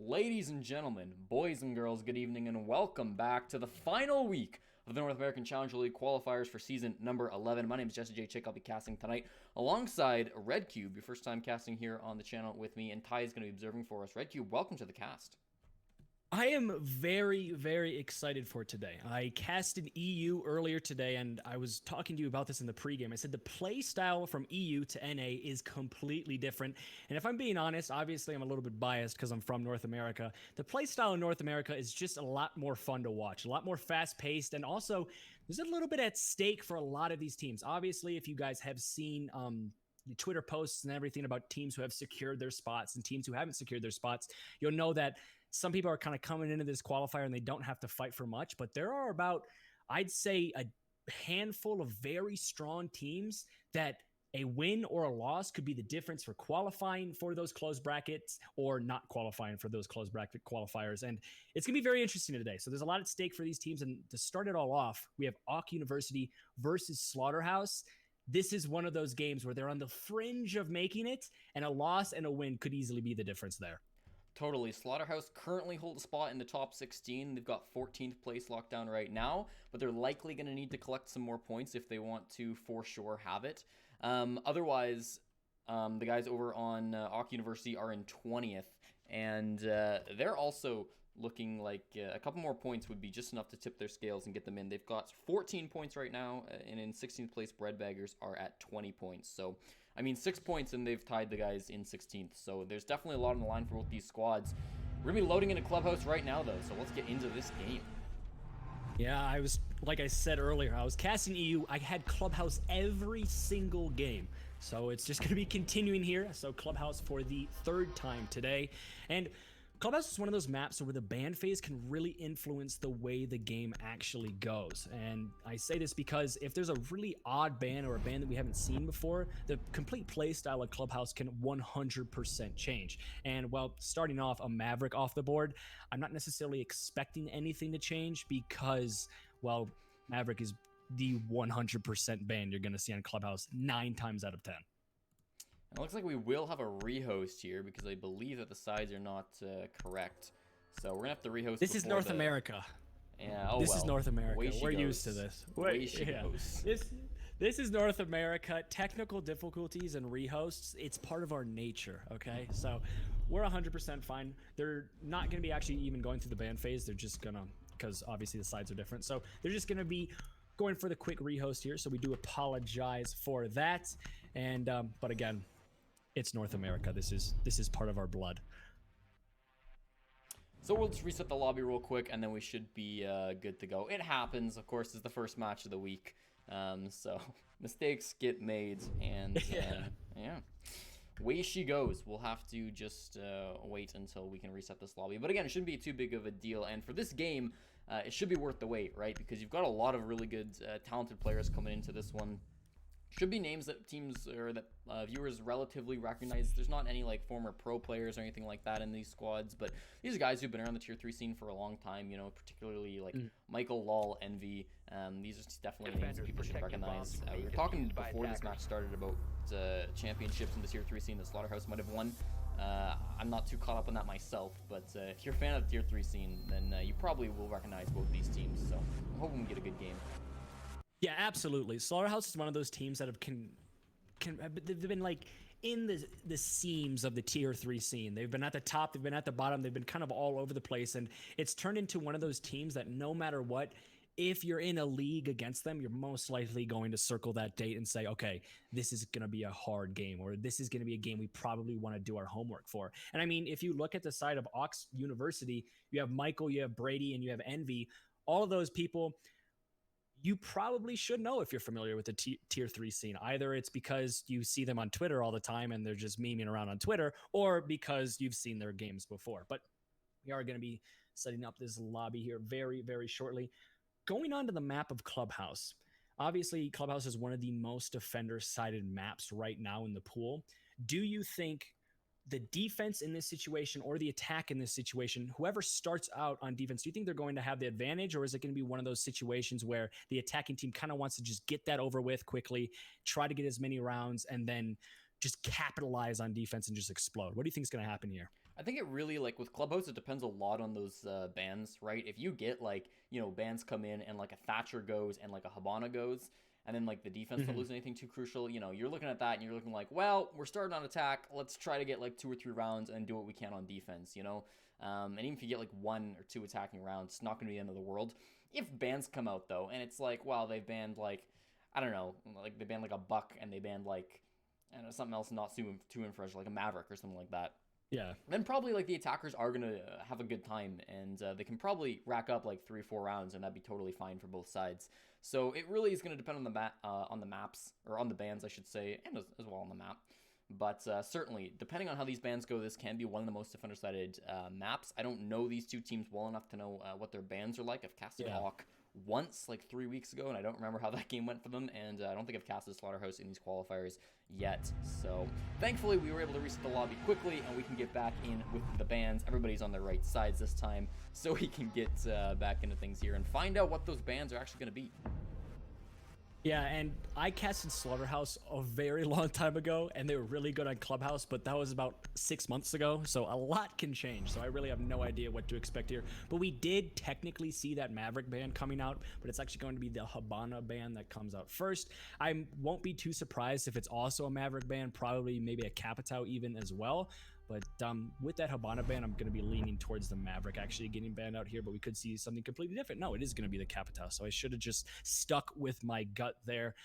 Ladies and gentlemen, boys and girls, good evening and welcome back to the final week of the North American Challenger League qualifiers for season number 11. My name is Jesse J. Chick. I'll be casting tonight alongside Red Cube, your first time casting here on the channel with me, and Ty is going to be observing for us. Red Cube, welcome to the cast. I am very, very excited for today. I casted EU earlier today, and I was talking to you about this in the pregame. I said the play style from EU to NA is completely different. And if I'm being honest, obviously I'm a little bit biased because I'm from North America. The play style in North America is just a lot more fun to watch, a lot more fast-paced, and also there's a little bit at stake for a lot of these teams. Obviously, if you guys have seen Twitter posts and everything about teams who have secured their spots and teams who haven't secured their spots, you'll know that some people are kind of coming into this qualifier and they don't have to fight for much, but there are about, I'd say, a handful of very strong teams that a win or a loss could be the difference for qualifying for those closed brackets or not qualifying for those closed bracket qualifiers. And it's going to be very interesting today. So there's a lot at stake for these teams. And to start it all off, we have Auck University versus Slaughterhouse. This is one of those games where they're on the fringe of making it, and a loss and a win could easily be the difference there. Totally. Slaughterhouse currently hold a spot in the top 16. They've got 14th place locked down right now, but they're likely going to need to collect some more points if they want to for sure have it. Otherwise, the guys over on Auck University are in 20th, and they're also looking like a couple more points would be just enough to tip their scales and get them in. They've got 14 points right now, and in 16th place, Breadbaggers are at 20 points. So, I mean, 6 points, and they've tied the guys in 16th. So there's definitely a lot on the line for both these squads. We're going to be loading into Clubhouse right now, though, so let's get into this game. Yeah, I was, like I said earlier, I was casting EU. I had Clubhouse every single game. So it's just going to be continuing here. So Clubhouse for the third time today. And Clubhouse is one of those maps where the ban phase can really influence the way the game actually goes. And I say this because if there's a really odd ban or a ban that we haven't seen before, the complete play style of Clubhouse can 100% change. And while starting off a Maverick off the board, I'm not necessarily expecting anything to change because, well, Maverick is the 100% ban you're going to see on Clubhouse 9 times out of 10. It looks like we will have a rehost here because I believe that the sides are not correct. So we're going to have to rehost. This is North America. Yeah, this is North America. We're goes. used to this. This is North America. Technical difficulties and rehosts, it's part of our nature, okay? So we're 100% fine. They're not going to be actually even going through the ban phase. They're just going to, because obviously the sides are different. So they're just going to be going for the quick rehost here. So we do apologize for that. And but again, it's North America. This is part of our blood. So we'll just reset the lobby real quick, and then we should be good to go. It happens, of course. It's the first match of the week, so mistakes get made, and yeah. Way she goes. We'll have to just wait until we can reset this lobby. But again, it shouldn't be too big of a deal. And for this game, it should be worth the wait, right? Because you've got a lot of really good, talented players coming into this one. Should be names that teams or that viewers relatively recognize. There's not any like former pro players or anything like that in these squads, but these are guys who've been around the tier 3 scene for a long time, you know, particularly like Michael, Lol, Envy. These are definitely names that people should recognize. We were talking before this match started about championships in the tier 3 scene that Slaughterhouse might have won. I'm not too caught up on that myself, but if you're a fan of the tier 3 scene, then you probably will recognize both these teams, so I'm hoping we get a good game. Yeah, absolutely. Slaughterhouse is one of those teams that they've been like in the seams of the tier 3 scene. They've been at the top, they've been at the bottom, they've been kind of all over the place, and it's turned into one of those teams that no matter what, if you're in a league against them, you're most likely going to circle that date and say, okay, this is going to be a hard game, or this is going to be a game we probably want to do our homework for. And I mean, if you look at the side of Auck University, you have Michael, you have Brady, and you have Envy. All of those people, you probably should know if you're familiar with the tier 3 scene. Either it's because you see them on Twitter all the time and they're just memeing around on Twitter, or because you've seen their games before. But we are going to be setting up this lobby here very, very shortly. Going on to the map of Clubhouse. Obviously, Clubhouse is one of the most defender-sided maps right now in the pool. Do you think the defense in this situation or the attack in this situation, whoever starts out on defense, do you think they're going to have the advantage, or is it going to be one of those situations where the attacking team kind of wants to just get that over with quickly, try to get as many rounds, and then just capitalize on defense and just explode. What do you think is going to happen here? I think it really, like, with Clubhouse, it depends a lot on those bans, right? If you get, like, bans come in and, like, a Thatcher goes and, like, a Habana goes, and then, like, the defense don't lose anything too crucial, you're looking at that and you're looking like, well, we're starting on attack. Let's try to get, like, 2 or 3 rounds and do what we can on defense, And even if you get, like, 1 or 2 attacking rounds, it's not going to be the end of the world. If bans come out, though, and it's like, wow, they've banned, like, I don't know, like, they banned, like, a Buck, and they banned, like, I don't know, something else not too infresh, like a Maverick or something like that. Yeah. Then probably, like, the attackers are going to have a good time, and they can probably rack up, like, 3 or 4 rounds, and that'd be totally fine for both sides. So it really is going to depend on the maps, or on the bans, I should say, and as well on the map. But certainly, depending on how these bans go, this can be one of the most defender-sided maps. I don't know these two teams well enough to know what their bans are like. I've casted Hawk once, like 3 weeks ago, and I don't remember how that game went for them, and I don't think I've casted Slaughterhouse in these qualifiers yet. So thankfully, we were able to reset the lobby quickly, and we can get back in with the bans. Everybody's on their right sides this time, so we can get back into things here and find out what those bans are actually going to be. Yeah, and I casted Slaughterhouse a very long time ago, and they were really good on Clubhouse, but that was about 6 months ago, so a lot can change, so I really have no idea what to expect here. But we did technically see that Maverick ban coming out, but it's actually going to be the Habana ban that comes out first. I won't be too surprised if it's also a Maverick ban, probably maybe a Capitao even as well. But with that Habana ban, I'm going to be leaning towards the Maverick actually getting banned out here, but we could see something completely different. No, it is going to be the Capitao, so I should have just stuck with my gut there.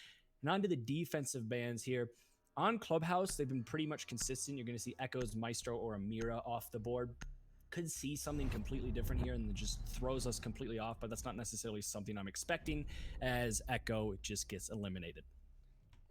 And on to the defensive bans here. On Clubhouse, they've been pretty much consistent. You're going to see Echoes, Maestro, or Amira off the board. Could see something completely different here and it just throws us completely off, but that's not necessarily something I'm expecting as Echo just gets eliminated.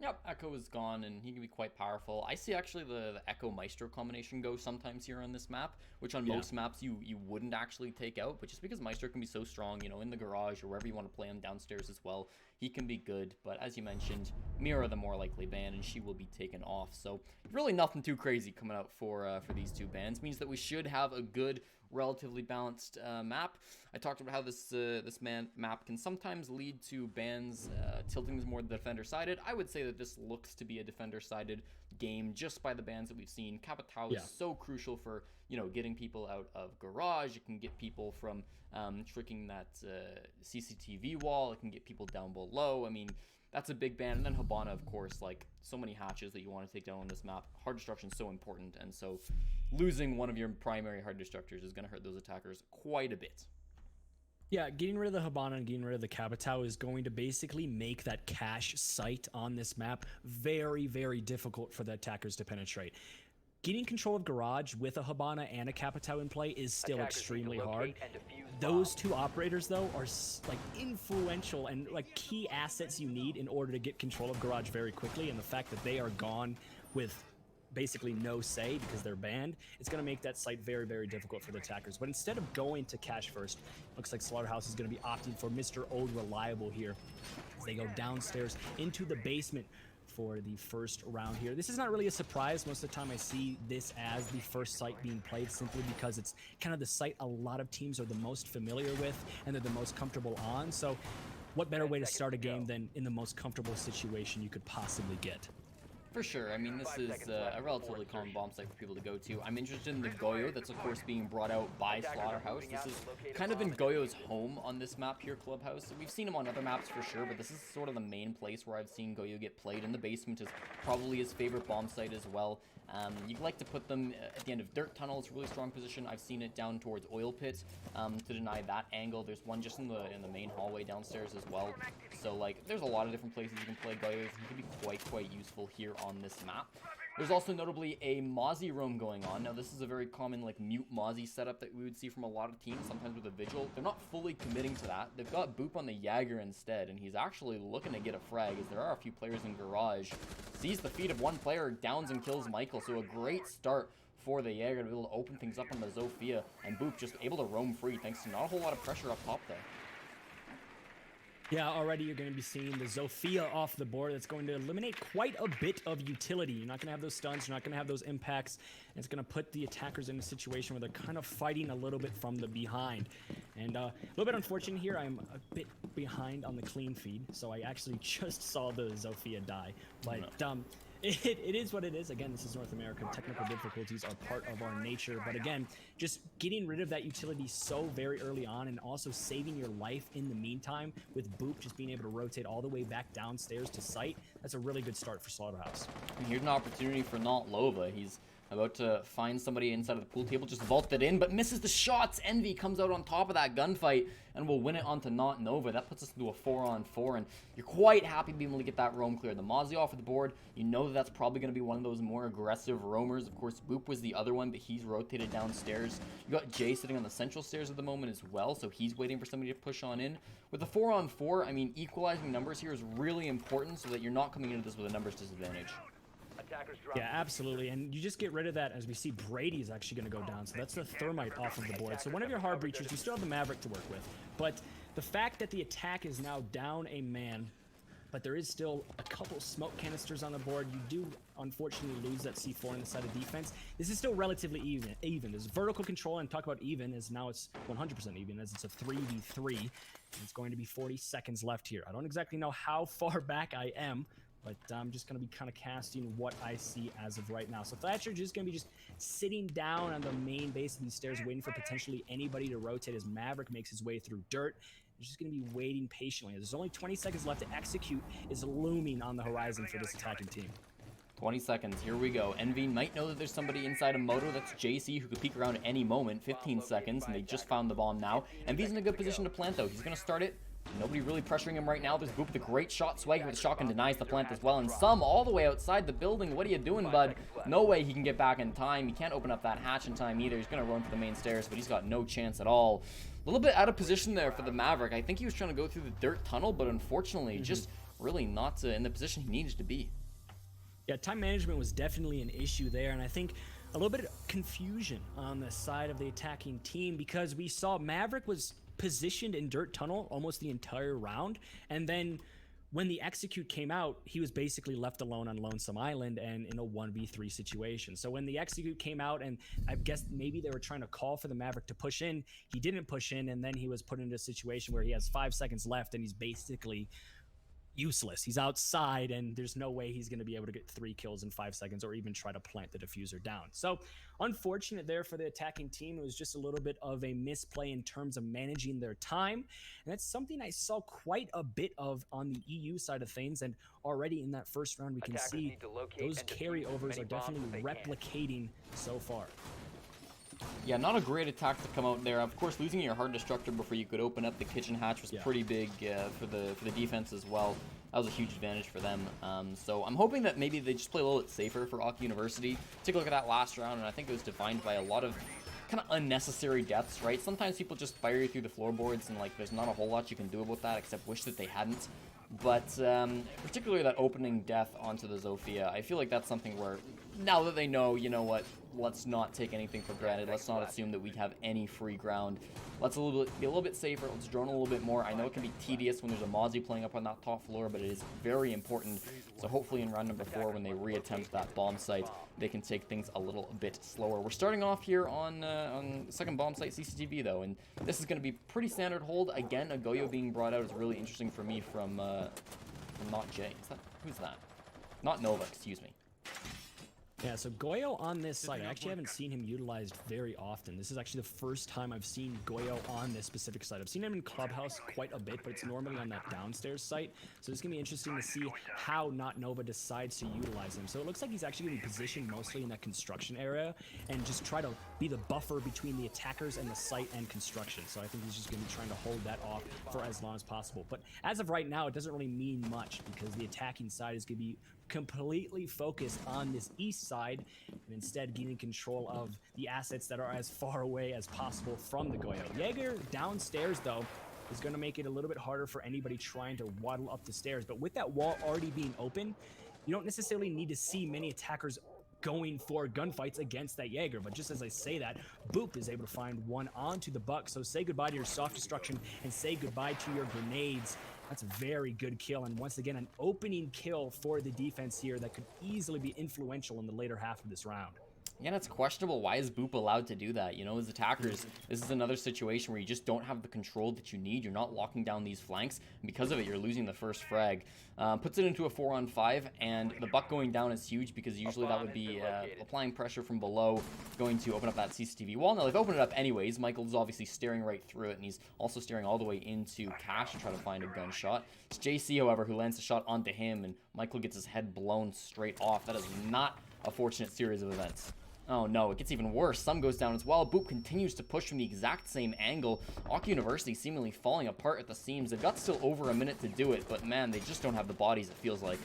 Yep, Echo is gone, and he can be quite powerful. I see actually the Echo Maestro combination go sometimes here on this map, which on most maps you wouldn't actually take out, but just because Maestro can be so strong, in the garage or wherever you want to play him downstairs as well, he can be good. But as you mentioned, Mira the more likely ban, and she will be taken off. So really nothing too crazy coming out for these two bans. Means that we should have a good, relatively balanced map. I talked about how this map can sometimes lead to bans tilting more defender-sided. I would say that this looks to be a defender-sided game just by the bans that we've seen. Capitao is so crucial for getting people out of garage. It can get people from tricking that CCTV wall. It can get people down below. I mean, that's a big ban. And then Habana, of course, like so many hatches that you want to take down on this map. Hard destruction is so important, and so losing one of your primary hard destructors is going to hurt those attackers quite a bit. Yeah, getting rid of the Habana and getting rid of the Capitao is going to basically make that cache site on this map very, very difficult for the attackers to penetrate. Getting control of garage with a Habana and a Capitao in play is still extremely hard. Those two operators, though, are like influential and like key assets you need in order to get control of garage very quickly, and the fact that they are gone with basically no say because they're banned, it's going to make that site very, very difficult for the attackers. But instead of going to cache first, looks like Slaughterhouse is going to be opting for Mr. Old Reliable here as they go downstairs into the basement for the first round here. This is not really a surprise. Most of the time I see this as the first site being played simply because it's kind of the site a lot of teams are the most familiar with and they're the most comfortable on. So what better way to start a game than in the most comfortable situation you could possibly get? For sure. I mean, this is a relatively common bomb site for people to go to. I'm interested in the Goyo that's, of course, being brought out by Slaughterhouse. This is kind of been Goyo's home on this map here, Clubhouse. We've seen him on other maps for sure, but this is sort of the main place where I've seen Goyo get played. In the basement is probably his favorite bomb site as well. You'd like to put them at the end of Dirt Tunnel. It's a really strong position. I've seen it down towards Oil Pit to deny that angle. There's one just in the main hallway downstairs as well. So, like, there's a lot of different places you can play Goyo. He can be quite useful here on this map. There's also notably a Mozzie roam going on. Now, this is a very common, like, mute Mozzie setup that we would see from a lot of teams, sometimes with a Vigil. They're not fully committing to that. They've got Boop on the Jagger instead, and he's actually looking to get a frag, as there are a few players in Garage. Sees the feet of one player, downs and kills Michael, so a great start for the Jagger to be able to open things up on the Zofia, and Boop just able to roam free thanks to not a whole lot of pressure up top there. Yeah, already you're going to be seeing the Zofia off the board. That's going to eliminate quite a bit of utility. You're not going to have those stuns. You're not going to have those impacts. And it's going to put the attackers in a situation where they're kind of fighting a little bit from the behind. And a little bit unfortunate here. I'm a bit behind on the clean feed, so I actually just saw the Zofia die. But It is what it is. Again, this is North America. Technical difficulties are part of our nature. But again, just getting rid of that utility so very early on and also saving your life in the meantime with Boop just being able to rotate all the way back downstairs to site, that's a really good start for Slaughterhouse. And here's an opportunity for Not Lova. He's about to find somebody inside of the pool table, just vaulted in, but misses the shots. Envy comes out on top of that gunfight and will win it onto Not Nova. That puts us into a 4-on-4, and you're quite happy being able to get that roam clear. The Mozzie off of the board, you know that's probably going to be one of those more aggressive roamers. Of course, Boop was the other one, but he's rotated downstairs. You got Jay sitting on the central stairs at the moment as well, so he's waiting for somebody to push on in. With the 4-on-4, I mean, equalizing numbers here is really important so that you're not coming into this with a numbers disadvantage. Yeah, absolutely. And you just get rid of that as we see Brady is actually going to go down. So that's the Thermite off of the board. So one of your hard breachers, you still have the Maverick to work with. But the fact that the attack is now down a man, but there is still a couple smoke canisters on the board, you do unfortunately lose that C4 on the side of defense. This is still relatively even. There's vertical control, and talk about even, as now it's 100% even, as it's a 3v3. And it's going to be 40 seconds left here. I don't exactly know how far back I am, but I'm just going to be kind of casting what I see as of right now. So Thatcher just going to be just sitting down on the main base of these stairs, waiting for potentially anybody to rotate as Maverick makes his way through dirt. He's just going to be waiting patiently. There's only 20 seconds left to execute is looming on the horizon for this attacking team. 20 seconds, here we go. Envy might know that there's somebody inside a moto. That's JC, who could peek around at any moment. 15 seconds, and they just found the bomb now. Envy's in a good position to plant, though. He's going to start it. Nobody really pressuring him right now. There's Boop with a great shot. Swag with a shotgun denies the plant as well. And some all the way outside the building. What are you doing, bud? No way he can get back in time. He can't open up that hatch in time either. He's going to run for the main stairs, but he's got no chance at all. A little bit out of position there for the Maverick. I think he was trying to go through the dirt tunnel, but unfortunately, just really not in the position he needed to be. Yeah, time management was definitely an issue there, and I think a little bit of confusion on the side of the attacking team because we saw Maverick was positioned in dirt tunnel almost the entire round, and then when the execute came out, he was basically left alone on Lonesome Island and in a 1v3 situation. So when the execute came out, and I guess maybe they were trying to call for the Maverick to push in, he didn't push in, and then he was put into a situation where he has 5 seconds left and he's basically useless. He's outside, and there's no way he's going to be able to get 3 kills in 5 seconds or even try to plant the diffuser down. So unfortunate there for the attacking team. It was just a little bit of a misplay in terms of managing their time, and that's something I saw quite a bit of on the EU side of things. And already in that first round, we can see those carryovers are definitely replicating so far. Yeah, not a great attack to come out there. Of course, losing your hard destructor before you could open up the kitchen hatch was pretty big for the defense as well. That was a huge advantage for them. So I'm hoping that maybe they just play a little bit safer for Aki University. Take a look at that last round, and I think it was defined by a lot of kind of unnecessary deaths, right? Sometimes people just fire you through the floorboards, and like there's not a whole lot you can do about that except wish that they hadn't. But particularly that opening death onto the Zofia, I feel like that's something where now that they know, you know what, let's not take anything for granted. Let's not assume that we have any free ground. Let's be a little bit safer. Let's drone a little bit more. I know it can be tedious when there's a Mozzie playing up on that top floor, but it is very important. So hopefully in round number 4, when they reattempt that bomb site, they can take things a little bit slower. We're starting off here on second bomb site CCTV though, and this is going to be pretty standard hold. Again, a Goyo being brought out is really interesting for me from not Jay. Who's that? Not Nova, excuse me. Yeah, so Goyo on this site, I actually haven't seen him utilized very often. This is actually the first time I've seen Goyo on this specific site. I've seen him in Clubhouse quite a bit, but it's normally on that downstairs site. So it's going to be interesting to see how Not Nova decides to utilize him. So it looks like he's actually going to be positioned mostly in that construction area and just try to be the buffer between the attackers and the site and construction. So I think he's just going to be trying to hold that off for as long as possible. But as of right now, it doesn't really mean much because the attacking side is going to be completely focused on this east side and instead gaining control of the assets that are as far away as possible from the Goyo. Jaeger downstairs though is going to make it a little bit harder for anybody trying to waddle up the stairs, but with that wall already being open, you don't necessarily need to see many attackers going for gunfights against that Jaeger. But just as I say that, Boop is able to find one onto the Buck. So say goodbye to your soft destruction and say goodbye to your grenades. That's a very good kill, and once again, an opening kill for the defense here that could easily be influential in the later half of this round. Yeah, and it's questionable. Why is Boop allowed to do that? You know, as attackers, this is another situation where you just don't have the control that you need. You're not locking down these flanks, and because of it, you're losing the first frag. Puts it into a 4-on-5, and the buck going down is huge because usually that would be applying pressure from below, going to open up that CCTV wall. Now, they've opened it up anyways. Michael's obviously staring right through it, and he's also staring all the way into Cash to try to find a gunshot. It's JC, however, who lands a shot onto him, and Michael gets his head blown straight off. That is not a fortunate series of events. Oh no, it gets even worse. Some goes down as well. Boop continues to push from the exact same angle. Aki University seemingly falling apart at the seams. They've got still over a minute to do it, but man, they just don't have the bodies, it feels like.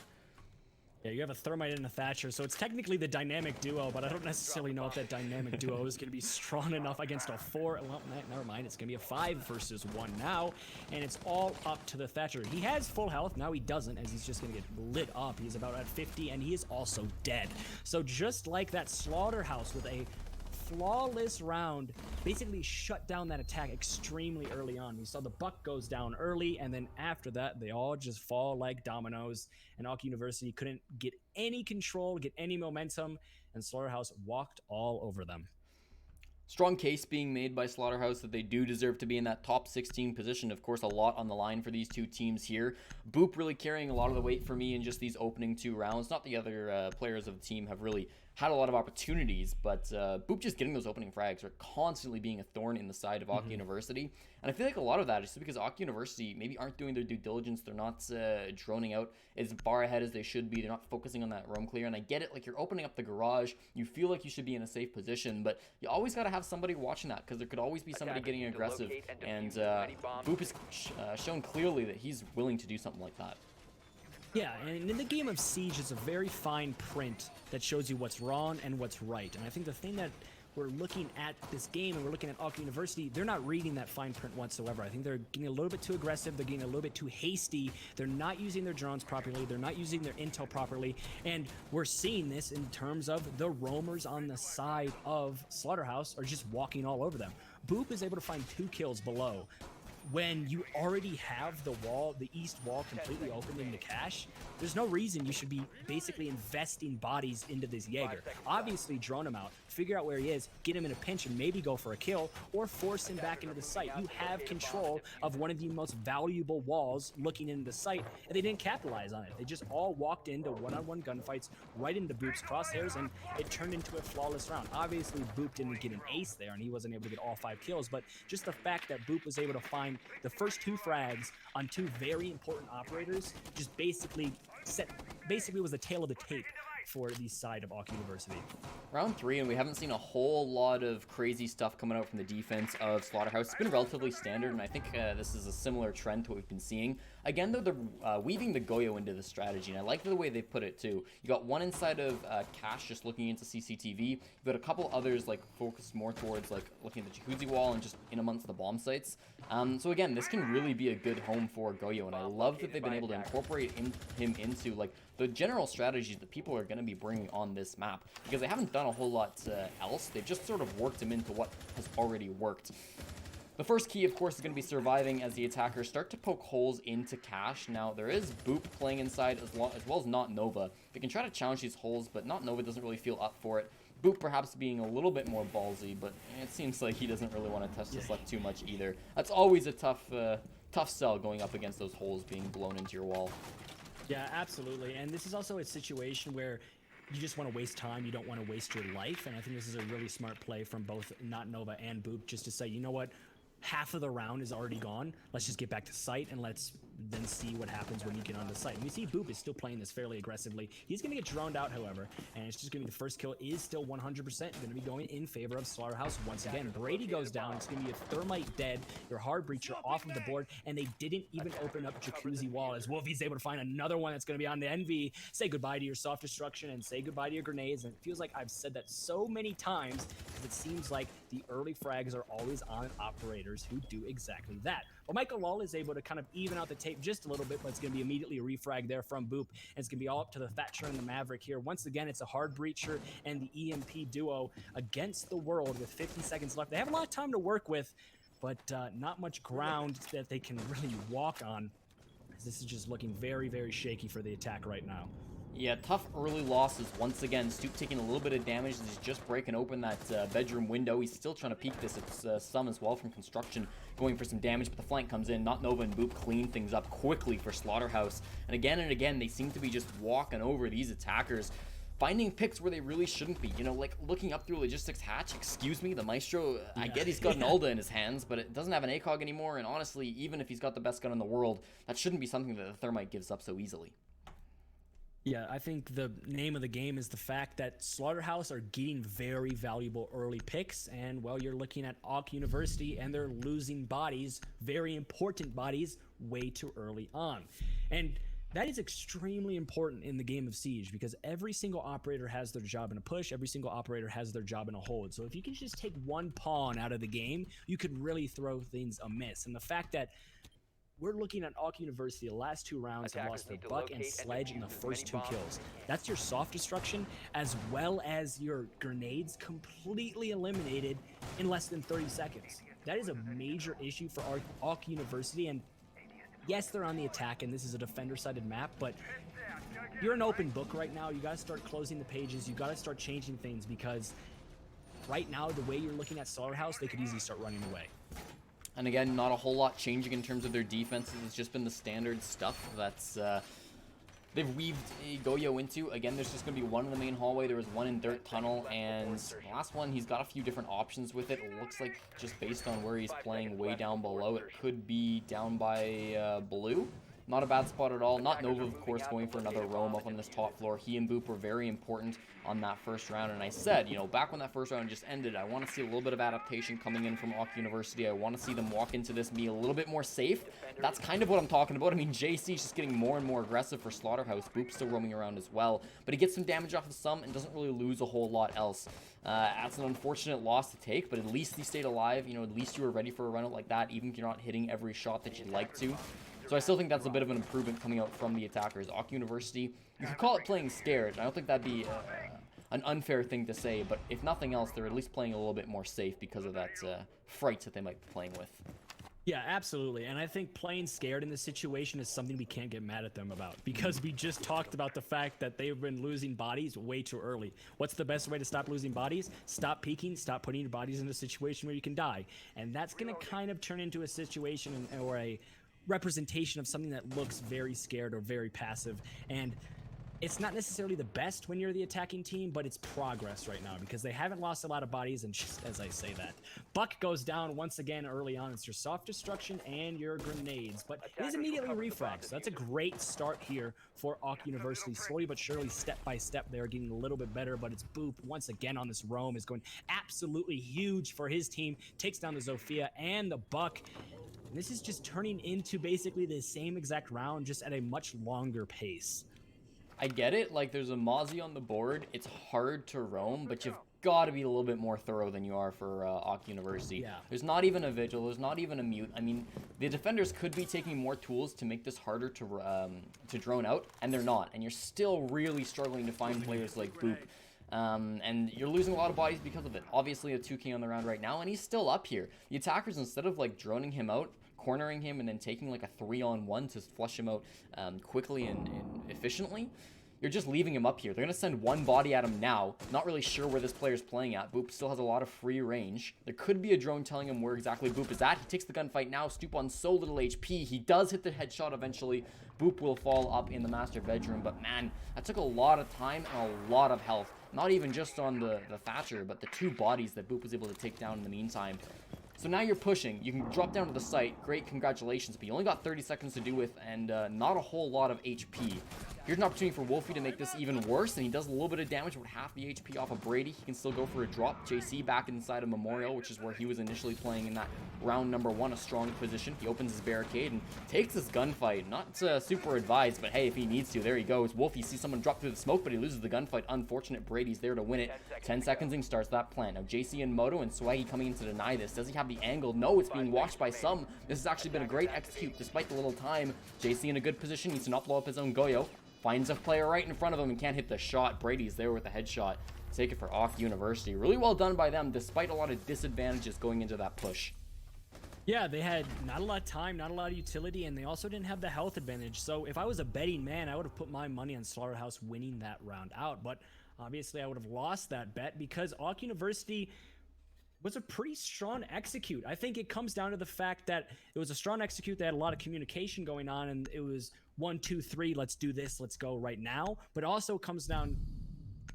Yeah, you have a Thermite and a Thatcher, so it's technically the dynamic duo, but I don't necessarily know if that dynamic duo is going to be strong enough against a 4. Well, never mind, it's going to be a 5 versus 1 now, and it's all up to the Thatcher. He has full health, now he doesn't, as he's just going to get lit up. He's about at 50, and he is also dead. So just like that Slaughterhouse with a flawless round basically shut down that attack extremely early on. We saw the buck goes down early, and then after that they all just fall like dominoes, and Aki University couldn't get any control, get any momentum, and Slaughterhouse walked all over them. Strong case being made by Slaughterhouse that they do deserve to be in that top 16 position. Of course, a lot on the line for these two teams here. Boop really carrying a lot of the weight for me in just these opening 2 rounds. Not the other players of the team have really had a lot of opportunities, but Boop just getting those opening frags are constantly being a thorn in the side of Aki University. And I feel like a lot of that is just because Aki University maybe aren't doing their due diligence. They're not droning out as far ahead as they should be. They're not focusing on that roam clear. And I get it, like you're opening up the garage. You feel like you should be in a safe position, but you always got to have somebody watching that because there could always be somebody getting aggressive. And Boop has shown clearly that he's willing to do something like that. Yeah, and in the game of Siege, it's a very fine print that shows you what's wrong and what's right. And I think the thing that we're looking at this game and we're looking at Aki University, they're not reading that fine print whatsoever. I think they're getting a little bit too aggressive. They're getting a little bit too hasty. They're not using their drones properly. They're not using their intel properly. And we're seeing this in terms of the roamers on the side of Slaughterhouse are just walking all over them. Boop is able to find 2 kills below. When you already have the wall, the east wall completely open into Cash, there's no reason you should be basically investing bodies into this Jaeger. Obviously, drone him out, figure out where he is, get him in a pinch and maybe go for a kill, or force him back into the site. You have control of one of the most valuable walls looking into the site, and they didn't capitalize on it. They just all walked into one-on-one gunfights right into Boop's crosshairs, and it turned into a flawless round. Obviously, Boop didn't get an ace there, and he wasn't able to get all 5 kills, but just the fact that Boop was able to find the first 2 frags on 2 very important operators just basically was the tail of the tape for the side of Aki University. Round 3, and we haven't seen a whole lot of crazy stuff coming out from the defense of Slaughterhouse. It's been relatively standard, and I think this is a similar trend to what we've been seeing. Again, though, they're weaving the Goyo into the strategy, and I like the way they put it, too. You got one inside of Cash just looking into CCTV. You've got a couple others, like, focused more towards, like, looking at the jacuzzi wall and just in amongst the bomb sites. So, again, this can really be a good home for Goyo, and I love that they've been able to incorporate him into, like, the general strategies that people are going to be bringing on this map, because they haven't done a whole lot else. They've just sort of worked him into what has already worked. The first key, of course, is going to be surviving as the attackers start to poke holes into Cash. Now, there is Boop playing inside as well as Not Nova. They can try to challenge these holes, but Not Nova doesn't really feel up for it. Boop perhaps being a little bit more ballsy, but it seems like he doesn't really want to test his luck too much either. That's always a tough sell going up against those holes being blown into your wall. Yeah, absolutely. And this is also a situation where you just want to waste time. You don't want to waste your life. And I think this is a really smart play from both Not Nova and Boop just to say, you know what? Half of the round is already gone. Let's just get back to site and let's then see what happens when you get onto site. And we see Boop is still playing this fairly aggressively. He's going to get droned out, however, and it's just going to be the first kill is still 100% going to be going in favor of Slaughterhouse once again. Brady goes down. It's going to be a Thermite dead, your Hard Breacher off of the board, and they didn't even open up Jacuzzi Wall as Wolfie's able to find another one that's going to be on the NV. Say goodbye to your soft destruction and say goodbye to your grenades, and it feels like I've said that so many times because it seems like the early frags are always on operators who do exactly that. But Michael Lull is able to kind of even out the tape just a little bit, but it's going to be immediately a refrag there from Boop, and it's going to be all up to the Thatcher and the Maverick here. Once again, it's a Hard Breacher and the EMP duo against the world with 50 seconds left. They have a lot of time to work with, but not much ground that they can really walk on. This is just looking very, very shaky for the attack right now. Yeah, tough early losses once again. Stoop taking a little bit of damage as he's just breaking open that bedroom window. He's still trying to peek this. It's Sum as well from Construction going for some damage, but the flank comes in. Not Nova and Boop clean things up quickly for Slaughterhouse. And again, they seem to be just walking over these attackers, finding picks where they really shouldn't be. You know, like looking up through Logistics Hatch, excuse me, the Maestro, I get he's got an Alda in his hands, but it doesn't have an ACOG anymore, and honestly, even if he's got the best gun in the world, that shouldn't be something that the Thermite gives up so easily. Yeah, I think the name of the game is the fact that Slaughterhouse are getting very valuable early picks, and well, you're looking at Auk University and they're losing bodies, very important bodies, way too early on. And that is extremely important in the game of Siege because every single operator has their job in a push, every single operator has their job in a hold. So if you can just take one pawn out of the game, you could really throw things amiss. And the fact that we're looking at Auk University, the last 2 rounds have lost their Buck and Sledge in the first 2 kills. That's your soft destruction, as well as your grenades completely eliminated in less than 30 seconds. That is a major issue for Auk University, and yes, they're on the attack, and this is a defender-sided map, but you're an open book right now. You gotta start closing the pages. You gotta start changing things, because right now, the way you're looking at Slaughterhouse, they could easily start running away. And again, not a whole lot changing in terms of their defenses. It's just been the standard stuff that's they've weaved Goyo into. Again, there's just going to be one in the main hallway. There was one in Dirt Tunnel, and the last one, he's got a few different options with it. It looks like just based on where he's playing way down below, it could be down by Blue. Not a bad spot at all. Not Nova, of course, going for another roam up on this top floor. He and Boop were very important on that first round. And I said, you know, back when that first round just ended, I want to see a little bit of adaptation coming in from Auk University. I want to see them walk into this be a little bit more safe. That's kind of what I'm talking about. I mean, JC's just getting more and more aggressive for Slaughterhouse. Boop's still roaming around as well. But he gets some damage off of Sum and doesn't really lose a whole lot else. That's an unfortunate loss to take, but at least he stayed alive. You know, at least you were ready for a run out like that, even if you're not hitting every shot that you'd like to. So I still think that's a bit of an improvement coming out from the attackers. Auk University, you could call it playing scared. I don't think that'd be an unfair thing to say, but if nothing else, they're at least playing a little bit more safe because of that fright that they might be playing with. Yeah, absolutely. And I think playing scared in this situation is something we can't get mad at them about, because we just talked about the fact that they've been losing bodies way too early. What's the best way to stop losing bodies? Stop peeking, stop putting your bodies in a situation where you can die. And that's going to kind of turn into a situation or a representation of something that looks very scared or very passive. And it's not necessarily the best when you're the attacking team, but it's progress right now because they haven't lost a lot of bodies. And just as I say that, Buck goes down once again early on. It's your soft destruction and your grenades, but it is immediately refrags. So that's a great start here for Auk University. Slowly but surely, step by step, they're getting a little bit better, but it's Boop once again on this roam is going absolutely huge for his team. Takes down the Zofia and the Buck. And this is just turning into basically the same exact round, just at a much longer pace. I get it, like there's a Mozzie on the board, it's hard to roam, but you've got to be a little bit more thorough than you are for Auk University. Yeah. There's not even a Vigil, there's not even a Mute. I mean, the defenders could be taking more tools to make this harder to drone out, and they're not. And you're still really struggling to find players like Boop. And you're losing a lot of bodies because of it. Obviously a 2K on the round right now, and he's still up here. The attackers, instead of like droning him out, cornering him, and then taking like a 3-on-1 to flush him out quickly and efficiently, you're just leaving him up here. They're going to send one body at him now. Not really sure where this player's playing at. Boop still has a lot of free range. There could be a drone telling him where exactly Boop is at. He takes the gunfight now. Stoop on so little HP. He does hit the headshot eventually. Boop will fall up in the master bedroom. But man, that took a lot of time and a lot of health. Not even just on the Thatcher, but the 2 bodies that Boop was able to take down in the meantime. So now you're pushing. You can drop down to the site. Great, congratulations. But you only got 30 seconds to do with, and not a whole lot of HP. Here's an opportunity for Wolfie to make this even worse, and he does a little bit of damage with half the HP off of Brady. He can still go for a drop. JC back inside of Memorial, which is where he was initially playing in that round number 1, a strong position. He opens his barricade and takes this gunfight. Not super advised, but hey, if he needs to, there he goes. Wolfie sees someone drop through the smoke, but he loses the gunfight. Unfortunate. Brady's there to win it. 10 seconds and starts that plant. Now JC and Moto and Swaggy coming in to deny this. Does he have the angle? No, it's being watched by some. This has actually been a great execute despite the little time. JC in a good position, needs to not blow up his own Goyo. Finds a player right in front of him and can't hit the shot. Brady's there with the headshot. Take it for Auk University. Really well done by them despite a lot of disadvantages going into that push. Yeah, they had not a lot of time, not a lot of utility, and they also didn't have the health advantage. So if I was a betting man, I would have put my money on Slaughterhouse winning that round out. But obviously, I would have lost that bet because Awk University was a pretty strong execute. I think it comes down to the fact that it was a strong execute. They had a lot of communication going on, and it was 1, 2, 3, let's do this, let's go right now. But also comes down,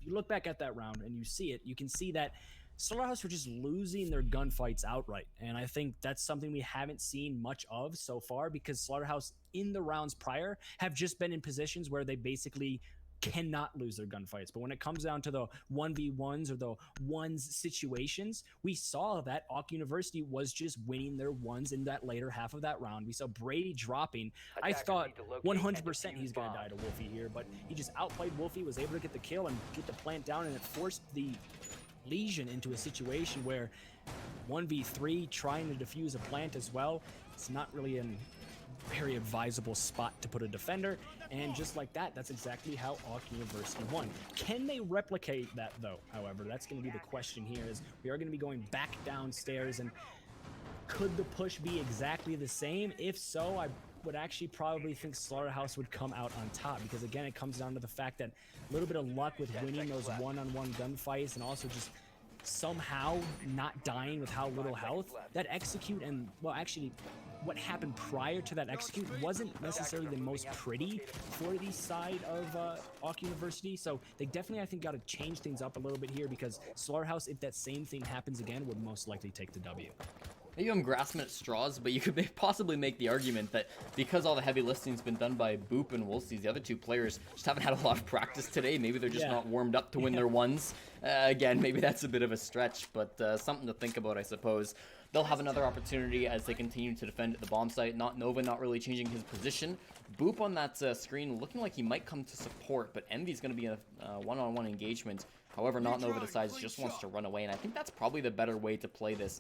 you look back at that round and you see it, you can see that Slaughterhouse were just losing their gunfights outright. And I think that's something we haven't seen much of so far because Slaughterhouse in the rounds prior have just been in positions where they basically cannot lose their gunfights. But when it comes down to the 1v1s or the ones situations, we saw that Awk University was just winning their ones in that later half of that round. We saw Brady dropping. I thought 100% he's going to die to Wolfie here, but he just outplayed Wolfie, was able to get the kill and get the plant down, and it forced the Legion into a situation where 1v3 trying to defuse a plant as well, it's not really an very advisable spot to put a defender, and just like that, that's exactly how Awk University won. Can they replicate that though? However, that's going to be the question here, is we are going to be going back downstairs, and could the push be exactly the same? If so, I would actually probably think Slaughterhouse would come out on top, because again, it comes down to the fact that a little bit of luck with winning those one-on-one gunfights, and also just somehow not dying with how little health. That execute, and well, actually what happened prior to that execute wasn't necessarily the most pretty for the side of Awk University. So they definitely, I think, got to change things up a little bit here, because Slaughterhouse, if that same thing happens again, would most likely take the W. Maybe I'm grasping at straws, but you could possibly make the argument that because all the heavy lifting's been done by Boop and Wolsties, the other two players just haven't had a lot of practice today. Maybe they're just not warmed up to win their ones. Again, maybe that's a bit of a stretch, but something to think about, I suppose. They'll have another opportunity as they continue to defend at the bomb site. Not Nova not really changing his position. Boop on that screen looking like he might come to support, but Envy's going to be in a one-on-one engagement. However, Not Nova decides just wants to run away, and I think that's probably the better way to play this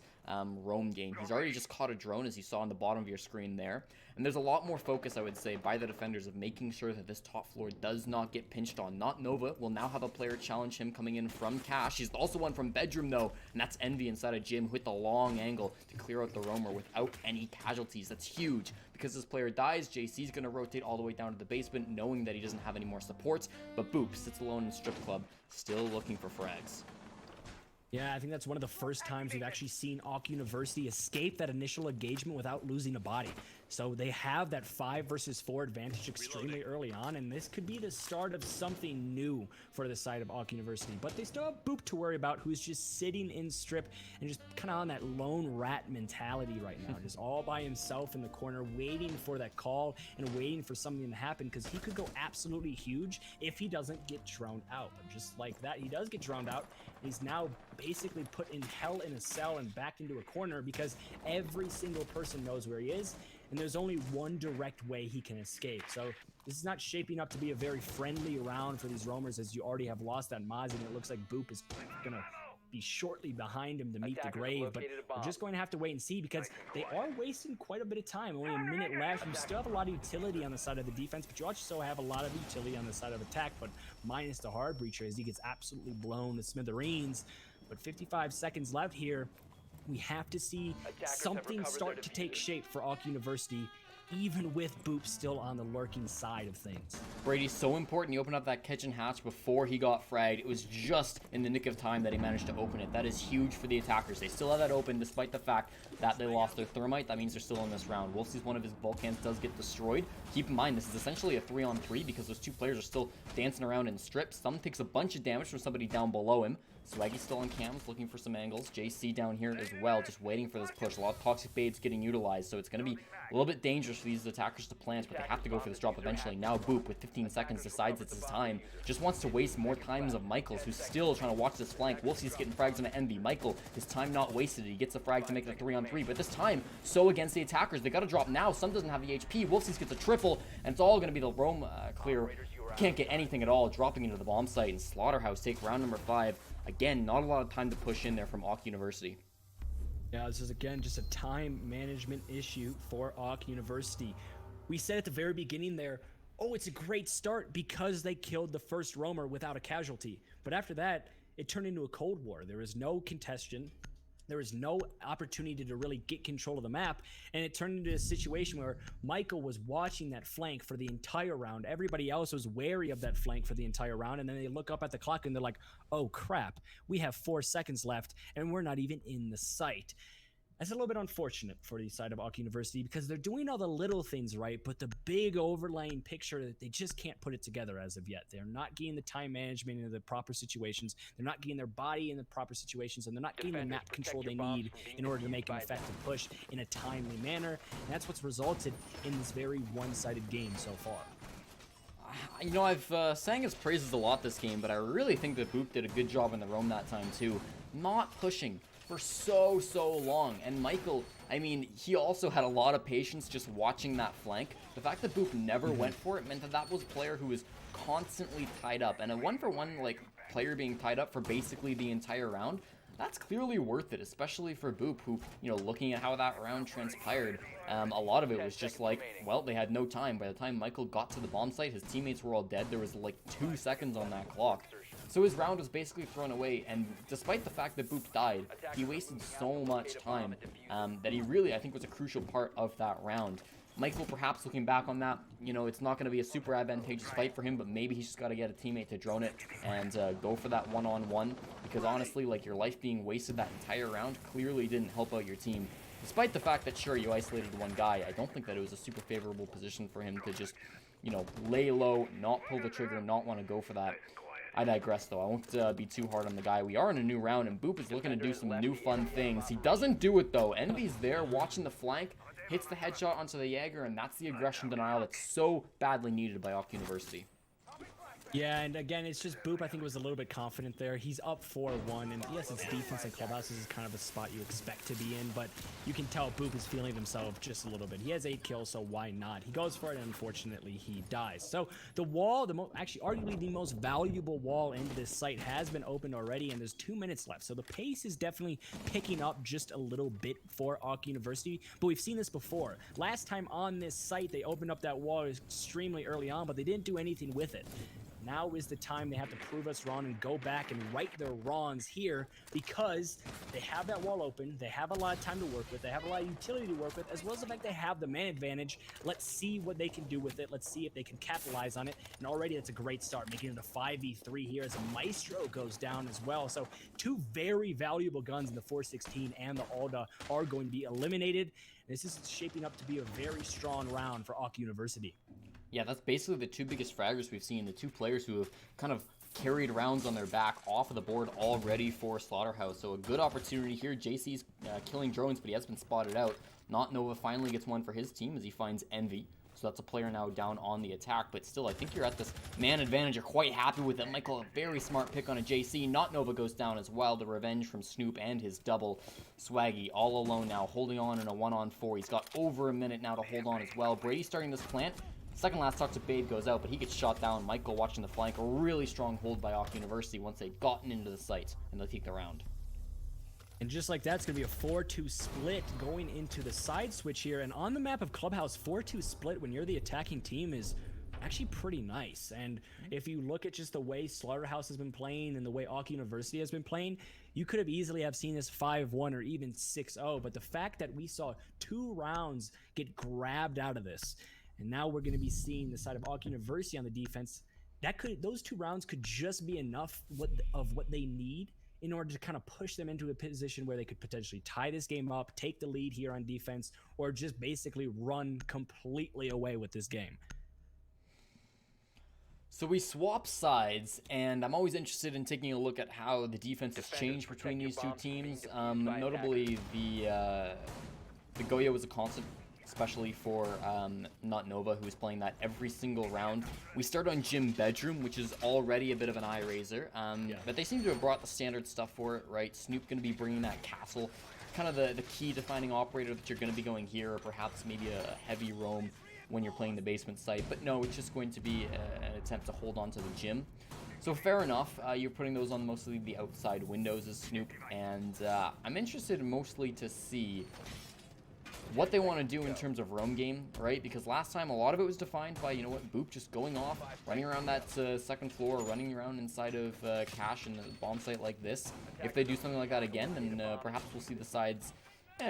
roam game. He's already just caught a drone, as you saw on the bottom of your screen there. And there's a lot more focus, I would say, by the defenders of making sure that this top floor does not get pinched on. Not Nova will now have a player challenge him coming in from Cash. He's also one from Bedroom, though, and that's Envy inside of Jim with the long angle to clear out the roamer without any casualties. That's huge. Because this player dies, JC's going to rotate all the way down to the basement, knowing that he doesn't have any more supports. But Boop sits alone in Strip Club, still looking for frags. Yeah, I think that's one of the first times we've actually seen Awk University escape that initial engagement without losing a body. So they have that 5 versus 4 advantage extremely early on, and this could be the start of something new for the side of Awk University. But they still have Boop to worry about, who's just sitting in Strip and just kind of on that lone rat mentality right now, just all by himself in the corner, waiting for that call and waiting for something to happen, because he could go absolutely huge if he doesn't get drowned out. But just like that, he does get drowned out. He's now basically put in hell in a cell and backed into a corner, because every single person knows where he is, and there's only one direct way he can escape. So this is not shaping up to be a very friendly round for these roamers, as you already have lost that Mozzie, and it looks like Boop is gonna be shortly behind him to meet the grave. But we're just going to have to wait and see, because they are wasting quite a bit of time. Only a minute left. You still have a lot of utility on the side of the defense, but you also have a lot of utility on the side of attack, but minus the hard breacher, as he gets absolutely blown to smithereens. But 55 seconds left here. We have to see something start to take shape for Awk University, even with Boop still on the lurking side of things. Brady's so important. He opened up that kitchen hatch before he got fragged. It was just in the nick of time that he managed to open it. That is huge for the attackers. They still have that open despite the fact that they lost their thermite. That means they're still in this round. Wolfie's one of his Vulcans does get destroyed. Keep in mind, this is essentially a 3-on-3 because those two players are still dancing around in strips. Some takes a bunch of damage from somebody down below him. Swaggy's still on cams, looking for some angles. JC down here as well, just waiting for this push. A lot of toxic baits getting utilized, so it's going to be a little bit dangerous for these attackers to plant, but they have to go for this drop eventually. Now Boop, with 15 seconds, decides it's his time. Just wants to waste more times of Michael's, who's still trying to watch this flank. Wolfie's getting frags on Envy. Michael, his time not wasted. He gets a frag to make it a 3-on-3, but this time, so against the attackers. They got to drop now. Sun doesn't have the HP. Wolfie's gets a triple, and it's all going to be the roam clear. Can't get anything at all, dropping into the bomb site, and Slaughterhouse take round number 5. Again, not a lot of time to push in there from Awk University. Yeah, this is again just a time management issue for Awk University. We said at the very beginning there, oh, it's a great start because they killed the first roamer without a casualty. But after that, it turned into a Cold War. There was no contestation. There was no opportunity to really get control of the map, and it turned into a situation where Michael was watching that flank for the entire round. Everybody else was wary of that flank for the entire round, and then they look up at the clock and they're like, oh crap, we have 4 seconds left, and we're not even in the site. That's a little bit unfortunate for the side of Auck University because they're doing all the little things right, but the big overlaying picture, they just can't put it together as of yet. They're not getting the time management into the proper situations. They're not getting their body in the proper situations, and they're not getting the map control they need in order to make an effective push in a timely manner. And that's what's resulted in this very one-sided game so far. You know, I've sang his praises a lot this game, but I really think that Boop did a good job in the roam that time too. Not pushing for so long. And Michael, I mean, he also had a lot of patience just watching that flank. The fact that Boop never went for it meant that that was a player who was constantly tied up. And a 1-for-1 like player being tied up for basically the entire round, that's clearly worth it, especially for Boop, who, you know, looking at how that round transpired, a lot of it was just like, well, they had no time. By the time Michael got to the bomb site, his teammates were all dead. There was like 2 seconds on that clock. So his round was basically thrown away, and despite the fact that Boop died, he wasted so much time that he really, I think, was a crucial part of that round. Michael, perhaps looking back on that, you know, it's not going to be a super advantageous fight for him, but maybe he's just got to get a teammate to drone it and go for that one-on-one, because honestly, like, your life being wasted that entire round clearly didn't help out your team. Despite the fact that, sure, you isolated one guy, I don't think that it was a super favorable position for him to just, you know, lay low, not pull the trigger, not want to go for that. I digress, though. I won't be too hard on the guy. We are in a new round, and Boop is looking to do some new fun things. He doesn't do it, though. Envy's there watching the flank, hits the headshot onto the Jaeger, and that's the aggression denial that's so badly needed by Auck University. Yeah, and again, it's just Boop, I think, was a little bit confident there. He's up 4-1, and yes, it's defense and clubhouses is kind of a spot you expect to be in, but you can tell Boop is feeling himself just a little bit. He has 8 kills, so why not? He goes for it, and unfortunately, he dies. So the wall, actually, arguably the most valuable wall into this site has been opened already, and there's 2 minutes left. So the pace is definitely picking up just a little bit for Auck University, but we've seen this before. Last time on this site, they opened up that wall extremely early on, but they didn't do anything with it. Now is the time they have to prove us wrong and go back and right their wrongs here, because they have that wall open, they have a lot of time to work with, they have a lot of utility to work with, as well as the fact they have the man advantage. Let's see what they can do with it. Let's see if they can capitalize on it. And already that's a great start, making it a 5v3 here as a Maestro goes down as well. So 2 very valuable guns in the 416 and the Alda are going to be eliminated. This is shaping up to be a very strong round for Auck University. Yeah, that's basically the 2 biggest fraggers we've seen, the 2 players who have kind of carried rounds on their back off of the board already for Slaughterhouse. So a good opportunity here. JC's killing drones, but he has been spotted out. Not Nova finally gets one for his team as he finds Envy. So that's a player now down on the attack, but still, I think you're at this man advantage. You're quite happy with it. Michael, a very smart pick on a JC. Not Nova goes down as well. The revenge from Snoop and his double. Swaggy all alone now, holding on in a 1-on-4. He's got over a minute now to hold on as well. Brady starting this plant. Second last Toxic Bade goes out, but he gets shot down. Michael watching the flank. A really strong hold by Auck University once they've gotten into the site, and they'll take the round. And just like that, it's going to be a 4-2 split going into the side switch here. And on the map of Clubhouse, 4-2 split when you're the attacking team is actually pretty nice. And if you look at just the way Slaughterhouse has been playing and the way Auck University has been playing, you could have easily have seen this 5-1 or even 6-0. But the fact that we saw 2 rounds get grabbed out of this, and now we're going to be seeing the side of Auck University on the defense, those 2 rounds could just be enough of what they need in order to kind of push them into a position where they could potentially tie this game up, take the lead here on defense, or just basically run completely away with this game. So we swap sides, and I'm always interested in taking a look at how the defense has changed between these 2 teams. Notably, the Goya was a constant, especially for Not Nova, who's playing that every single round. We start on Gym Bedroom, which is already a bit of an eye raiser, but they seem to have brought the standard stuff for it, right? Snoop going to be bringing that castle, kind of the key defining operator that you're going to be going here, or perhaps maybe a heavy roam when you're playing the basement site. But no, it's just going to be an attempt to hold on to the gym. So fair enough, you're putting those on mostly the outside windows as Snoop, and I'm interested mostly to see what they want to do in terms of roam game, right? Because last time a lot of it was defined by, you know what, Boop just going off, running around that second floor, running around inside of Cash and a bomb site like this. If they do something like that again, then perhaps we'll see the sides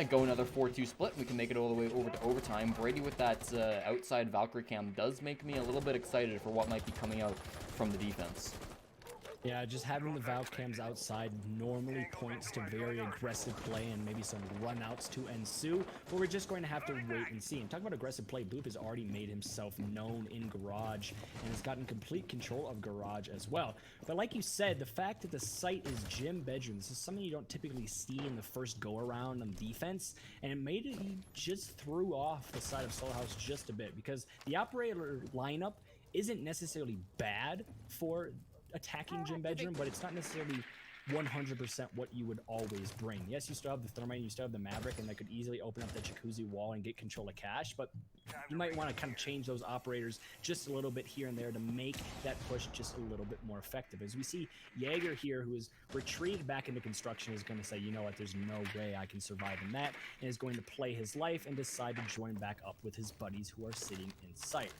go another 4-2 split. We can make it all the way over to overtime. Brady with that outside Valkyrie cam does make me a little bit excited for what might be coming out from the defense. Yeah, just having the Valve cams outside normally points to very aggressive play and maybe some runouts to ensue, but we're just going to have to wait and see. And talking about aggressive play, Boop has already made himself known in Garage and has gotten complete control of Garage as well. But like you said, the fact that the site is gym bedroom, this is something you don't typically see in the first go-around on defense, and it made it, he just threw off the side of Slaughterhouse just a bit, because the operator lineup isn't necessarily bad for attacking gym bedroom, but it's not necessarily 100% what you would always bring. Yes, you still have the Thermite, you still have the Maverick, and that could easily open up the Jacuzzi wall and get control of Cash, but you might want to kind of change those operators just a little bit here and there to make that push just a little bit more effective. As we see Jaeger here, who is retreated back into construction, is going to say, you know what, there's no way I can survive in that, and is going to play his life and decide to join back up with his buddies who are sitting in sight.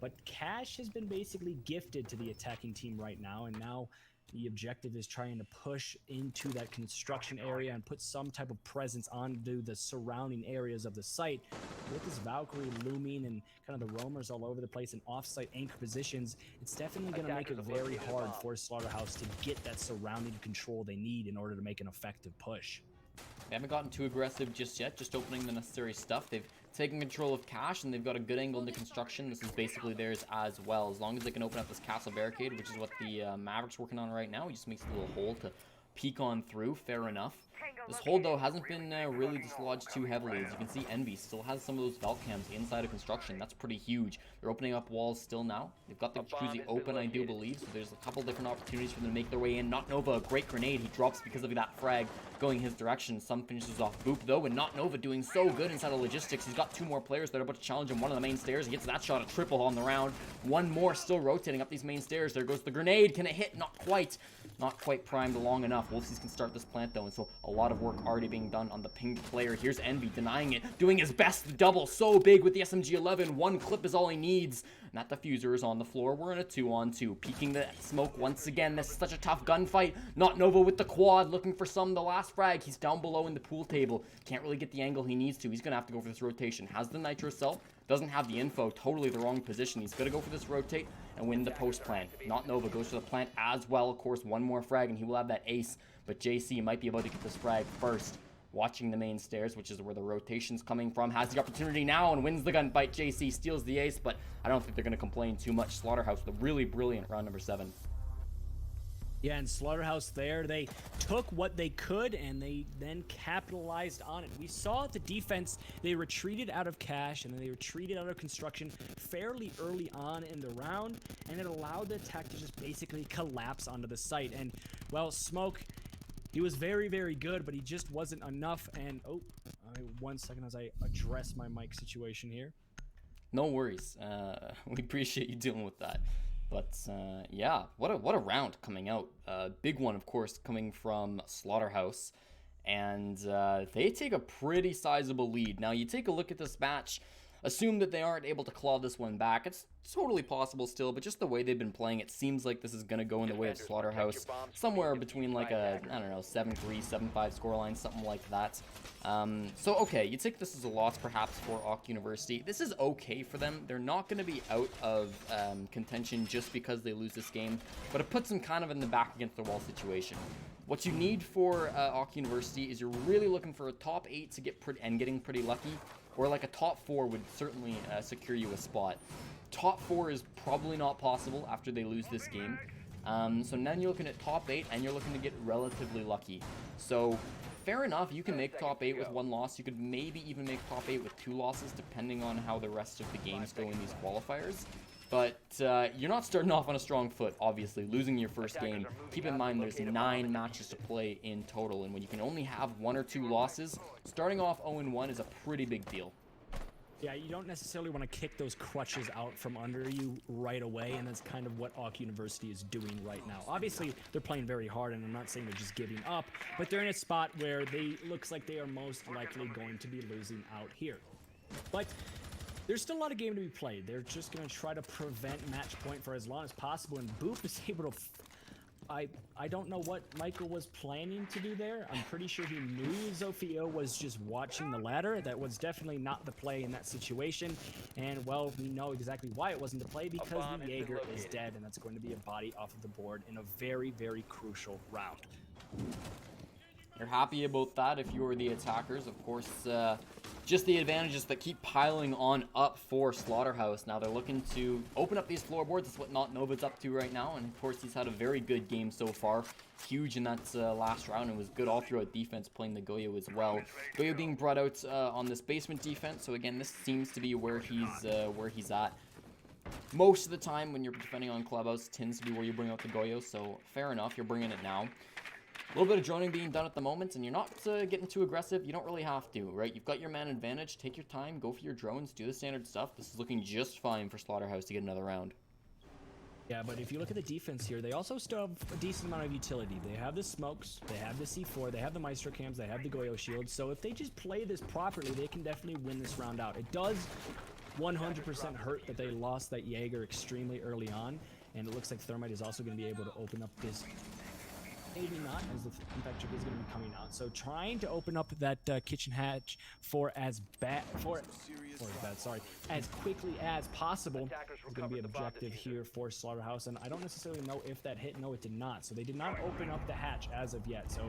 But Cash has been basically gifted to the attacking team right now, and now the objective is trying to push into that construction area and put some type of presence onto the surrounding areas of the site. With this Valkyrie looming and kind of the roamers all over the place in off-site anchor positions, it's definitely going to make it very hard for Slaughterhouse to get that surrounding control they need in order to make an effective push. They haven't gotten too aggressive just yet, just opening the necessary stuff. They've taken control of Cash, and they've got a good angle into construction. This is basically theirs as well. As long as they can open up this castle barricade, which is what the Maverick's working on right now, he just makes a little hole to peek on through. Fair enough. This hold, though, hasn't been really dislodged too heavily. As you can see, Envy still has some of those Valk cams inside of construction. That's pretty huge. They're opening up walls still now. They've got the Jacuzzi open, I do believe, so there's a couple different opportunities for them to make their way in. Not Nova, a great grenade. He drops because of that frag going his direction. Some finishes off Boop, though, and Not Nova doing so good inside of logistics. He's got two more players that are about to challenge him. One of the main stairs. He gets that shot, a triple on the round. One more still rotating up these main stairs. There goes the grenade. Can it hit? Not quite. Not quite primed long enough. Wolfsies can start this plant, though, and so a lot of work already being done on the pinged player. Here's Envy denying it, doing his best. The double so big with the SMG-11. One clip is all he needs. And that diffuser is on the floor. We're in a 2-on-2. Peeking the smoke once again. This is such a tough gunfight. Not Nova with the quad, looking for the last frag. He's down below in the pool table. Can't really get the angle he needs to. He's going to have to go for this rotation. Has the nitro cell. Doesn't have the info. Totally the wrong position. He's going to go for this rotate and win the post plant. Not Nova goes for the plant as well. Of course, one more frag and he will have that ace. But JC might be able to get this frag first. Watching the main stairs, which is where the rotation's coming from. Has the opportunity now and wins the gunfight. JC steals the ace, but I don't think they're going to complain too much. Slaughterhouse with a really brilliant round number 7. Yeah, and Slaughterhouse there, they took what they could and they then capitalized on it. We saw the defense, they retreated out of Cash and then they retreated out of construction fairly early on in the round, and it allowed the attack to just basically collapse onto the site. And, well, Smoke, he was very, very good, but he just wasn't enough. And, oh, 1 second as I address my mic situation here. No worries. We appreciate you dealing with that. But yeah, what a round coming out. Big one, of course, coming from Slaughterhouse. And they take a pretty sizable lead. Now, you take a look at this match, assume that they aren't able to claw this one back. It's totally possible still, but just the way they've been playing, it seems like this is going to go in the way of Slaughterhouse. Somewhere between like a, I don't know, 7-3, 7-5 scoreline, something like that. So, okay, you take this as a loss perhaps for Ock University. This is okay for them. They're not going to be out of contention just because they lose this game, but it puts them kind of in the back against the wall situation. What you need for Ock University is you're really looking for a top 8 to get getting pretty lucky, or like a top 4 would certainly secure you a spot. Top 4 is probably not possible after they lose this game. So now you're looking at top 8 and you're looking to get relatively lucky. So fair enough, you can make top 8 with 1 loss. You could maybe even make top 8 with 2 losses depending on how the rest of the games go in these qualifiers. But you're not starting off on a strong foot, obviously, losing your first game. Keep in mind there's 9 matches to play in total, and when you can only have 1 or 2 losses, starting off 0-1 is a pretty big deal. Yeah, you don't necessarily want to kick those crutches out from under you right away, and that's kind of what Auk University is doing right now. Obviously, they're playing very hard, and I'm not saying they're just giving up, but they're in a spot where they looks like they are most likely going to be losing out here. But there's still a lot of game to be played. They're just going to try to prevent match point for as long as possible, and Boop is able to... I don't know what Michael was planning to do there. I'm pretty sure he knew Zofio was just watching the ladder. That was definitely not the play in that situation. And, well, we know exactly why it wasn't the play, because the Jaeger is dead, and that's going to be a body off of the board in a very, very crucial round. You're happy about that if you were the attackers. Of course, just the advantages that keep piling on up for Slaughterhouse. Now they're looking to open up these floorboards. That's what Not Nova's up to right now. And of course, he's had a very good game so far. Huge in that last round, and was good all throughout defense, playing the Goyo as well. Goyo being brought out on this basement defense. So again, this seems to be where he's at. Most of the time when you're defending on Clubhouse, tends to be where you bring out the Goyo. So fair enough, you're bringing it now. A little bit of droning being done at the moment, and you're not getting too aggressive. You don't really have to, right? You've got your man advantage. Take your time. Go for your drones. Do the standard stuff. This is looking just fine for Slaughterhouse to get another round. Yeah, but if you look at the defense here, they also still have a decent amount of utility. They have the smokes, they have the C4, they have the Maestro cams, they have the Goyo shields. So if they just play this properly, they can definitely win this round out. It does 100% hurt that they lost that Jaeger extremely early on, and it looks like Thermite is also going to be able to open up this... Maybe not, as the Impact Chip is going to be coming out. So trying to open up that kitchen hatch as quickly as possible is going to be an objective here for Slaughterhouse. And I don't necessarily know if that hit. No, it did not. So they did not open up the hatch as of yet. So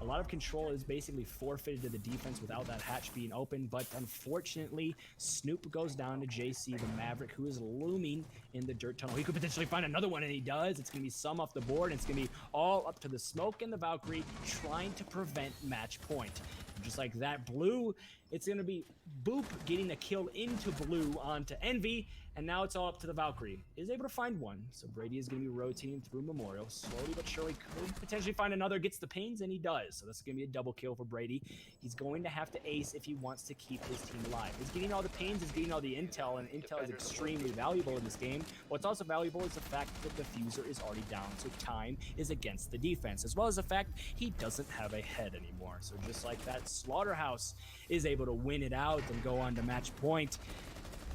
a lot of control is basically forfeited to the defense without that hatch being open, but unfortunately, Snoop goes down to JC, the Maverick, who is looming in the dirt tunnel. He could potentially find another one, and he does. It's going to be some off the board, and it's going to be all up to the Smoke and the Valkyrie trying to prevent match point. And just like that, Blue, it's going to be Boop getting the kill into Blue onto Envy, and now it's all up to the Valkyrie. Is able to find one, so Brady is going to be rotating through Memorial. Slowly but surely could potentially find another, gets the pings, and he does. So this is going to be a double kill for Brady. He's going to have to ace if he wants to keep his team alive. He's getting all the pings, he's getting all the intel, and intel is extremely valuable in this game. What's also valuable is the fact that the Diffuser is already down, so time is against the defense, as well as the fact he doesn't have a head anymore. So just like that, Slaughterhouse is able to win it out and go on to match point.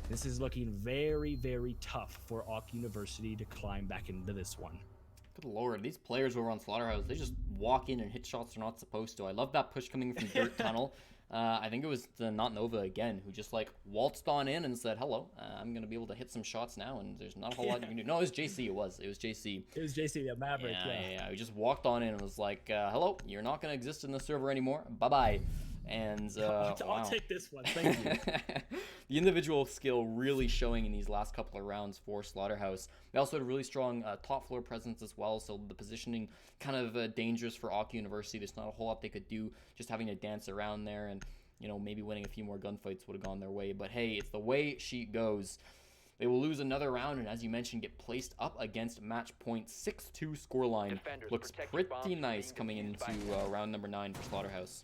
This is looking very, very tough for Auk University to climb back into this one. Good lord, these players over on Slaughterhouse, they just walk in and hit shots they're not supposed to. I love that push coming from Dirt Tunnel. I think it was the Not Nova again, who just like waltzed on in and said, hello, I'm going to be able to hit some shots now, and there's not a whole lot you can do. No, it was JC, it was JC. It was JC, the Maverick, yeah. He just walked on in and was like, hello, you're not going to exist in the server anymore, bye-bye. And I'll take this one, thank you. The individual skill really showing in these last couple of rounds for Slaughterhouse. They also had a really strong top floor presence as well, so the positioning kind of dangerous for Auk University. There's not a whole lot they could do, just having to dance around there, and you know, maybe winning a few more gunfights would have gone their way. But hey, it's the way she goes. They will lose another round, and as you mentioned, get placed up against match point. 6-2 scoreline. Looks pretty nice coming into round number 9 for Slaughterhouse.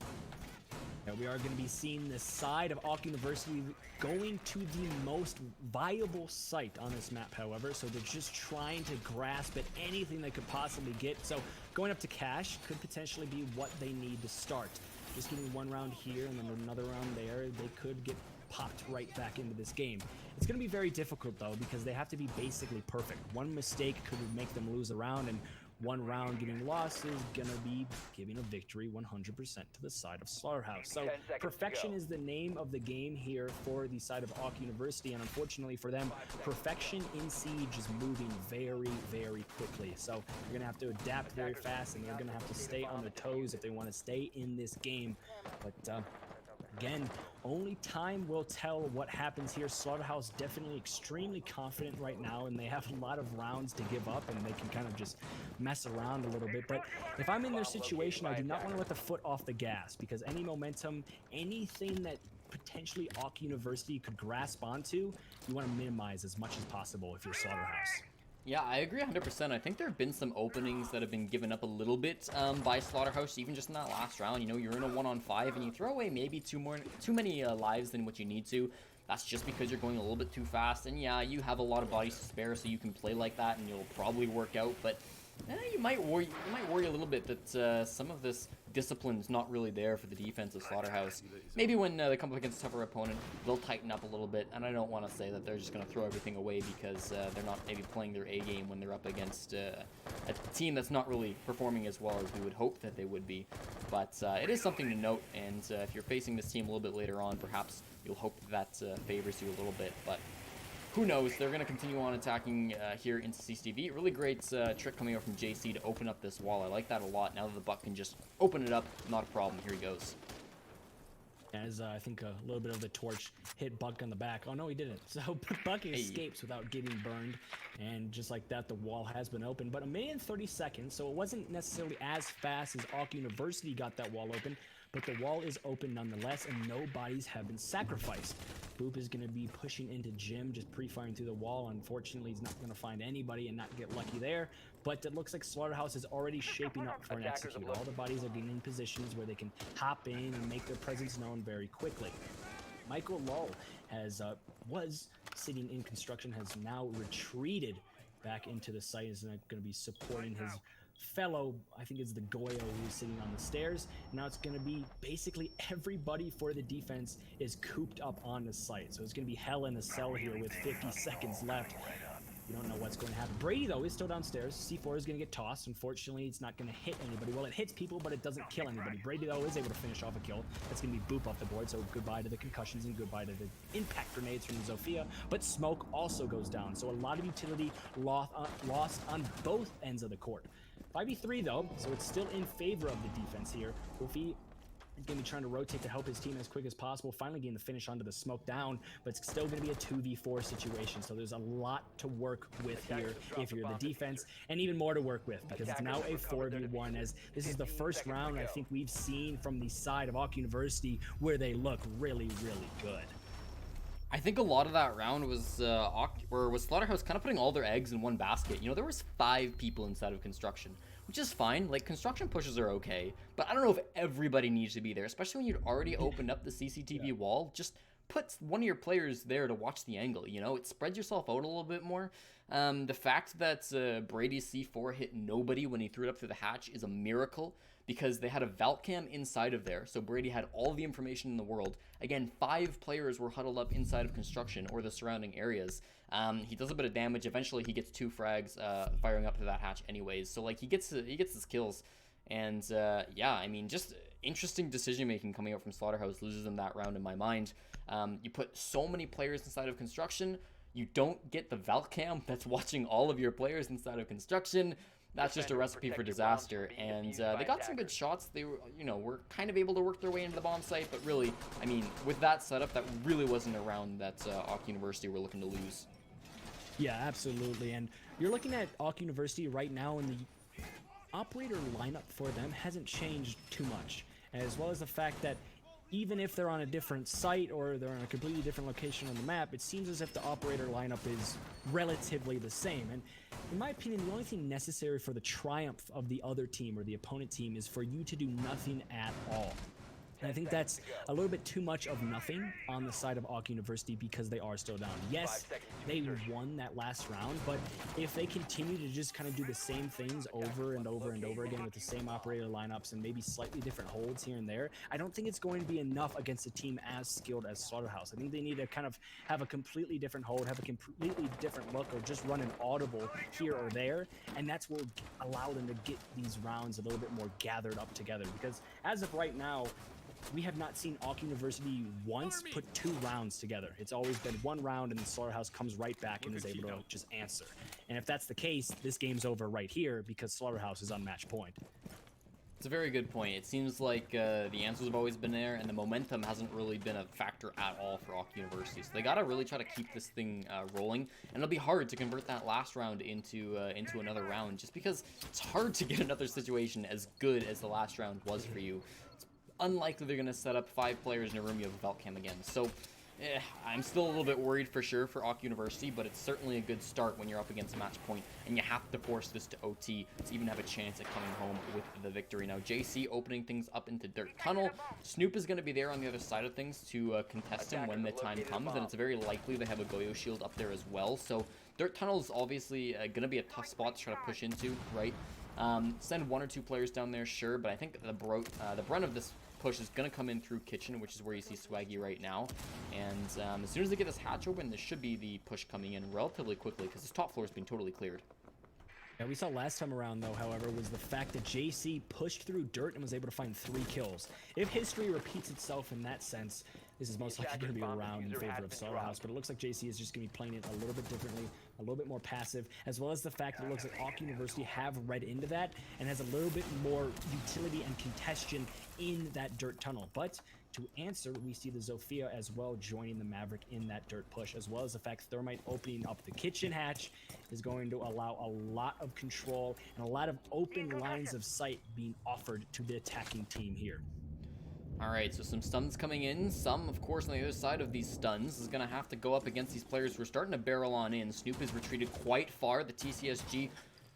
Now we are going to be seeing the side of Auk University going to the most viable site on this map, however, so they're just trying to grasp at anything they could possibly get. So going up to cash could potentially be what they need to start. Just getting one round here and then another round there, they could get popped right back into this game. It's going to be very difficult, though, because they have to be basically perfect. One mistake could make them lose a round, and one round getting lost is going to be giving a victory 100% to the side of Slaughterhouse. So perfection is the name of the game here for the side of Auk University, and unfortunately for them, perfection in Siege is moving very, very quickly. So they're going to have to adapt very fast, and they're going to have to stay on their toes if they want to stay in this game. But again, only time will tell what happens here. Slaughterhouse definitely extremely confident right now, and they have a lot of rounds to give up, and they can kind of just mess around a little bit. But if I'm in their situation, I do not want to let the foot off the gas, because any momentum, anything that potentially Auk University could grasp onto, you want to minimize as much as possible if you're Slaughterhouse. Yeah, I agree 100%. I think there have been some openings that have been given up a little bit by Slaughterhouse, even just in that last round. You know, you're in a 1-on-5 and you throw away maybe too many lives than what you need to. that's just because you're going a little bit too fast. And yeah, you have a lot of bodies to spare, so you can play like that and you'll probably work out. But you might worry a little bit that some of this discipline's not really there for the defense of Slaughterhouse. Maybe when they come up against a tougher opponent, they'll tighten up a little bit. And I don't want to say that they're just going to throw everything away because they're not maybe playing their A game when they're up against a team that's not really performing as well as we would hope that they would be. But it is something to note, and if you're facing this team a little bit later on, perhaps you'll hope that favors you a little bit. But who knows? They're going to continue on attacking here into CCTV. Really great trick coming out from JC to open up this wall. I like that a lot. Now that the Buck can just open it up, not a problem. Here he goes. As I think a little bit of the torch hit Buck on the back. Oh no, he didn't. So Buck escapes without getting burned, and just like that, the wall has been open. But 1:30 seconds, so it wasn't necessarily as fast as Awk University got that wall open, but the wall is open nonetheless, and no bodies have been sacrificed. Boop is going to be pushing into Jim, just pre-firing through the wall. Unfortunately, he's not going to find anybody and not get lucky there. But it looks like Slaughterhouse is already shaping up for an execute. All the bodies are getting in positions where they can hop in and make their presence known very quickly. Michael Lull was sitting in construction, has now retreated back into the site, is not going to be supporting his fellow, I think it's the Goyo who's sitting on the stairs. Now it's going to be basically everybody for the defense is cooped up on the site. So it's going to be hell in a cell here with 50 seconds left. You don't know what's going to happen. Brady, though, is still downstairs. C4 is going to get tossed. Unfortunately, it's not going to hit anybody. Well, it hits people, but it doesn't kill anybody. Brady, though, is able to finish off a kill. That's going to be Boop off the board, so goodbye to the concussions and goodbye to the impact grenades from Zofia. But Smoke also goes down, so a lot of utility lost on both ends of the court. 5v3 though, so it's still in favor of the defense here. Wolfie is going to be trying to rotate to help his team as quick as possible, finally getting the finish onto the smoke down, but it's still going to be a 2v4 situation, so there's a lot to work with here if you're the defense, and even more to work with, because it's now a 4v1, as this is the first round I think we've seen from the side of Awk University where they look really, really good. I think a lot of that round was Slaughterhouse kind of putting all their eggs in one basket. You know, there was 5 people inside of construction, which is fine. Like, construction pushes are okay, but I don't know if everybody needs to be there, especially when you'd already opened up the CCTV wall. Just put one of your players there to watch the angle, you know? It spreads yourself out a little bit more. The fact that Brady's C4 hit nobody when he threw it up through the hatch is a miracle, because they had a vault cam inside of there, so Brady had all the information in the world. Again, 5 players were huddled up inside of construction or the surrounding areas. He does a bit of damage. Eventually, he gets 2 frags firing up to that hatch anyways. So, like, he gets his kills. And, yeah, I mean, just interesting decision-making coming out from Slaughterhouse loses them that round in my mind. You put so many players inside of construction. You don't get the vault cam that's watching all of your players inside of construction. That's just a recipe for disaster, and they got some good shots. They were, were kind of able to work their way into the bomb site, but really, I mean, with that setup, that really wasn't a round that Awk University were looking to lose. Yeah, absolutely, and you're looking at Awk University right now, and the operator lineup for them hasn't changed too much, as well as the fact that even if they're on a different site or they're on a completely different location on the map, it seems as if the operator lineup is relatively the same. And in my opinion, the only thing necessary for the triumph of the other team or the opponent team is for you to do nothing at all. And I think that's a little bit too much of nothing on the side of Awk University because they are still down. Yes, they won that last round, but if they continue to just kind of do the same things over and over and over again with the same operator lineups and maybe slightly different holds here and there, I don't think it's going to be enough against a team as skilled as Slaughterhouse. I think they need to kind of have a completely different hold, have a completely different look, or just run an audible here or there, and that's what will allow them to get these rounds a little bit more gathered up together, because as of right now, we have not seen Awk University once put 2 rounds together. It's always been 1 round and then Slaughterhouse comes right back and is able to just answer. And if that's the case, this game's over right here because Slaughterhouse is on match point. It's a very good point. It seems like the answers have always been there, and the momentum hasn't really been a factor at all for Awk University. So they gotta really try to keep this thing rolling, and it'll be hard to convert that last round into another round, just because it's hard to get another situation as good as the last round was for you. Unlikely they're going to set up 5 players in a room you have a vault cam again. So I'm still a little bit worried for sure for Awk University, but it's certainly a good start when you're up against a match point, and you have to force this to OT to even have a chance at coming home with the victory. Now, JC opening things up into Dirt Tunnel. Snoop is going to be there on the other side of things to contest him when the time comes, and it's very likely they have a Goyo shield up there as well. So Dirt Tunnel is obviously going to be a tough spot to try to push into, right? Send 1 or 2 players down there, sure, but I think the brunt of this push is going to come in through Kitchen, which is where you see Swaggy right now. And as soon as they get this hatch open, this should be the push coming in relatively quickly because this top floor has been totally cleared. Yeah, we saw last time around, though, however, was the fact that JC pushed through Dirt and was able to find 3 kills. If history repeats itself in that sense, this is most likely going to be a round in favor of Slaughterhouse, but it looks like JC is just going to be playing it a little bit differently, a little bit more passive, as well as the fact that it looks like Awk University have read into that and has a little bit more utility and congestion in that Dirt Tunnel. But to answer, we see the Zofia as well joining the Maverick in that Dirt push, as well as the fact Thermite opening up the kitchen hatch is going to allow a lot of control and a lot of open lines of sight being offered to the attacking team here. All right, so some stuns coming in. Some, of course, on the other side of these stuns is going to have to go up against these players who are starting to barrel on in. Snoop has retreated quite far. The TCSG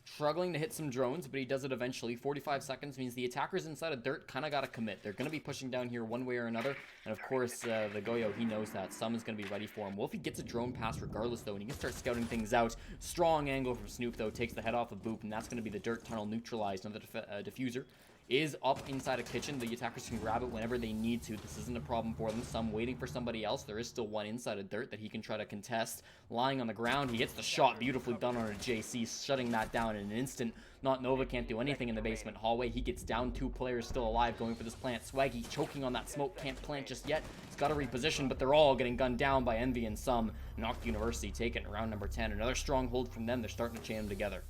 struggling to hit some drones, but he does it eventually. 45 seconds means the attackers inside of Dirt kind of got to commit. They're going to be pushing down here one way or another. And, of course, the Goyo, he knows that. Some is going to be ready for him. Wolfie gets a drone pass regardless, though, and he can start scouting things out. Strong angle from Snoop, though, takes the head off of Boop, and that's going to be the Dirt Tunnel neutralized. Now the diffuser is up inside a kitchen. The attackers can grab it whenever they need to. This isn't a problem for them. Some waiting for somebody else. There is still one inside of Dirt that he can try to contest. Lying on the ground, he gets the shot beautifully done on a JC, shutting that down in an instant. Not Nova can't do anything in the basement hallway. He gets down 2 players still alive going for this plant. Swaggy choking on that smoke, can't plant just yet. He's got to reposition, but they're all getting gunned down by Envy and Some. Knocked University taken in round number 10. Another stronghold from them. They're starting to chain them together.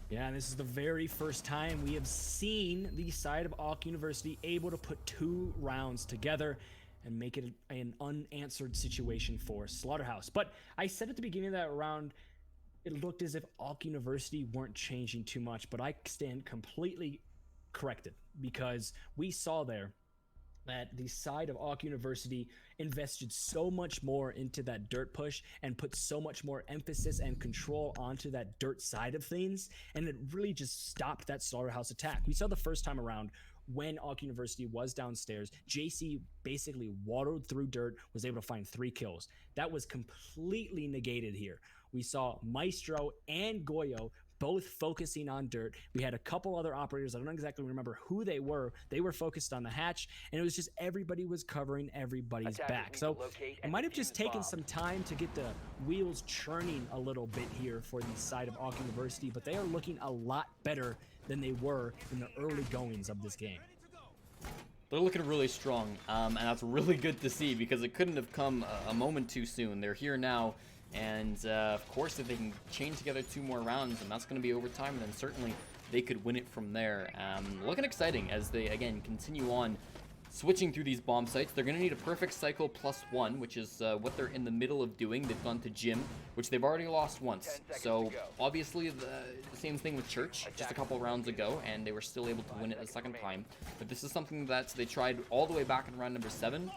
Yeah, and this is the very first time we have seen the side of Awk University able to put 2 rounds together and make it an unanswered situation for Slaughterhouse. But I said at the beginning of that round, it looked as if Awk University weren't changing too much, but I stand completely corrected because we saw there that the side of Awk University invested so much more into that Dirt push and put so much more emphasis and control onto that Dirt side of things, and it really just stopped that Slaughterhouse attack. We saw the first time around when Awk University was downstairs, JC basically waddled through Dirt, was able to find 3 kills. That was completely negated here. We saw Maestro and Goyo both focusing on Dirt. We had a couple other operators, I don't exactly remember who they were. They were focused on the hatch, and it was just everybody was covering everybody's back. So it might have just taken some time to get the wheels churning a little bit here for the side of Awk University, but they are looking a lot better than they were in the early goings of this game. They're looking really strong, and that's really good to see because it couldn't have come a moment too soon. They're here now. And, of course, if they can chain together 2 more rounds, and that's going to be overtime, then certainly they could win it from there. Looking exciting as they, again, continue on switching through these bomb sites. They're going to need a perfect cycle +1, which is what they're in the middle of doing. They've gone to Gym, which they've already lost once. So, obviously, the same thing with Church just a couple rounds ago, and they were still able to win it a second time. But this is something that they tried all the way back in round number 7.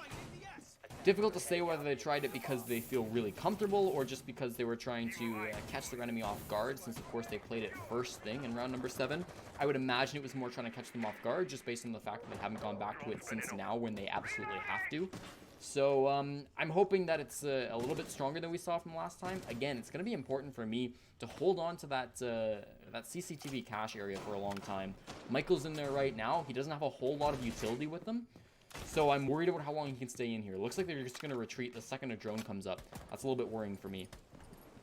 Difficult to say whether they tried it because they feel really comfortable or just because they were trying to catch their enemy off guard, since of course they played it first thing in round number 7. I would imagine it was more trying to catch them off guard just based on the fact that they haven't gone back to it since now when they absolutely have to. So I'm hoping that it's a little bit stronger than we saw from last time. Again, it's going to be important for me to hold on to that CCTV cache area for a long time. Michael's in there right now. He doesn't have a whole lot of utility with them. So I'm worried about how long he can stay in here. It looks like they're just going to retreat the second a drone comes up. That's a little bit worrying for me.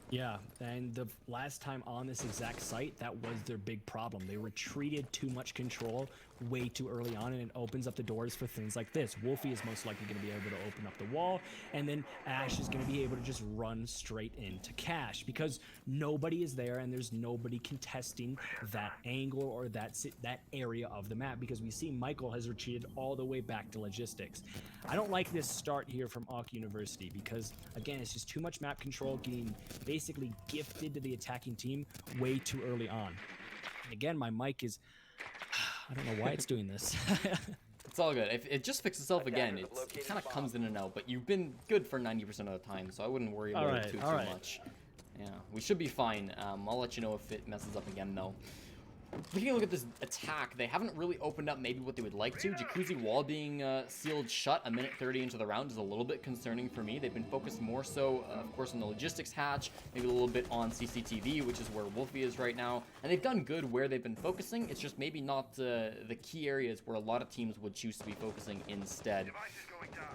Yeah, and the last time on this exact site, that was their big problem. They retreated too much control way too early on, and it opens up the doors for things like this. Wolfie is most likely going to be able to open up the wall, and then Ash is going to be able to just run straight into Cash because nobody is there and there's nobody contesting that angle or that area of the map, because we see Michael has retreated all the way back to Logistics. I don't like this start here from Awk University because, again, it's just too much map control getting basically gifted to the attacking team way too early on. And again, my mic is... I don't know why it's doing this. It's all good. If it just fixes itself again, it kind of comes in and out. But you've been good for 90% of the time, so I wouldn't worry about it too much. Yeah, we should be fine. I'll let you know if it messes up again, though. Taking a look at this attack, they haven't really opened up maybe what they would like to. Jacuzzi wall being sealed shut a minute 30 into the round is a little bit concerning for me. They've been focused more so, of course, on the logistics hatch, maybe a little bit on CCTV, which is where Wolfie is right now. And they've done good where they've been focusing. It's just maybe not the key areas where a lot of teams would choose to be focusing instead.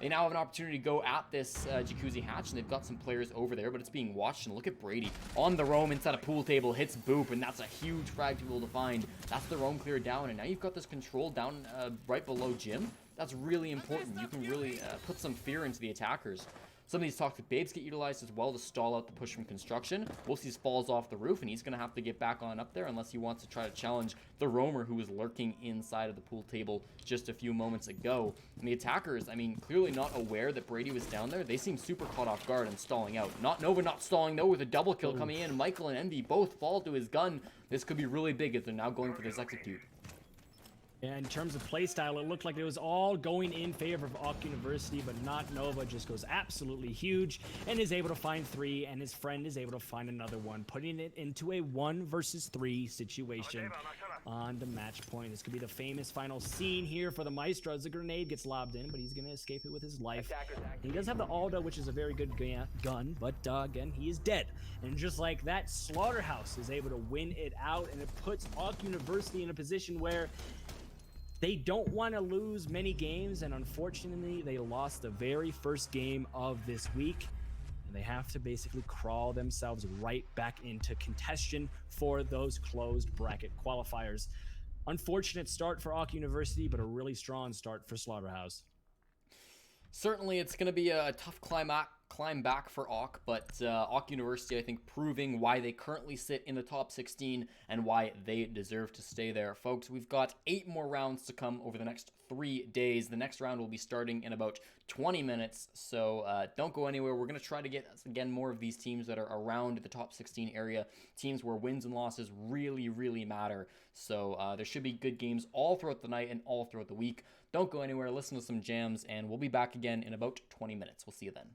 They now have an opportunity to go at this Jacuzzi hatch, and they've got some players over there, but it's being watched. And look at Brady on the roam inside a pool table, hits Boop, and that's a huge frag to be able to find. That's the roam cleared down, and now you've got this control down right below Jim. That's really important. You can really put some fear into the attackers. Some of these toxic babes get utilized as well to stall out the push from construction. Wolfie's falls off the roof, and he's going to have to get back on up there unless he wants to try to challenge the roamer who was lurking inside of the pool table just a few moments ago. And the attackers, I mean, clearly not aware that Brady was down there. They seem super caught off guard and stalling out. Not Nova not stalling, though, with a double kill coming in. Michael and Envy both fall to his gun. This could be really big as they're now going for this execute. And in terms of playstyle, it looked like it was all going in favor of Ock University, but not Nova. Just goes absolutely huge and is able to find 3, and his friend is able to find another one, putting it into a 1 versus 3 situation on the match point. This could be the famous final scene here for the Maestro as the grenade gets lobbed in, but he's going to escape it with his life. He does have the Aldo, which is a very good gun, but again, he is dead. And just like that, Slaughterhouse is able to win it out, and it puts Ock University in a position where they don't want to lose many games, and unfortunately, they lost the very first game of this week, and they have to basically crawl themselves right back into contention for those closed bracket qualifiers. Unfortunate start for Ock University, but a really strong start for Slaughterhouse. Certainly, it's going to be a tough climb back for Ock, but Ock University, I think, proving why they currently sit in the top 16 and why they deserve to stay there. Folks, we've got 8 more rounds to come over the next 3 days. The next round will be starting in about 20 minutes, so don't go anywhere. We're going to try to get, again, more of these teams that are around the top 16 area, teams where wins and losses really, really matter. So there should be good games all throughout the night and all throughout the week. Don't go anywhere. Listen to some jams, and we'll be back again in about 20 minutes. We'll see you then.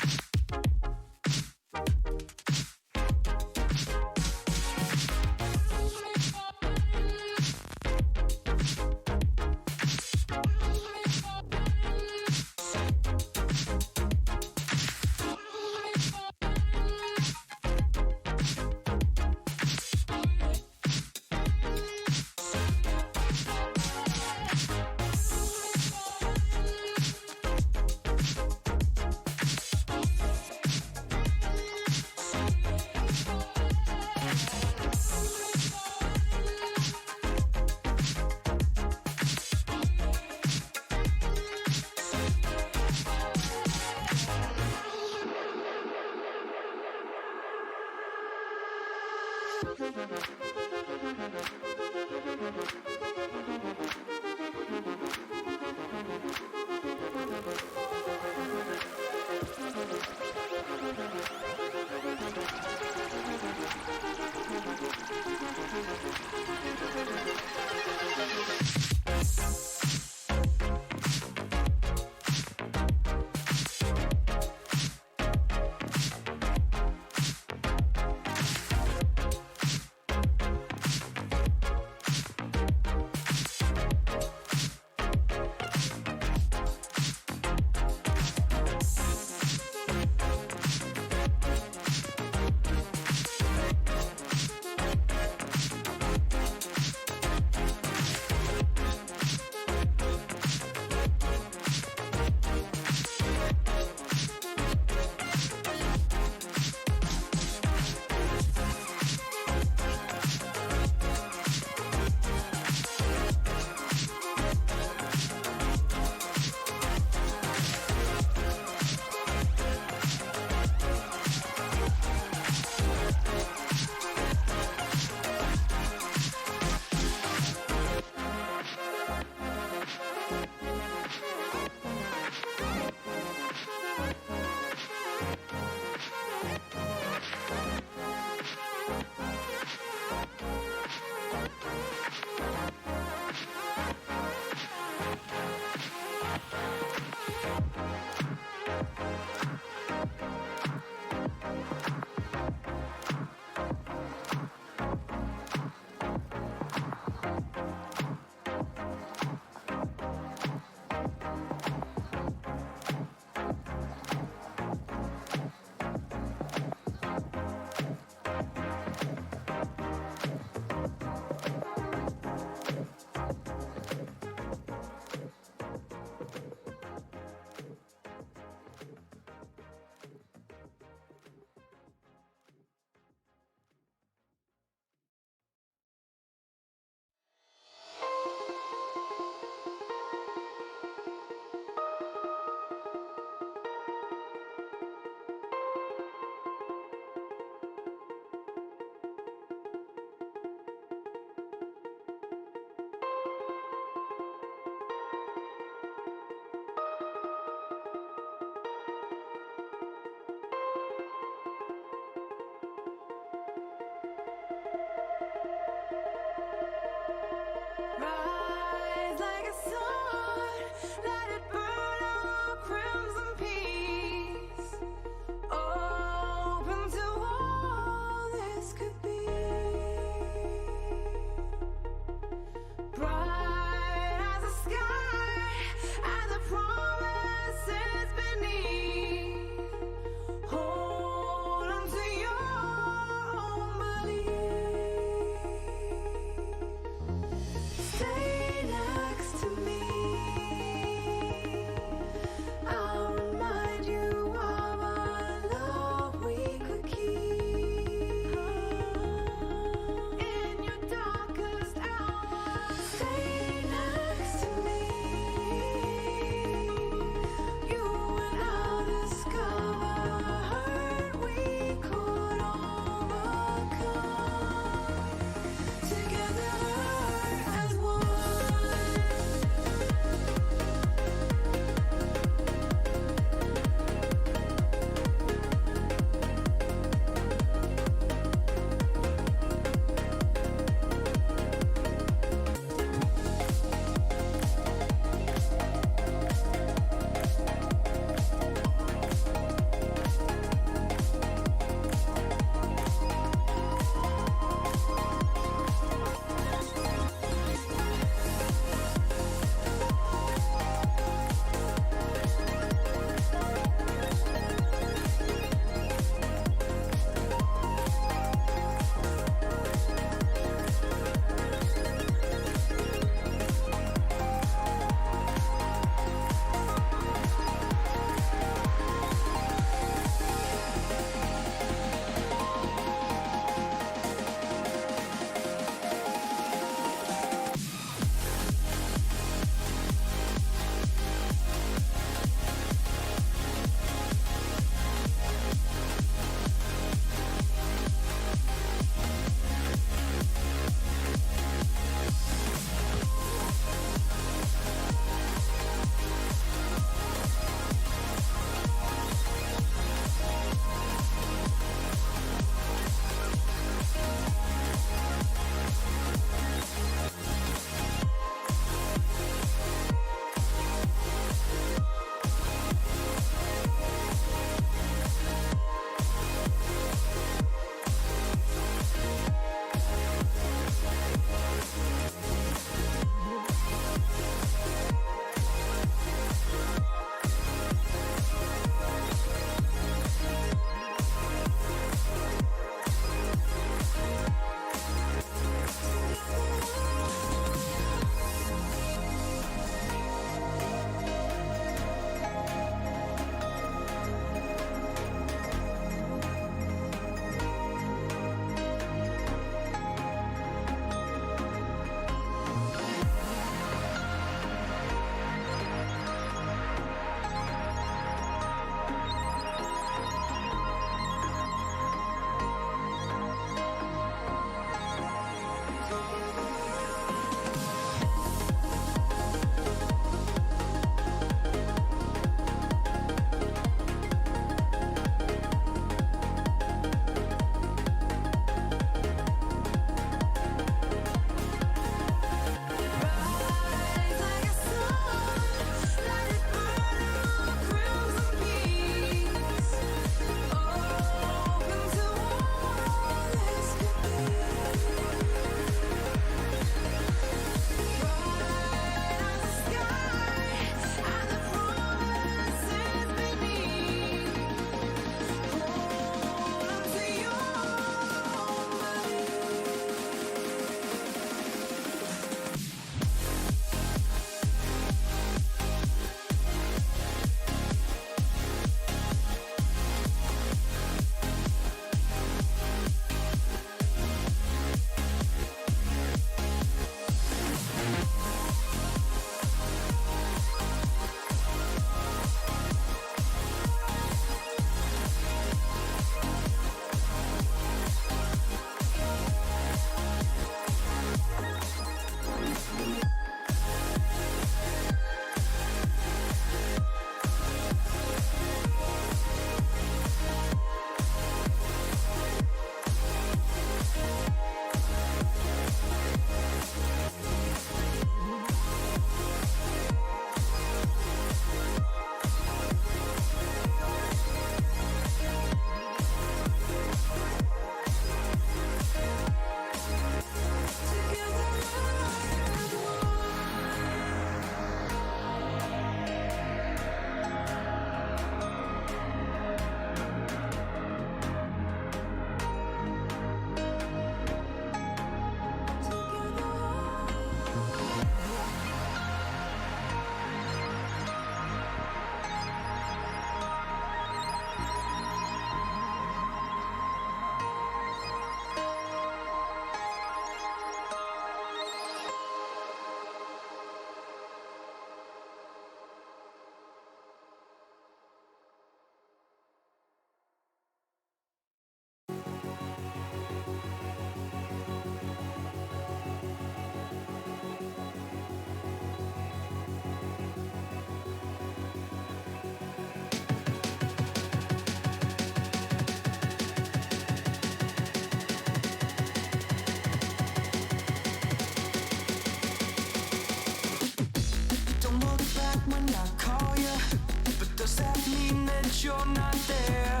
wish you're not there.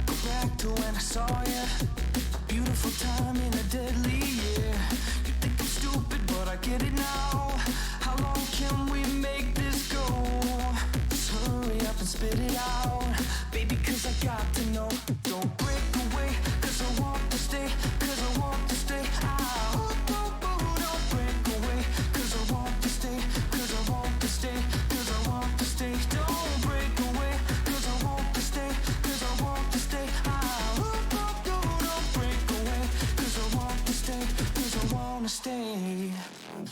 Go back to when I saw you. A beautiful time in a deadly year. You think I'm stupid, but I get it now. How long can we make this go? Just hurry up and spit it out, baby, cause I got to know. Don't break away, cause I want to stay, cause I want to stay. Don't break away, cause I want to stay, cause I want to stay, cause I want to stay. Don't break away, cause I want to stay, cause I want to stay. Don't break away, cause I want to stay, cause I want to stay.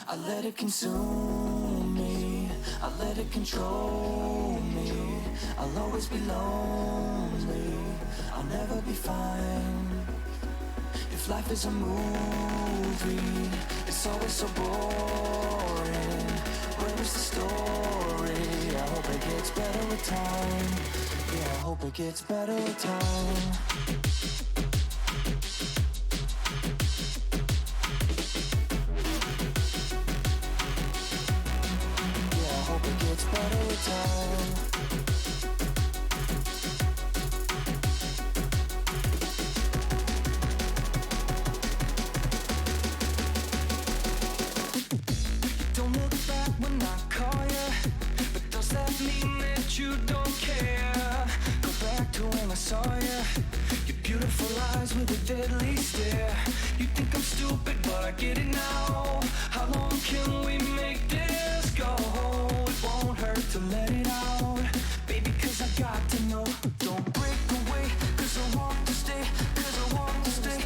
I let it consume me, I let it control me. I'll always be lonely, I'll never be fine. If life is a movie, it's always so boring. Where is the story? I hope it gets better with time. Yeah, I hope it gets better with time. It's better with time. Don't look back when I call you, but does that mean that you don't care? Go back to when I saw you. Your beautiful eyes with a deadly stare. You think I'm stupid, but I get it now. How long can we make this go? Won't hurt to let it out, baby, cause I got to know. Don't break away, cause I want to stay, cause I want to stay.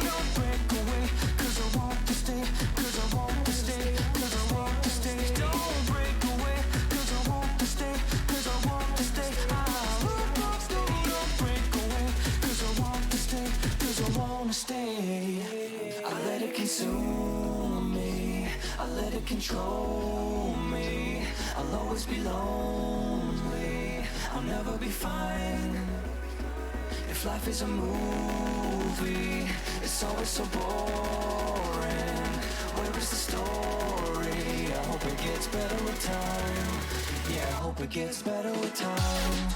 Don't break away, cause I want to stay, cause I want to stay, cause I want to stay. Don't break away, cause I want to stay, cause I want to stay. Don't break away, cause I want to stay, cause I want to stay. I let it consume me, I let it control me. I'll always be lonely, I'll never be fine. If life is a movie, it's always so boring. Where is the story? I hope it gets better with time. Yeah, I hope it gets better with time.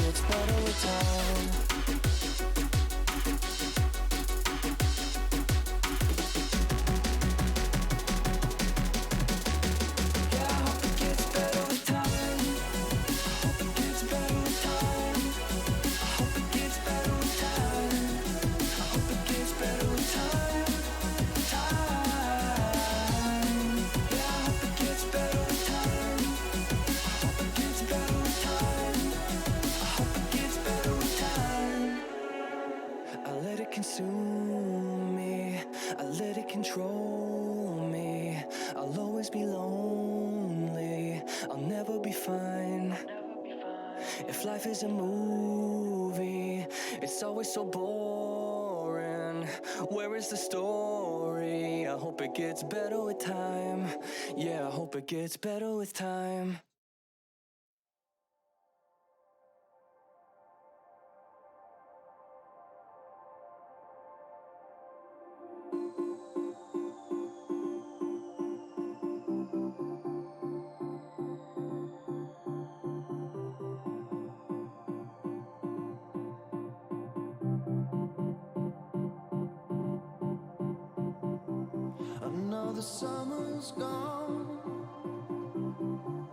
It's better with time. Yeah, I hope it gets better with time. I hope it gets better with time. I hope it gets better with time. I hope it gets better with time. Yeah, I hope it gets better with time. I hope it gets better with time. I let it consume me, I let it control me. I'll always be lonely, I'll never be fine. If life is a movie, it's always so boring. Where is the story? I hope it gets better with time. Yeah, I hope it gets better with time. Another summer's gone,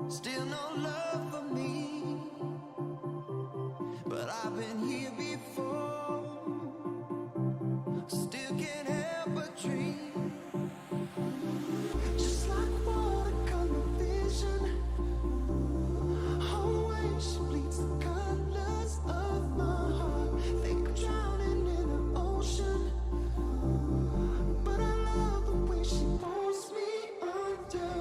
still no love for me. But I've been here before, still can't help but dream. Just like watercolor vision, always bleeds the colors of my heart. Think I'm drowning in an ocean, but I love the way she pulls me under.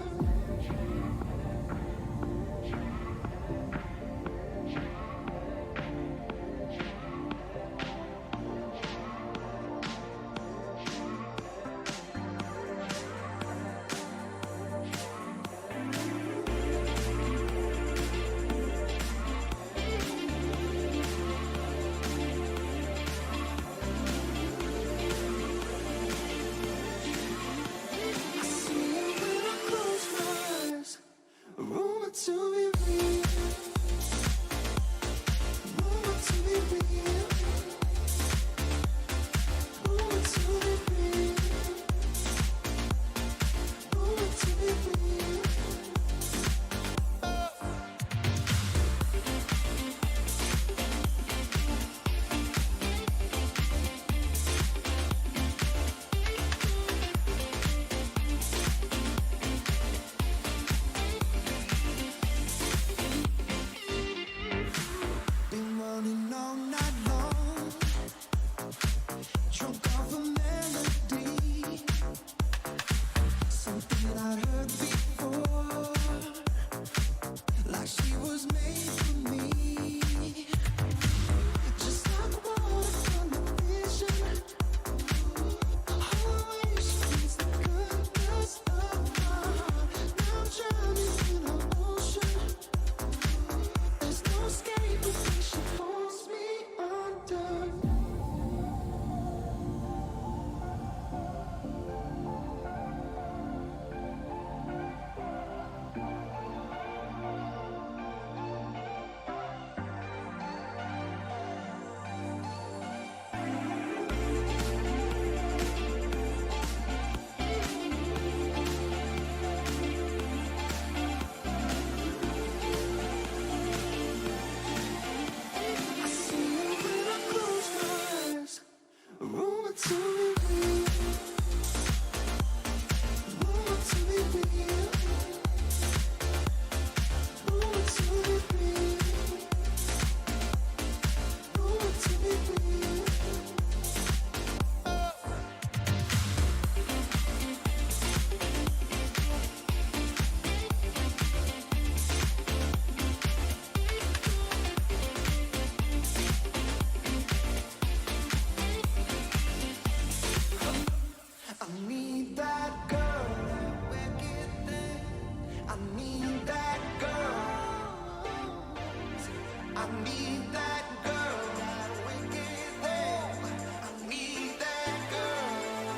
I need that girl, that wicked thing. I need that girl.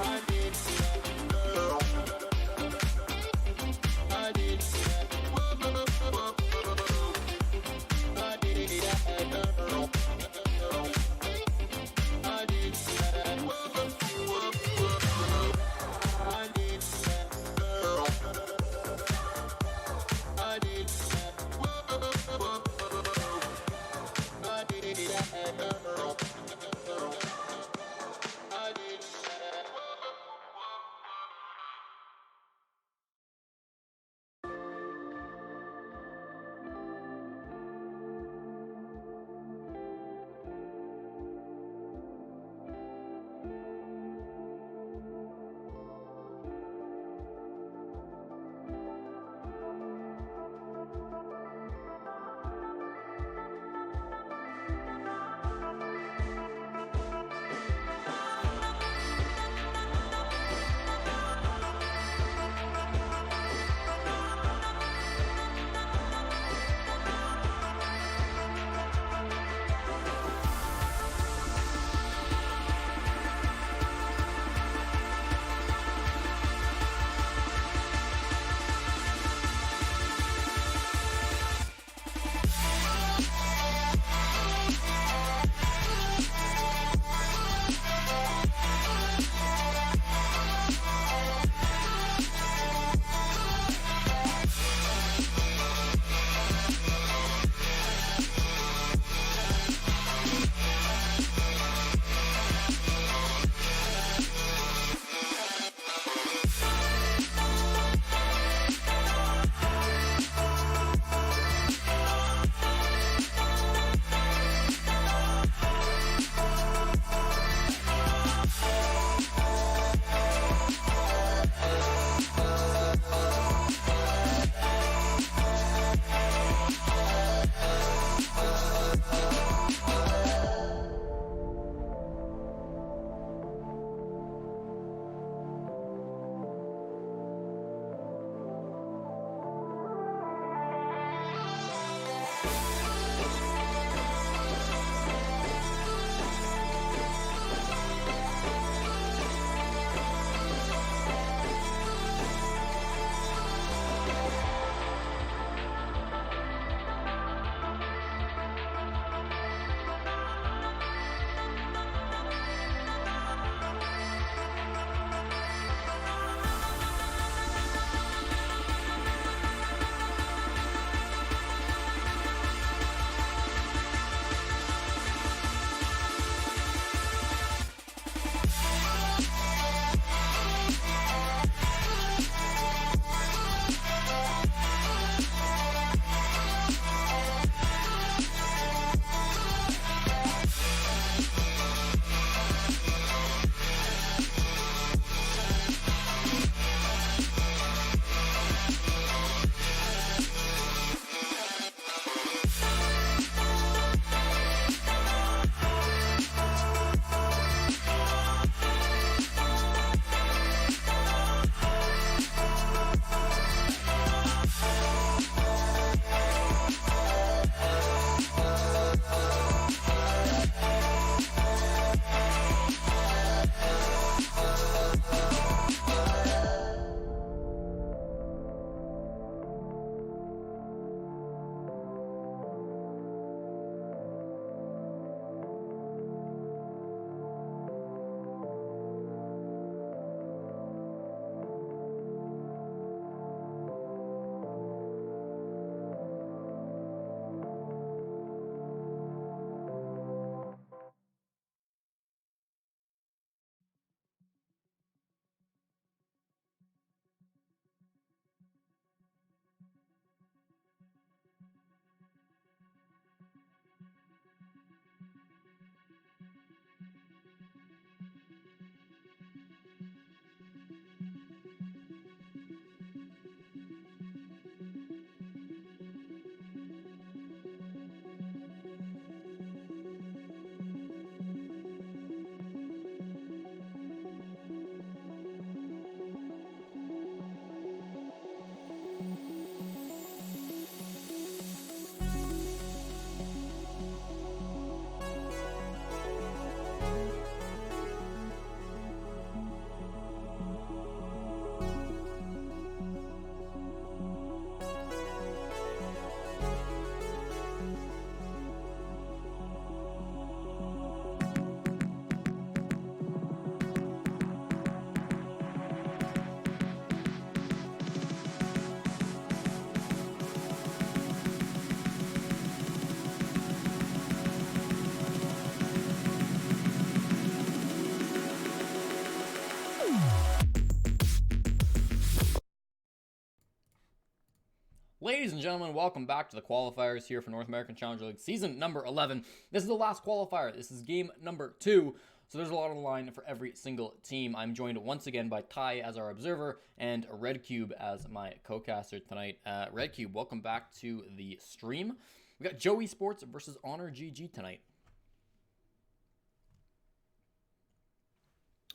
I need that girl. I need that girl. I need that girl. I need that girl. I need that girl. I Ladies and gentlemen, welcome back to the qualifiers here for North American Challenger League season number 11. This is the last qualifier. This is game number 2. So there's a lot on the line for every single team. I'm joined once again by Ty as our observer and Red Cube as my co-caster tonight. Red Cube, welcome back to the stream. We got Joe Esports versus Honor GG tonight.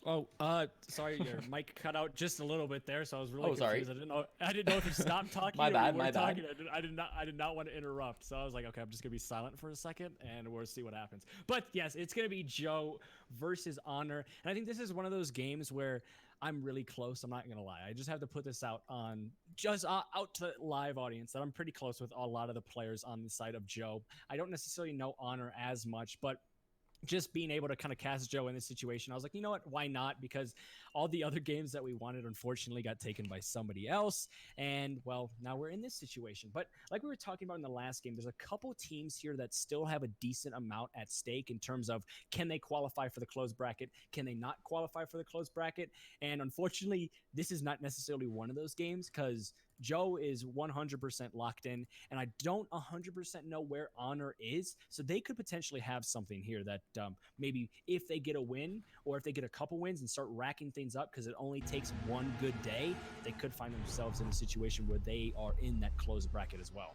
Oh, sorry, your mic cut out just a little bit there, so I was really sorry. confused. I didn't know if you stopped talking My or bad, you were my bad. talking. I did not want to interrupt, so I was like, okay, I'm just gonna be silent for a second, and we'll see what happens. But yes, it's gonna be Joe versus Honor, and I think this is one of those games where I'm really close. I'm not gonna lie. I just have to put this out on out to the live audience that I'm pretty close with a lot of the players on the side of Joe. I don't necessarily know Honor as much, but just being able to kind of cast Joe in this situation, I was like, you know what, why not? Because all the other games that we wanted, unfortunately, got taken by somebody else. And, well, now we're in this situation. But like we were talking about in the last game, there's a couple teams here that still have a decent amount at stake in terms of, can they qualify for the closed bracket? Can they not qualify for the closed bracket? And unfortunately, this is not necessarily one of those games because Joe is 100% locked in, and I don't 100% know where Honor is, so they could potentially have something here that maybe if they get a win or if they get a couple wins and start racking things up because it only takes one good day, they could find themselves in a situation where they are in that closed bracket as well.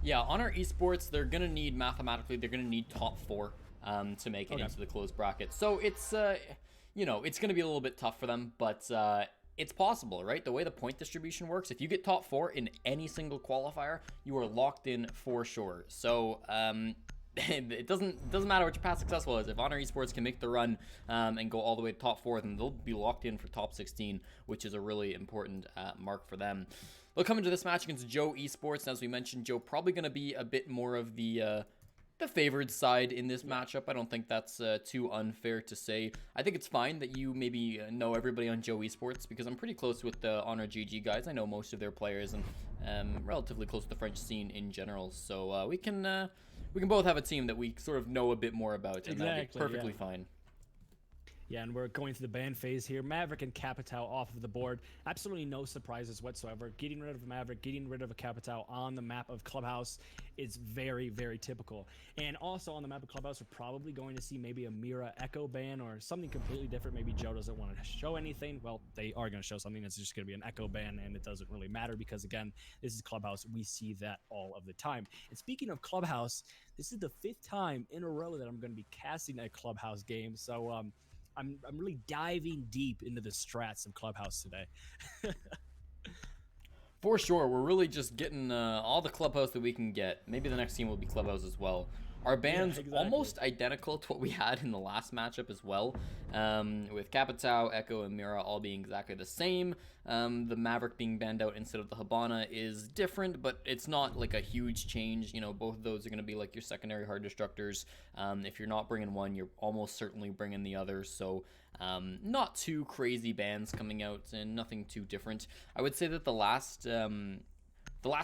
Yeah, Honor Esports, they're going to need, mathematically, they're going to need top 4 to make it into the closed bracket. So it's, it's going to be a little bit tough for them, but it's possible, right? The way the point distribution works, if you get top 4 in any single qualifier, you are locked in for sure. So it doesn't matter what your past successful is. If Honor Esports can make the run and go all the way to top 4, then they'll be locked in for top 16, which is a really important mark for them. They'll come into this match against Joe Esports, and as we mentioned, Joe probably going to be a bit more of the favored side in this matchup. I don't think that's too unfair to say. I think it's fine that you maybe know everybody on Joe Esports because I'm pretty close with the Honor GG guys. I know most of their players and relatively close to the French scene in general. So we can both have a team that we sort of know a bit more about, and that'll be perfectly fine. Yeah, and we're going through the ban phase here. Maverick and Capital off of the board. Absolutely no surprises whatsoever. Getting rid of Maverick, getting rid of a Capital on the map of Clubhouse is very, very typical. And also on the map of Clubhouse, we're probably going to see maybe a Mira Echo ban or something completely different. Maybe Joe doesn't want to show anything. Well, they are going to show something that's just going to be an Echo ban, and it doesn't really matter because, again, this is Clubhouse. We see that all of the time. And speaking of Clubhouse, this is the 5th time in a row that I'm going to be casting a Clubhouse game. So, I'm really diving deep into the strats of Clubhouse today. For sure, we're really just getting all the Clubhouse that we can get. Maybe the next team will be Clubhouse as well. Our bans almost identical to what we had in the last matchup as well, with Capitao, Echo, and Mira all being exactly the same. The Maverick being banned out instead of the Habana is different, but it's not like a huge change. You know, both of those are going to be like your secondary hard destructors. If you're not bringing one, you're almost certainly bringing the other. So not too crazy bans coming out and nothing too different. I would say that the last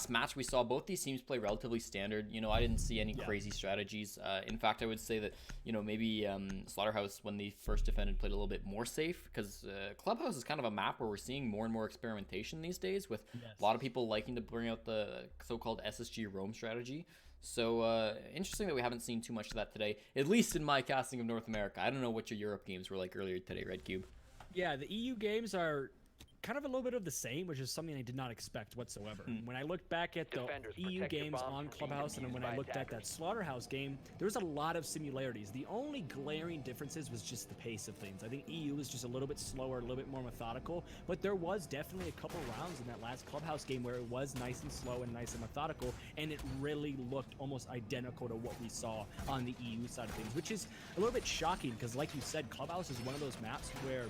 match we saw both these teams play relatively standard. You know, I didn't see any crazy strategies. In fact, I would say that, maybe Slaughterhouse, when they first defended, played a little bit more safe because Clubhouse is kind of a map where we're seeing more and more experimentation these days with a lot of people liking to bring out the so-called SSG roam strategy. So interesting that we haven't seen too much of that today, at least in my casting of North America. I don't know what your Europe games were like earlier today, Red Cube. Yeah, the EU games are kind of a little bit of the same, which is something I did not expect whatsoever. When I looked back at the EU games on Clubhouse and when I looked at that Slaughterhouse game, there was a lot of similarities. The only glaring differences was just the pace of things. I think EU was just a little bit slower, a little bit more methodical, but there was definitely a couple rounds in that last Clubhouse game where it was nice and slow and nice and methodical, and it really looked almost identical to what we saw on the EU side of things, which is a little bit shocking because, like you said, Clubhouse is one of those maps where,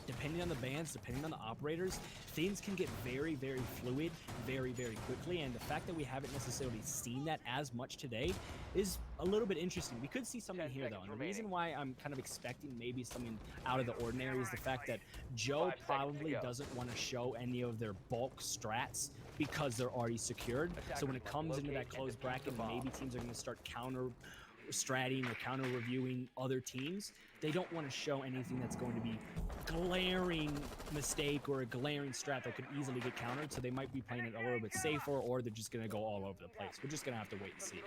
depending on the bans, depending on the operators, things can get very, very fluid very, very quickly. And the fact that we haven't necessarily seen that as much today is a little bit interesting. We could see something here, though. And the reason why I'm kind of expecting maybe something out of the ordinary is the fact that Joe probably doesn't want to show any of their bulk strats because they're already secured. So when it comes into that closed bracket, maybe teams are going to start stratting or counter reviewing other teams, they don't want to show anything that's going to be glaring mistake or a glaring strat that could easily get countered. So they might be playing it a little bit safer, or they're just going to go all over the place. We're just going to have to wait and see.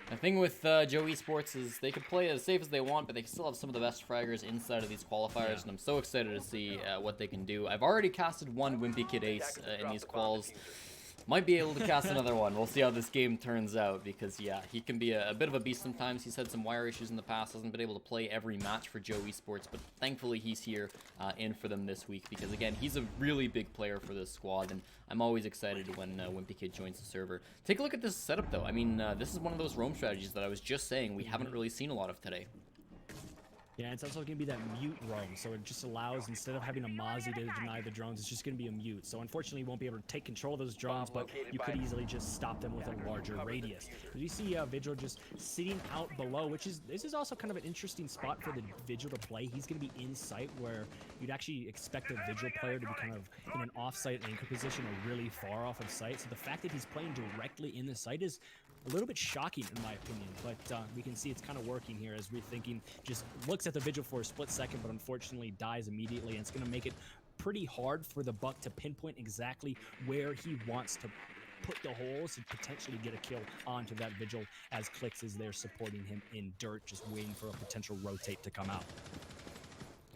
The thing with Joe Esports is they can play as safe as they want, but they can still have some of the best fraggers inside of these qualifiers, and I'm so excited to see what they can do. I've already casted one Wimpy Kid Ace in these quals. Might be able to cast another one. We'll see how this game turns out, because yeah, he can be a bit of a beast sometimes. He's had some wire issues in the past, hasn't been able to play every match for Joe Esports, but thankfully he's here in for them this week, because again, he's a really big player for this squad, and I'm always excited when Wimpy Kid joins the server. Take a look at this setup though. I mean, this is one of those roam strategies that I was just saying we haven't really seen a lot of today. Yeah, it's also going to be that mute roam, so it just allows, instead of having a Mozzie to deny the drones, it's just going to be a mute. So unfortunately, you won't be able to take control of those drones, but you could easily just stop them with a larger radius. You see Vigil just sitting out below, which is, this is also kind of an interesting spot for the Vigil to play. He's going to be in sight, where you'd actually expect a Vigil player to be kind of in an off-site anchor position or really far off of sight. So the fact that he's playing directly in the site is a little bit shocking in my opinion, but we can see it's kind of working here, as Rethinking just looks at the Vigil for a split second, but unfortunately dies immediately, and it's going to make it pretty hard for the Buck to pinpoint exactly where he wants to put the holes and potentially get a kill onto that Vigil, as Clix is there supporting him in dirt, just waiting for a potential rotate to come out.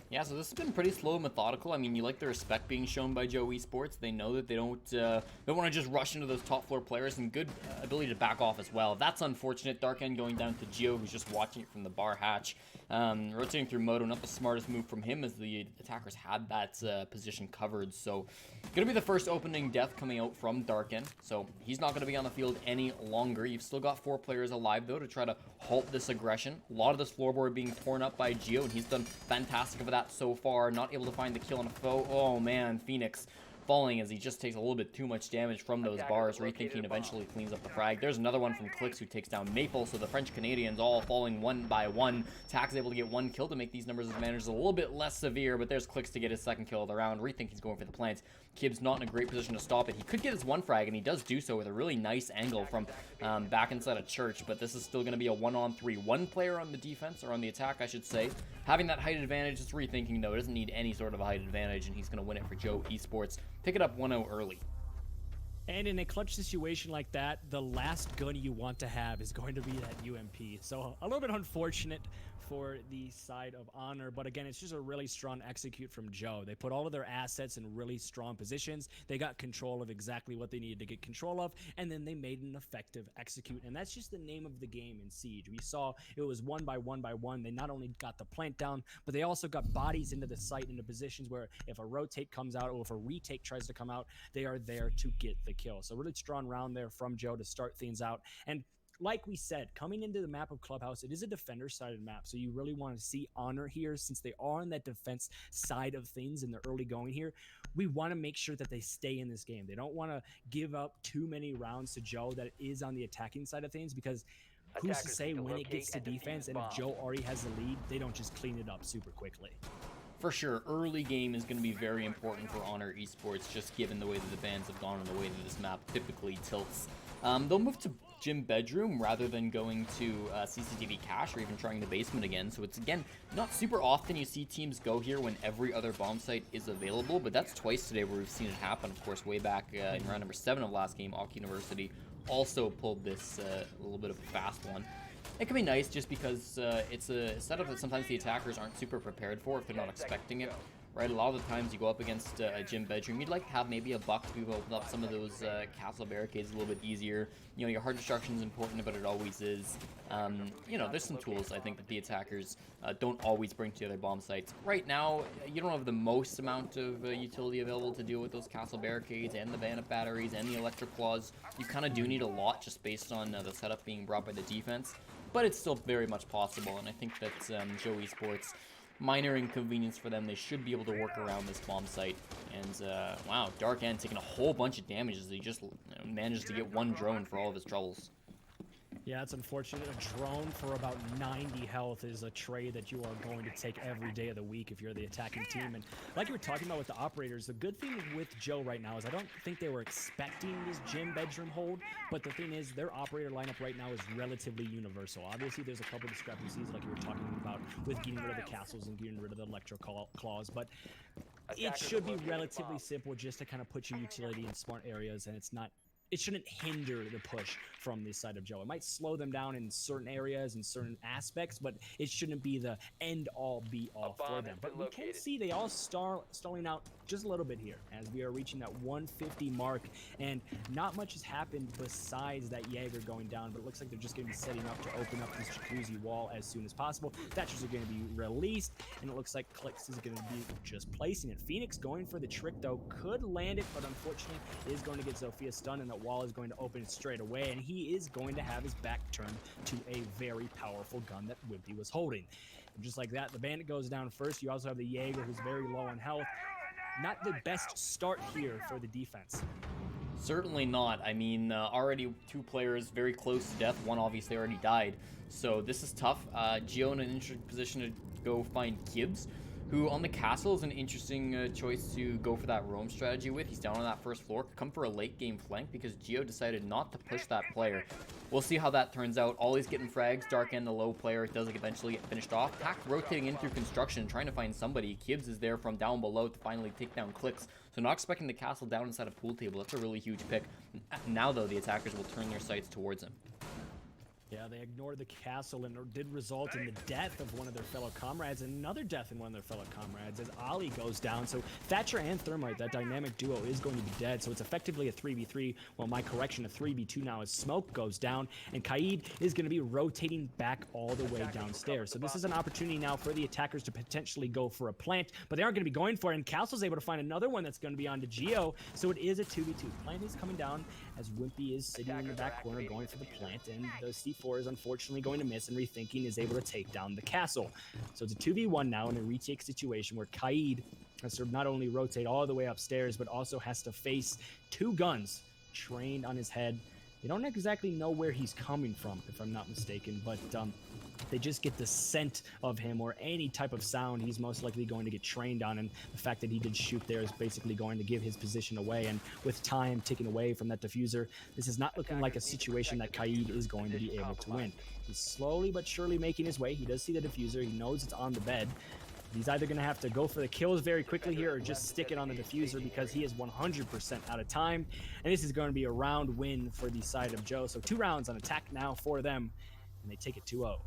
Yeah, so this has been pretty slow and methodical. I mean, you like the respect being shown by Joe Esports. They know that they don't want to just rush into those top floor players, and good ability to back off as well. That's unfortunate. Dark End going down to Geo, who's just watching it from the bar hatch. Rotating through Moto, not the smartest move from him, as the attackers had that position covered. So, going to be the first opening death coming out from Dark End. So, he's not going to be on the field any longer. You've still got 4 players alive, though, to try to halt this aggression. A lot of this floorboard being torn up by Geo, and he's done fantastic of that so far. Not able to find the kill on a foe. Oh man, Phoenix falling as he just takes a little bit too much damage from those bars. Rethinking eventually cleans up the frag. There's another one from Clix, who takes down Maple, so the French Canadians all falling one by one. Tack is able to get 1 kill to make these numbers of advantages a little bit less severe, but there's Clix to get his 2nd kill of the round. Rethinking's going for the plants. Kib's not in a great position to stop it. He could get his 1 frag, and he does do so with a really nice angle from back inside a church, but this is still going to be a 1-on-3. 1 player on the defense, or on the attack, I should say. Having that height advantage is Rethinking, though. It doesn't need any sort of a height advantage, and he's going to win it for Joe Esports. Pick it up 1-0 early. And in a clutch situation like that, the last gun you want to have is going to be that UMP. So a little bit unfortunate for the side of Honor, but again, it's just a really strong execute from Joe. They put all of their assets in really strong positions. They got control of exactly what they needed to get control of, and then they made an effective execute. And that's just the name of the game in Siege. We saw it was 1 by 1 by 1. They not only got the plant down, but they also got bodies into the site, into positions where if a rotate comes out or if a retake tries to come out, they are there to get the kill. So really strong round there from Joe to start things out. And like we said, coming into the map of Clubhouse, it is a defender-sided map, so you really want to see Honor here, since they are on that defense side of things in the early going here. We want to make sure that they stay in this game. They don't want to give up too many rounds to Joe that is on the attacking side of things, because who's to say when it gets to defense, and if Joe already has the lead, they don't just clean it up super quickly. For sure, early game is going to be very important for Honor Esports, just given the way that the bans have gone and the way that this map typically tilts. They'll move to Gym Bedroom rather than going to CCTV Cache or even trying the basement again. So it's, again, not super often you see teams go here when every other bomb site is available, but that's twice today where we've seen it happen. Of course, way back in round number 7 of last game, Auck University also pulled this little bit of a fast one. It can be nice just because it's a setup that sometimes the attackers aren't super prepared for if they're not expecting it. Right, a lot of the times you go up against a Gym Bedroom, you'd like to have maybe a Buck to be able to open up some of those castle barricades a little bit easier. You know, your hard destruction is important, but it always is. You know, there's some tools I think that the attackers don't always bring to the other bomb sites. Right now, you don't have the most amount of utility available to deal with those castle barricades and the bayonet batteries and the electric claws. You kind of do need a lot just based on the setup being brought by the defense, but it's still very much possible, and I think that Joe Esports, minor inconvenience for them, they should be able to work around this bomb site. And wow, Dark End taking a whole bunch of damage as he just manages to get 1 drone for all of his troubles. Yeah, it's unfortunate. A drone for about 90 health is a trade that you are going to take every day of the week if you're the attacking team. And like you were talking about with the operators, the good thing with Joe right now is I don't think they were expecting this gym bedroom hold, but the thing is their operator lineup right now is relatively universal. Obviously, there's a couple discrepancies like you were talking about with getting rid of the castles and getting rid of the electro claws, but it should be relatively simple just to kind of put your utility in smart areas, and it shouldn't hinder the push from this side of Joe. It might slow them down in certain areas and certain aspects, but it shouldn't be the end-all be-all for them. But we can see they all stalling out just a little bit here as we are reaching that 150 mark, and not much has happened besides that Jaeger going down, but it looks like they're just going to be setting up to open up this jacuzzi wall as soon as possible. Thatchers are going to be released, and it looks like Clicks is going to be just placing it. Phoenix going for the trick, though, could land it, but unfortunately is going to get Zofia stunned, and that wall is going to open it straight away, and he is going to have his back turned to a very powerful gun that Wimpy was holding. And just like that, the Bandit goes down first. You also have the Jaeger, who's very low on health. Not the best start here for the defense. Certainly not. I mean, already 2 players very close to death. One obviously already died. So this is tough. Gio in an interesting position to go find Gibbs, who on the castle is an interesting choice to go for that roam strategy with. He's down on that first floor. Could come for a late game flank because Gio decided not to push that player. We'll see how that turns out. Ollie's getting frags. Dark End, the low player, does eventually get finished off. Tack rotating in through construction, trying to find somebody. Gibbs is there from down below to finally take down Clicks. So not expecting the castle down inside a pool table. That's a really huge pick. Now, though, the attackers will turn their sights towards him. Yeah, they ignored the castle and did result in the death of one of their fellow comrades and another death in one of their fellow comrades as Ollie goes down. So Thatcher and Thermite, that dynamic duo, is going to be dead. So it's effectively a 3v3. Well, my correction, a 3v2 now as Smoke goes down. And Kaid is going to be rotating back all the way downstairs. So this is an opportunity now for the attackers to potentially go for a plant, but they aren't going to be going for it. And Castle's able to find another one that's going to be onto Geo. So it is a 2v2. Plant is coming down as Wimpy is sitting in the back corner going for the plant. And the C4 is unfortunately going to miss, and Rethinking is able to take down the castle. So it's a 2v1 now in a retake situation where Kaid has to not only rotate all the way upstairs, but also has to face 2 guns trained on his head. They don't exactly know where he's coming from, if I'm not mistaken, but they just get the scent of him or any type of sound he's most likely going to get trained on, and the fact that he did shoot there is basically going to give his position away, and with time ticking away from that diffuser, this is not looking like a situation that Kaid is going to be able to win. He's slowly but surely making his way. He does see the diffuser. He knows it's on the bed. He's either going to have to go for the kills very quickly here or just stick it on the diffuser because he is 100% out of time. And this is going to be a round win for the side of Joe. So 2 rounds on attack now for them, and they take it 2-0.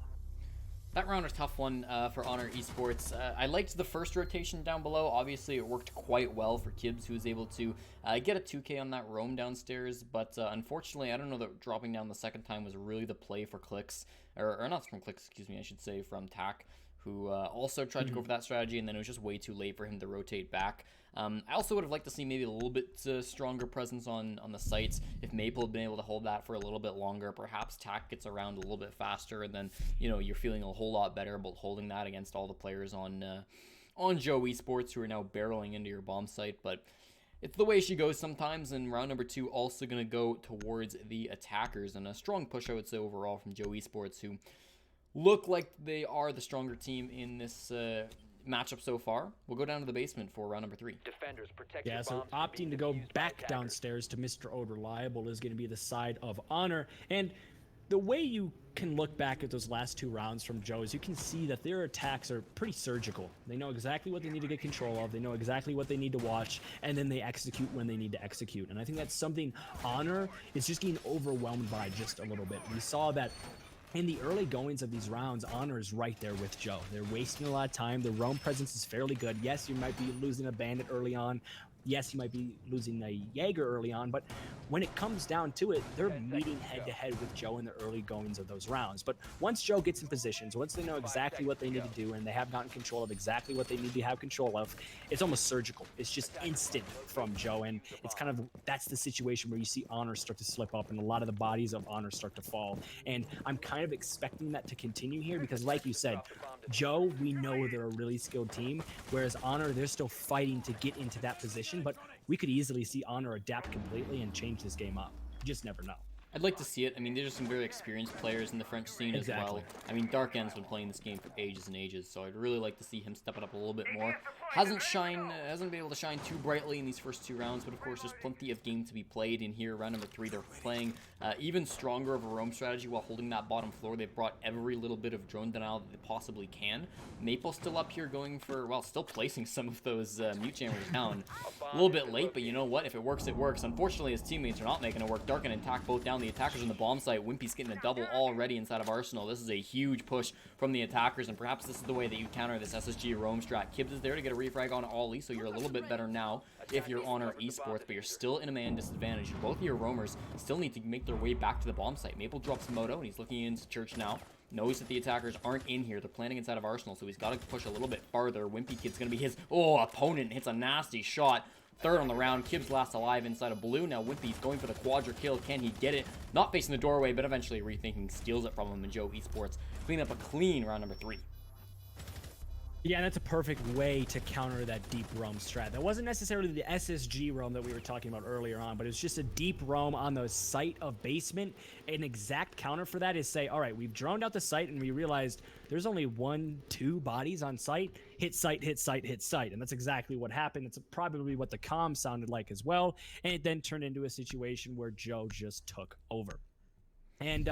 That round was a tough one for Honor Esports. I liked the first rotation down below. Obviously, it worked quite well for Kibbs, who was able to get a 2K on that roam downstairs. But unfortunately, I don't know that dropping down the second time was really the play for Clicks. Or not from Clicks, excuse me, I should say, from Tack, who also tried to go for that strategy, and then it was just way too late for him to rotate back. I also would have liked to see maybe a little bit stronger presence on the sites. If Maple had been able to hold that for a little bit longer, perhaps Tack gets around a little bit faster, and then you're feeling a whole lot better about holding that against all the players on Joe Esports who are now barreling into your bomb site. But it's the way she goes sometimes, and round number 2 also going to go towards the attackers, and a strong push, I would say, overall from Joe Esports, who look like they are the stronger team in this matchup so far. We'll go down to the basement for round number 3. Defenders protect. Yeah, so opting to go back downstairs to Mr. O Reliable is going to be the side of Honor. And the way you can look back at those last 2 rounds from Joe is you can see that their attacks are pretty surgical. They know exactly what they need to get control of. They know exactly what they need to watch, and then they execute when they need to execute. And I think that's something Honor is just getting overwhelmed by just a little bit. We saw that in the early goings of these rounds, Honor is right there with Joe. They're wasting a lot of time. The roam presence is fairly good. Yes, you might be losing a bandit early on. Yes, you might be losing a Jaeger early on, but when it comes down to it, they're meeting head-to-head with Joe in the early goings of those rounds. But once Joe gets in positions, once they know exactly what they need to do and they have gotten control of exactly what they need to have control of, it's almost surgical. It's just instant from Joe, and it's kind of, that's the situation where you see Honor start to slip up and a lot of the bodies of Honor start to fall. And I'm kind of expecting that to continue here because, like you said, Joe, we know they're a really skilled team, whereas Honor, they're still fighting to get into that position, but we could easily see Honor adapt completely and change this game up. You just never know. I'd like to see it. I mean, there's some very experienced players in the French scene as well. I mean, Darken's been playing this game for ages and ages, so I'd really like to see him step it up a little bit more. Hasn't been able to shine too brightly in these first 2 rounds, but of course, there's plenty of game to be played in here. Round number 3, they're playing even stronger of a roam strategy while holding that bottom floor. They've brought every little bit of drone denial that they possibly can. Maple still up here going for, well, still placing some of those mute jammers down. A little bit late, but you know what? If it works, it works. Unfortunately, his teammates are not making it work. Darken and Tak both down. The attackers on the bomb site. Wimpy's getting a double already inside of Arsenal. This is a huge push from the attackers, and perhaps this is the way that you counter this SSG roam strat. Kibbs is there to get a refrag on Ollie, so you're a little bit better now if you're on our esports, but you're still in a man disadvantage. Both of your roamers still need to make their way back to the bomb site. Maple drops Moto, and he's looking into Church now. Knows that the attackers aren't in here. They're planning inside of Arsenal, so he's got to push a little bit farther. Wimpy Kid's going to be his opponent. Hits a nasty shot. 3rd on the round. Kibbs last alive inside of blue. Now Wimpy's going for the quadra kill. Can he get it? Not facing the doorway, but eventually rethinking, steals it from him, and Joe Esports clean up a clean round number 3. Yeah, that's a perfect way to counter that deep roam strat. That wasn't necessarily the SSG roam that we were talking about earlier on, but it's just a deep roam on the site of basement. An exact counter for that is say, all right, we've droned out the site and we realized there's only 1-2 bodies on site. Hit site, hit site, hit site. And that's exactly what happened. It's probably what the comm sounded like as well. And it then turned into a situation where Joe just took over. And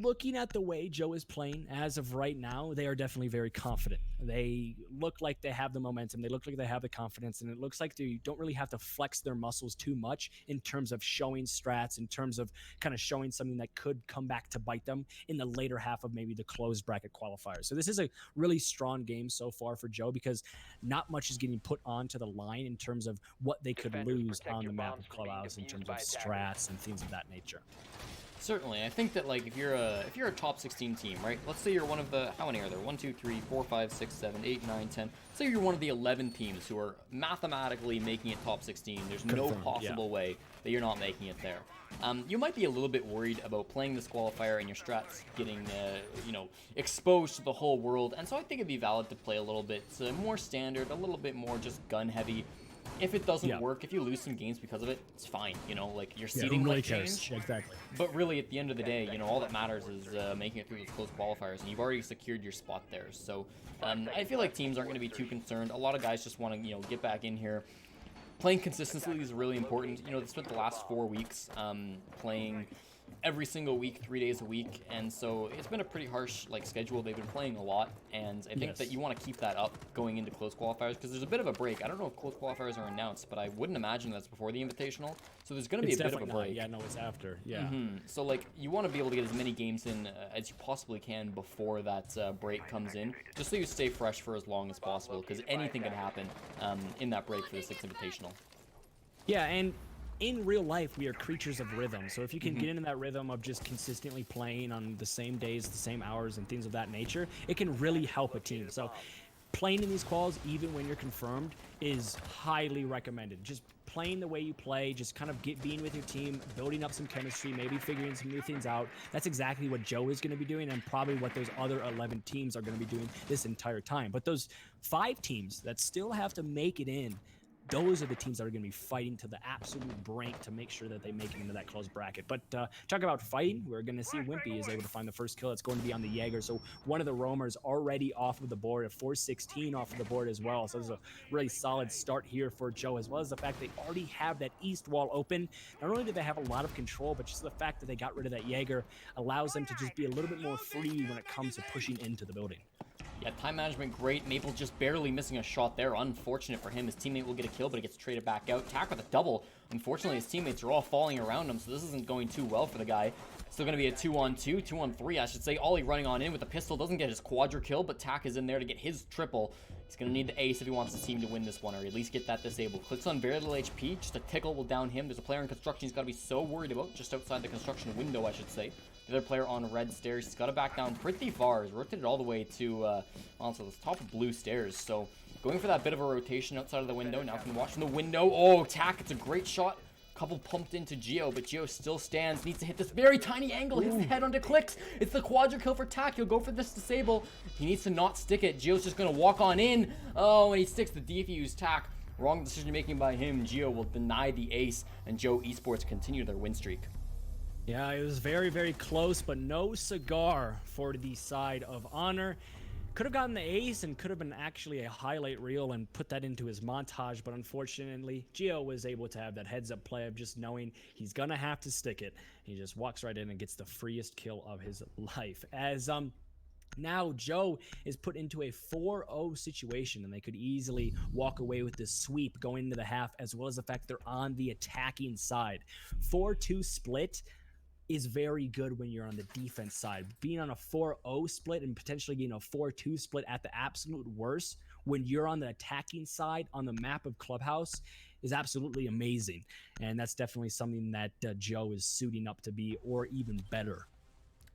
looking at the way Joe is playing as of right now, they are definitely very confident. They look like they have the momentum. They look like they have the confidence, and it looks like they don't really have to flex their muscles too much in terms of showing strats, in terms of kind of showing something that could come back to bite them in the later half of maybe the closed bracket qualifier. So this is a really strong game so far for Joe because not much is getting put onto the line in terms of what they could lose on the map of Clubhouse in terms of strats and things of that nature. Certainly, I think that like if you're a top 16 team, right? Let's say you're one of the, how many are there? 1, 2, 3, 4, 5, 6, 7, 8, 9, 10. Say you're one of the 11 teams who are mathematically making it top 16. There's no possible way that you're not making it there. You might be a little bit worried about playing this qualifier and your strats getting, exposed to the whole world. And so I think it'd be valid to play a little bit more standard, a little bit more just gun heavy. If it doesn't work, if you lose some games because of it, it's fine. You know, like your seeding might change. Exactly. But really, at the end of the day, you know, all that matters is making it through those close qualifiers, and you've already secured your spot there. So I feel like teams aren't going to be too concerned. A lot of guys just want to, get back in here. Playing consistently is really important. You know, they spent the last 4 weeks playing every single week, 3 days a week, and so it's been a pretty harsh schedule. They've been playing a lot, and I think that you want to keep that up going into close qualifiers because there's a bit of a break. I don't know if close qualifiers are announced, but I wouldn't imagine that's before the Invitational, so there's going to be a bit of a break. Yeah, no, it's after. Yeah. So you want to be able to get as many games in as you possibly can before that break comes in, just so you stay fresh for as long as possible, because anything can happen in that break for the 6th Invitational. Yeah, and in real life, we are creatures of rhythm. So if you can get into that rhythm of just consistently playing on the same days, the same hours, and things of that nature, it can really help a team. So playing in these quals, even when you're confirmed, is highly recommended. Just playing the way you play, just kind of being with your team, building up some chemistry, maybe figuring some new things out. That's exactly what Joe is going to be doing, and probably what those other 11 teams are going to be doing this entire time. But those 5 teams that still have to make it in, those are the teams that are going to be fighting to the absolute brink to make sure that they make it into that close bracket. But talk about fighting, we're going to see Wimpy is able to find the first kill. It's going to be on the Jaeger. So one of the roamers already off of the board, a 416 off of the board as well. So this is a really solid start here for Joe, as well as the fact they already have that east wall open. Not only do they have a lot of control, but just the fact that they got rid of that Jaeger allows them to just be a little bit more free when it comes to pushing into the building. Yeah, time management great. Maple just barely missing a shot there. Unfortunate for him. His teammate will get a kill, but he gets traded back out. Tak with a double. Unfortunately, his teammates are all falling around him, so this isn't going too well for the guy. Still going to be a 2-on-2, 2-on-3, I should say. Ollie running on in with the pistol. Doesn't get his quadra kill, but Tak is in there to get his triple. He's going to need the ace if he wants his team to win this one, or at least get that disabled. Clicks on very little HP. Just a tickle will down him. There's a player in construction he's got to be so worried about. Just outside the construction window, I should say. The other player on red stairs, he's got to back down pretty far. He's rotated all the way to onto the top of blue stairs. So going for that bit of a rotation outside of the window. Now can watch from the window. Oh, Tak, it's a great shot. Couple pumped into Geo, but Geo still stands. Needs to hit this very tiny angle. Hits the head onto Clicks. It's the quadra kill for Tak. He'll go for this disable. He needs to not stick it. Geo's just going to walk on in. Oh, and he sticks the defuse. Tak, wrong decision making by him. Geo will deny the ace, and Joe Esports continue their win streak. Yeah, it was very, very close, but no cigar for the side of Honor. Could have gotten the ace and could have been actually a highlight reel and put that into his montage, but unfortunately, Gio was able to have that heads-up play of just knowing he's gonna have to stick it. He just walks right in and gets the freest kill of his life. As now Joe is put into a 4-0 situation, and they could easily walk away with this sweep going into the half, as well as the fact they're on the attacking side. 4-2 split is very good when you're on the defense side. Being on a 4-0 split and potentially getting a 4-2 split at the absolute worst when you're on the attacking side on the map of Clubhouse is absolutely amazing. And that's definitely something that Joe is suiting up to be, or even better.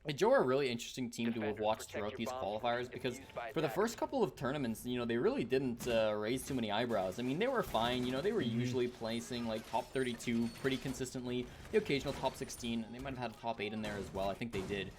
And Joe are a really interesting team to have watched throughout these qualifiers, because for the first couple of tournaments, you know, they really didn't raise too many eyebrows. I mean, they were fine. You know, they were usually placing like top 32 pretty consistently, the occasional top 16, and they might have had a top 8 in there as well. I think they did.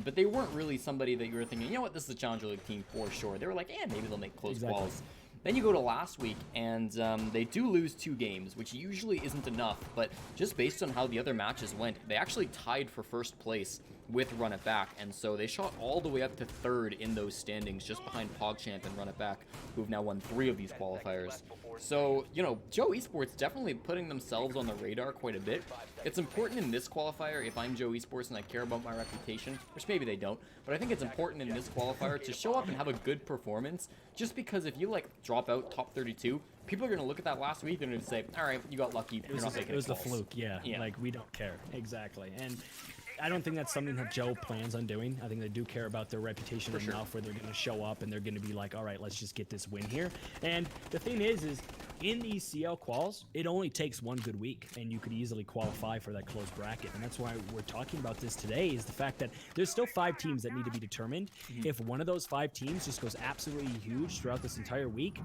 But they weren't really somebody that you were thinking, you know what, this is a Challenger League team for sure. They were like, maybe they'll make close quals. Then you go to last week, and they do lose 2 games, which usually isn't enough, but just based on how the other matches went, they actually tied for first place with Run It Back, and so they shot all the way up to 3rd in those standings, just behind PogChamp and Run It Back, who've now won 3 of these qualifiers. So, you know, Joe Esports definitely putting themselves on the radar quite a bit. It's important in this qualifier, if I'm Joe Esports and I care about my reputation, which maybe they don't, but I think it's important in this qualifier to show up and have a good performance, just because if you, like, drop out top 32, people are going to look at that last week and they're going to say, all right, you got lucky, you're not making it. It was the fluke, yeah. Like, we don't care. Exactly. And I don't think that's something that Joe plans on doing. I think they do care about their reputation enough where they're going to show up and they're going to be like, all right, let's just get this win here. And the thing is in these CL quals, it only takes 1 good week and you could easily qualify for that close bracket. And that's why we're talking about this today, is the fact that there's still 5 teams that need to be determined. If one of those 5 teams just goes absolutely huge throughout this entire week,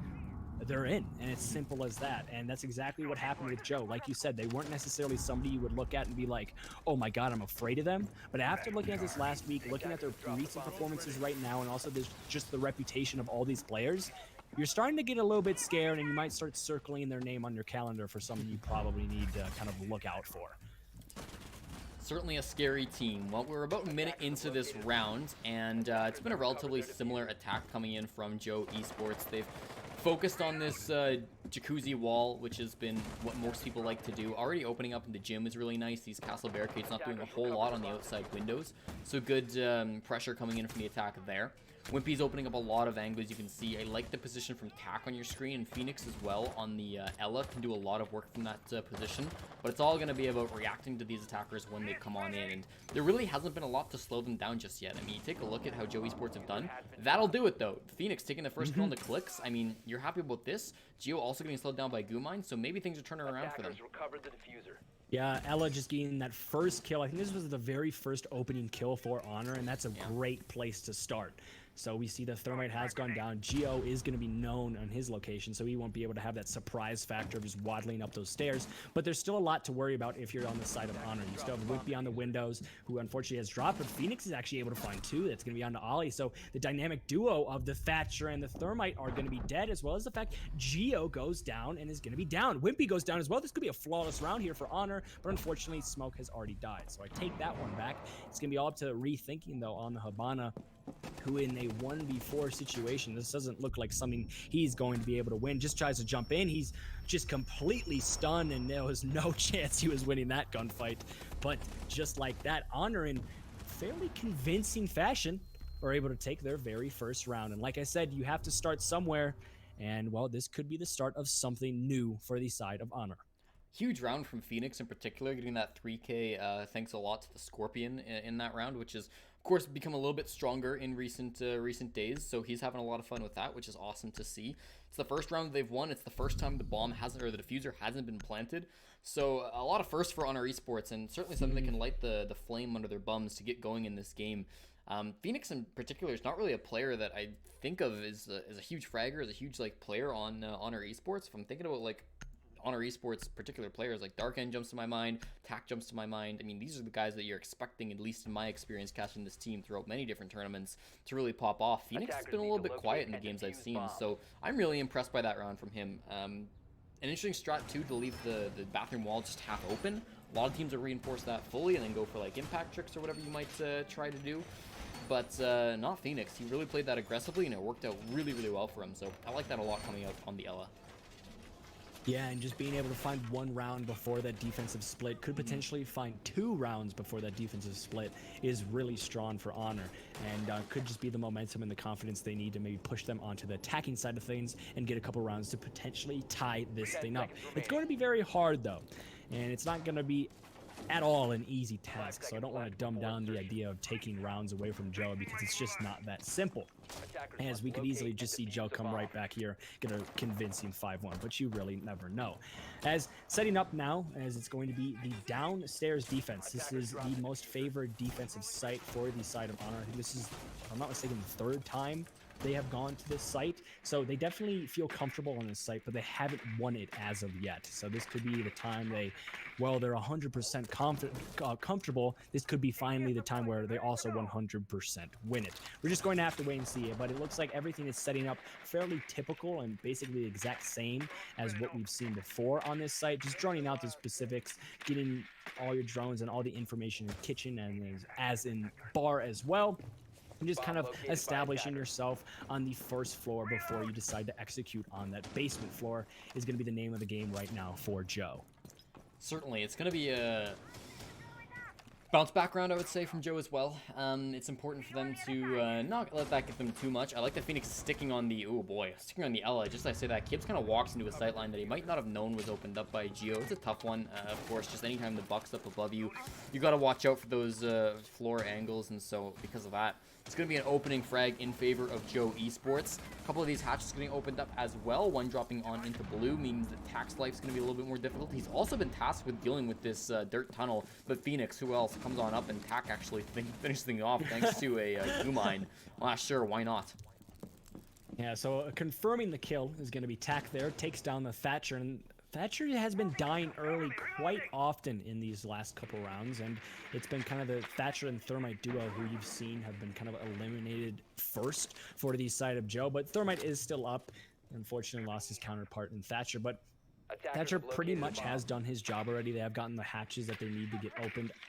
they're in, and it's simple as that. And that's exactly what happened with Joe. Like you said, they weren't necessarily somebody you would look at and be like, oh my god, I'm afraid of them. But after looking at this last week, looking at their recent performances right now, and also just the reputation of all these players, you're starting to get a little bit scared, and you might start circling their name on your calendar for someone you probably need to kind of look out for. Certainly a scary team. Well, we're about a minute into this round, and it's been a relatively similar attack coming in from Joe Esports. They've focused on this jacuzzi wall, which has been what most people like to do. Already opening up in the gym is really nice. These castle barricades not doing a whole lot on the outside windows, so good pressure coming in from the attack there. Wimpy's opening up a lot of angles. You can see I like the position from Tack on your screen, and Phoenix as well on the Ella can do a lot of work from that position, but it's all going to be about reacting to these attackers when they come on in, and there really hasn't been a lot to slow them down just yet. I mean, you take a look at how Joe Esports have done. That'll do it though. Phoenix taking the first kill on the clicks. I mean, you're happy about this. Geo also getting slowed down by Gumine, so maybe things are turning around for them. Yeah, Ella just getting that first kill. I think this was the very first opening kill for Honor, and that's a great place to start. So we see the Thermite has gone down. Geo is going to be known on his location, so he won't be able to have that surprise factor of just waddling up those stairs. But there's still a lot to worry about if you're on the side of Honor. You still have Wimpy on the windows, who unfortunately has dropped, but Phoenix is actually able to find 2. That's going to be on to Ollie. So the dynamic duo of the Thatcher and the Thermite are going to be dead, as well as the fact Geo goes down and is going to be down. Wimpy goes down as well. This could be a flawless round here for Honor, but unfortunately Smoke has already died. So I take that one back. It's going to be all up to rethinking, though, on the Habana, who in a 1v4 situation, this doesn't look like something he's going to be able to win. Just tries to jump in. He's just completely stunned, and there was no chance he was winning that gunfight. But just like that, Honor in fairly convincing fashion are able to take their very first round. And like I said, you have to start somewhere, and well, this could be the start of something new for the side of Honor. Huge round from Phoenix in particular, getting that 3K thanks a lot to the Scorpion in that round, which is of course become a little bit stronger in recent days, so he's having a lot of fun with that, which is awesome to see. It's the first round they've won. It's the first time the bomb hasn't, or the diffuser hasn't been planted, so a lot of firsts for Honor Esports, and certainly something that can light the flame under their bums to get going in this game. Phoenix in particular is not really a player that I think of as a huge fragger, as a huge like player on Honor Esports. If I'm thinking about like Honor Esports particular players, like Dark End jumps to my mind, Tack jumps to my mind. I mean, these are the guys that you're expecting, at least in my experience catching this team throughout many different tournaments, to really pop off. Phoenix has been a little bit quiet in the games I've seen, so I'm really impressed by that round from him. An interesting strat too, to leave the bathroom wall just half open A lot of teams will reinforce that fully and then go for like impact tricks or whatever you might try to do. But not Phoenix. He really played that aggressively, and it worked out really, really well for him. So I like that a lot coming out on the Ela. Yeah, and just being able to find 1 round before that defensive split, could potentially find 2 rounds before that defensive split, is really strong for Honor, and could just be the momentum and the confidence they need to maybe push them onto the attacking side of things and get a couple rounds to potentially tie this thing up. It's going to be very hard though, and it's not going to be at all an easy task, so I don't want to dumb down the idea of taking rounds away from Joe, because it's just not that simple. As we could easily just see Joe come right back here, get a convincing 5-1, but you really never know. As setting up now, as it's going to be the downstairs defense. This is the most favored defensive site for the side of Honor. I think this is, if I'm not mistaken, the 3rd time they have gone to this site, so they definitely feel comfortable on this site, but they haven't won it as of yet. So this could be the time they're 100% comfortable. This could be finally the time where they also 100% win it. We're just going to have to wait and see it, but it looks like everything is setting up fairly typical and basically the exact same as what we've seen before on this site. Just droning out the specifics, getting all your drones and all the information in kitchen and as in bar as well. And just kind of establishing yourself on the first floor before you decide to execute on that basement floor is going to be the name of the game right now for Joe. Certainly, it's going to be a bounce back round, I would say, from Joe as well. It's important for them to not let that get them too much. I like that Phoenix is sticking on the, oh boy, sticking on the Ela. Just as I say that, Gibbs kind of walks into a sight line that he might not have known was opened up by Geo. It's a tough one, of course. Just anytime the buck's up above you, you got to watch out for those floor angles, and so because of that, it's going to be an opening frag in favor of Joe Esports. A couple of these hatches getting opened up as well. One dropping on into blue means that Tax Life's going to be a little bit more difficult. He's also been tasked with dealing with this dirt tunnel. But Phoenix, who else, comes on up, and Tac actually finishes things off thanks to a U-mine. Well, sure, why not? Yeah, so confirming the kill is going to be Tac there. Takes down the Thatcher, and Thatcher has been dying early quite often in these last couple rounds, and it's been kind of the Thatcher and Thermite duo who you've seen have been kind of eliminated first for the side of Joe, but Thermite is still up. Unfortunately lost his counterpart in Thatcher, but Thatcher pretty much has done his job already. They have gotten the hatches that they need to get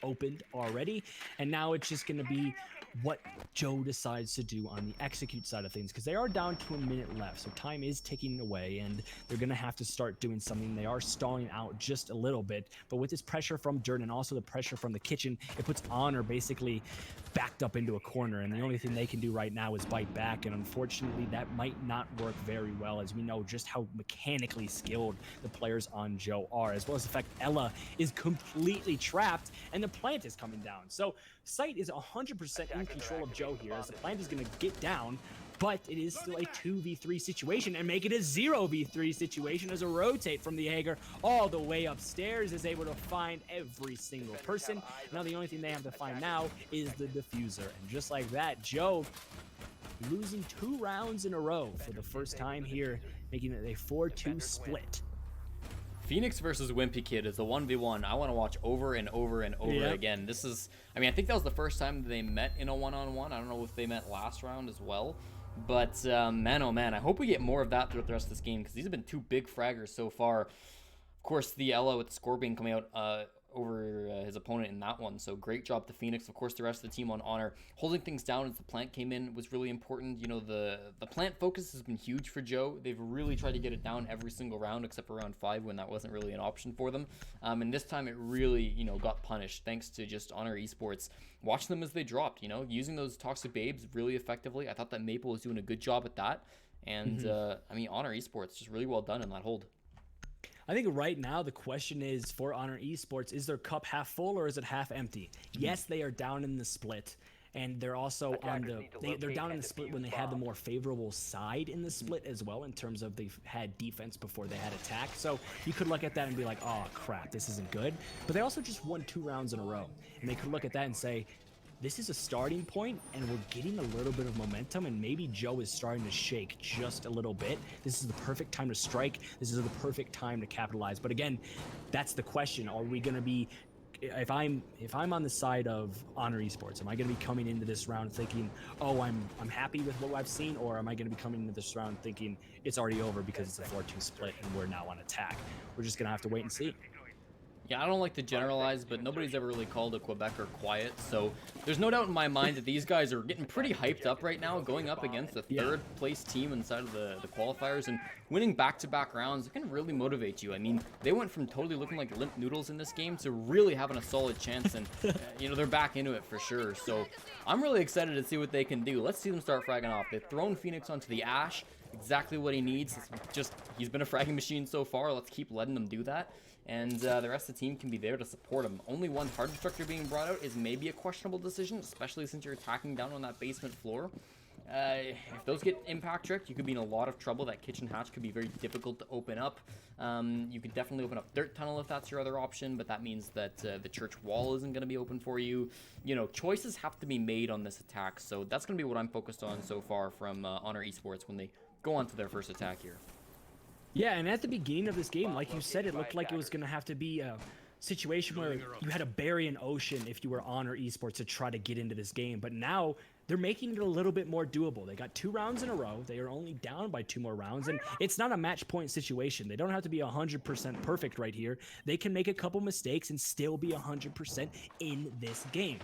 opened already, and now it's just going to be what Joe decides to do on the execute side of things, because they are down to a minute left, so time is ticking away, and they're going to have to start doing something. They are stalling out just a little bit, but with this pressure from Dirt and also the pressure from the kitchen, it puts Honor basically backed up into a corner, and the only thing they can do right now is bite back, and unfortunately that might not work very well, as we know just how mechanically skilled the players on Joe are, as well as the fact Ela is completely trapped and the plant is coming down. So Sight is 100% in control of Joe here, as the plant is going to get down, but it is still a 2v3 situation and make it a 0v3 situation as a rotate from the Hager all the way upstairs is able to find every single person. Now the only thing they have to find now is the diffuser, and just like that, Joe losing 2 rounds in a row for the first time here, making it a 4-2 split. Phoenix versus Wimpy Kid is the 1v1 I want to watch over and over and over again. This is, I mean, I think that was the first time they met in a one-on-one. I don't know if they met last round as well. But, man, oh man, I hope we get more of that throughout the rest of this game, because these have been 2 big fraggers so far. Of course, the Ela with the Scorpion coming out over his opponent in that one, so great job to Phoenix. Of course, the rest of the team on Honor holding things down as the plant came in was really important. You know, the plant focus has been huge for Joe. They've really tried to get it down every single round except for round 5 when that wasn't really an option for them, and this time it really, you know, got punished thanks to just Honor Esports watching them as they dropped, you know, using those toxic babes really effectively. I thought that Maple was doing a good job at that, and I mean, Honor Esports just really well done in that hold. I think right now the question is for Honor Esports, is their cup half full or is it half empty? Yes, they are down in the split, and they're also on they're down in the split when they had the more favorable side in the split as well, in terms of they've had defense before they had attack. So you could look at that and be like, oh crap, this isn't good. But they also just won 2 rounds in a row, and they could look at that and say, this is a starting point, and we're getting a little bit of momentum, and maybe Joe is starting to shake just a little bit. This is the perfect time to strike. This is the perfect time to capitalize. But again, that's the question. Are we going to be, if I'm on the side of Honor Esports, am I going to be coming into this round thinking, oh, I'm happy with what I've seen, or am I going to be coming into this round thinking it's already over because it's a 4-2 split and we're now on attack? We're just going to have to wait and see. Yeah, I don't like to generalize, but nobody's ever really called a Quebecer quiet, so there's no doubt in my mind that these guys are getting pretty hyped up right now, going up against the third place team inside of the qualifiers, and winning back-to-back rounds. It can really motivate you. I mean, they went from totally looking like limp noodles in this game to really having a solid chance, and you know, they're back into it for sure. So I'm really excited to see what they can do. Let's see them start fragging off. They've thrown Phoenix onto the Ash, exactly what he needs. It's just, he's been a fragging machine so far. Let's keep letting him do that. And the rest of the team can be there to support him. Only one hard destructor being brought out is maybe a questionable decision, especially since you're attacking down on that basement floor. If those get impact tricked, you could be in a lot of trouble. That kitchen hatch could be very difficult to open up. You could definitely open up dirt tunnel if that's your other option, but that means that the church wall isn't going to be open for you. You know, choices have to be made on this attack, so that's going to be what I'm focused on so far from Honor Esports when they go on to their first attack here. Yeah, and at the beginning of this game, like you said, it looked like it was going to have to be a situation where you had to bury an ocean if you were Honor Esports to try to get into this game. But now they're making it a little bit more doable. They got 2 rounds in a row. They are only down by 2 more rounds, and it's not a match point situation. They don't have to be 100% perfect right here. They can make a couple mistakes and still be 100% in this game.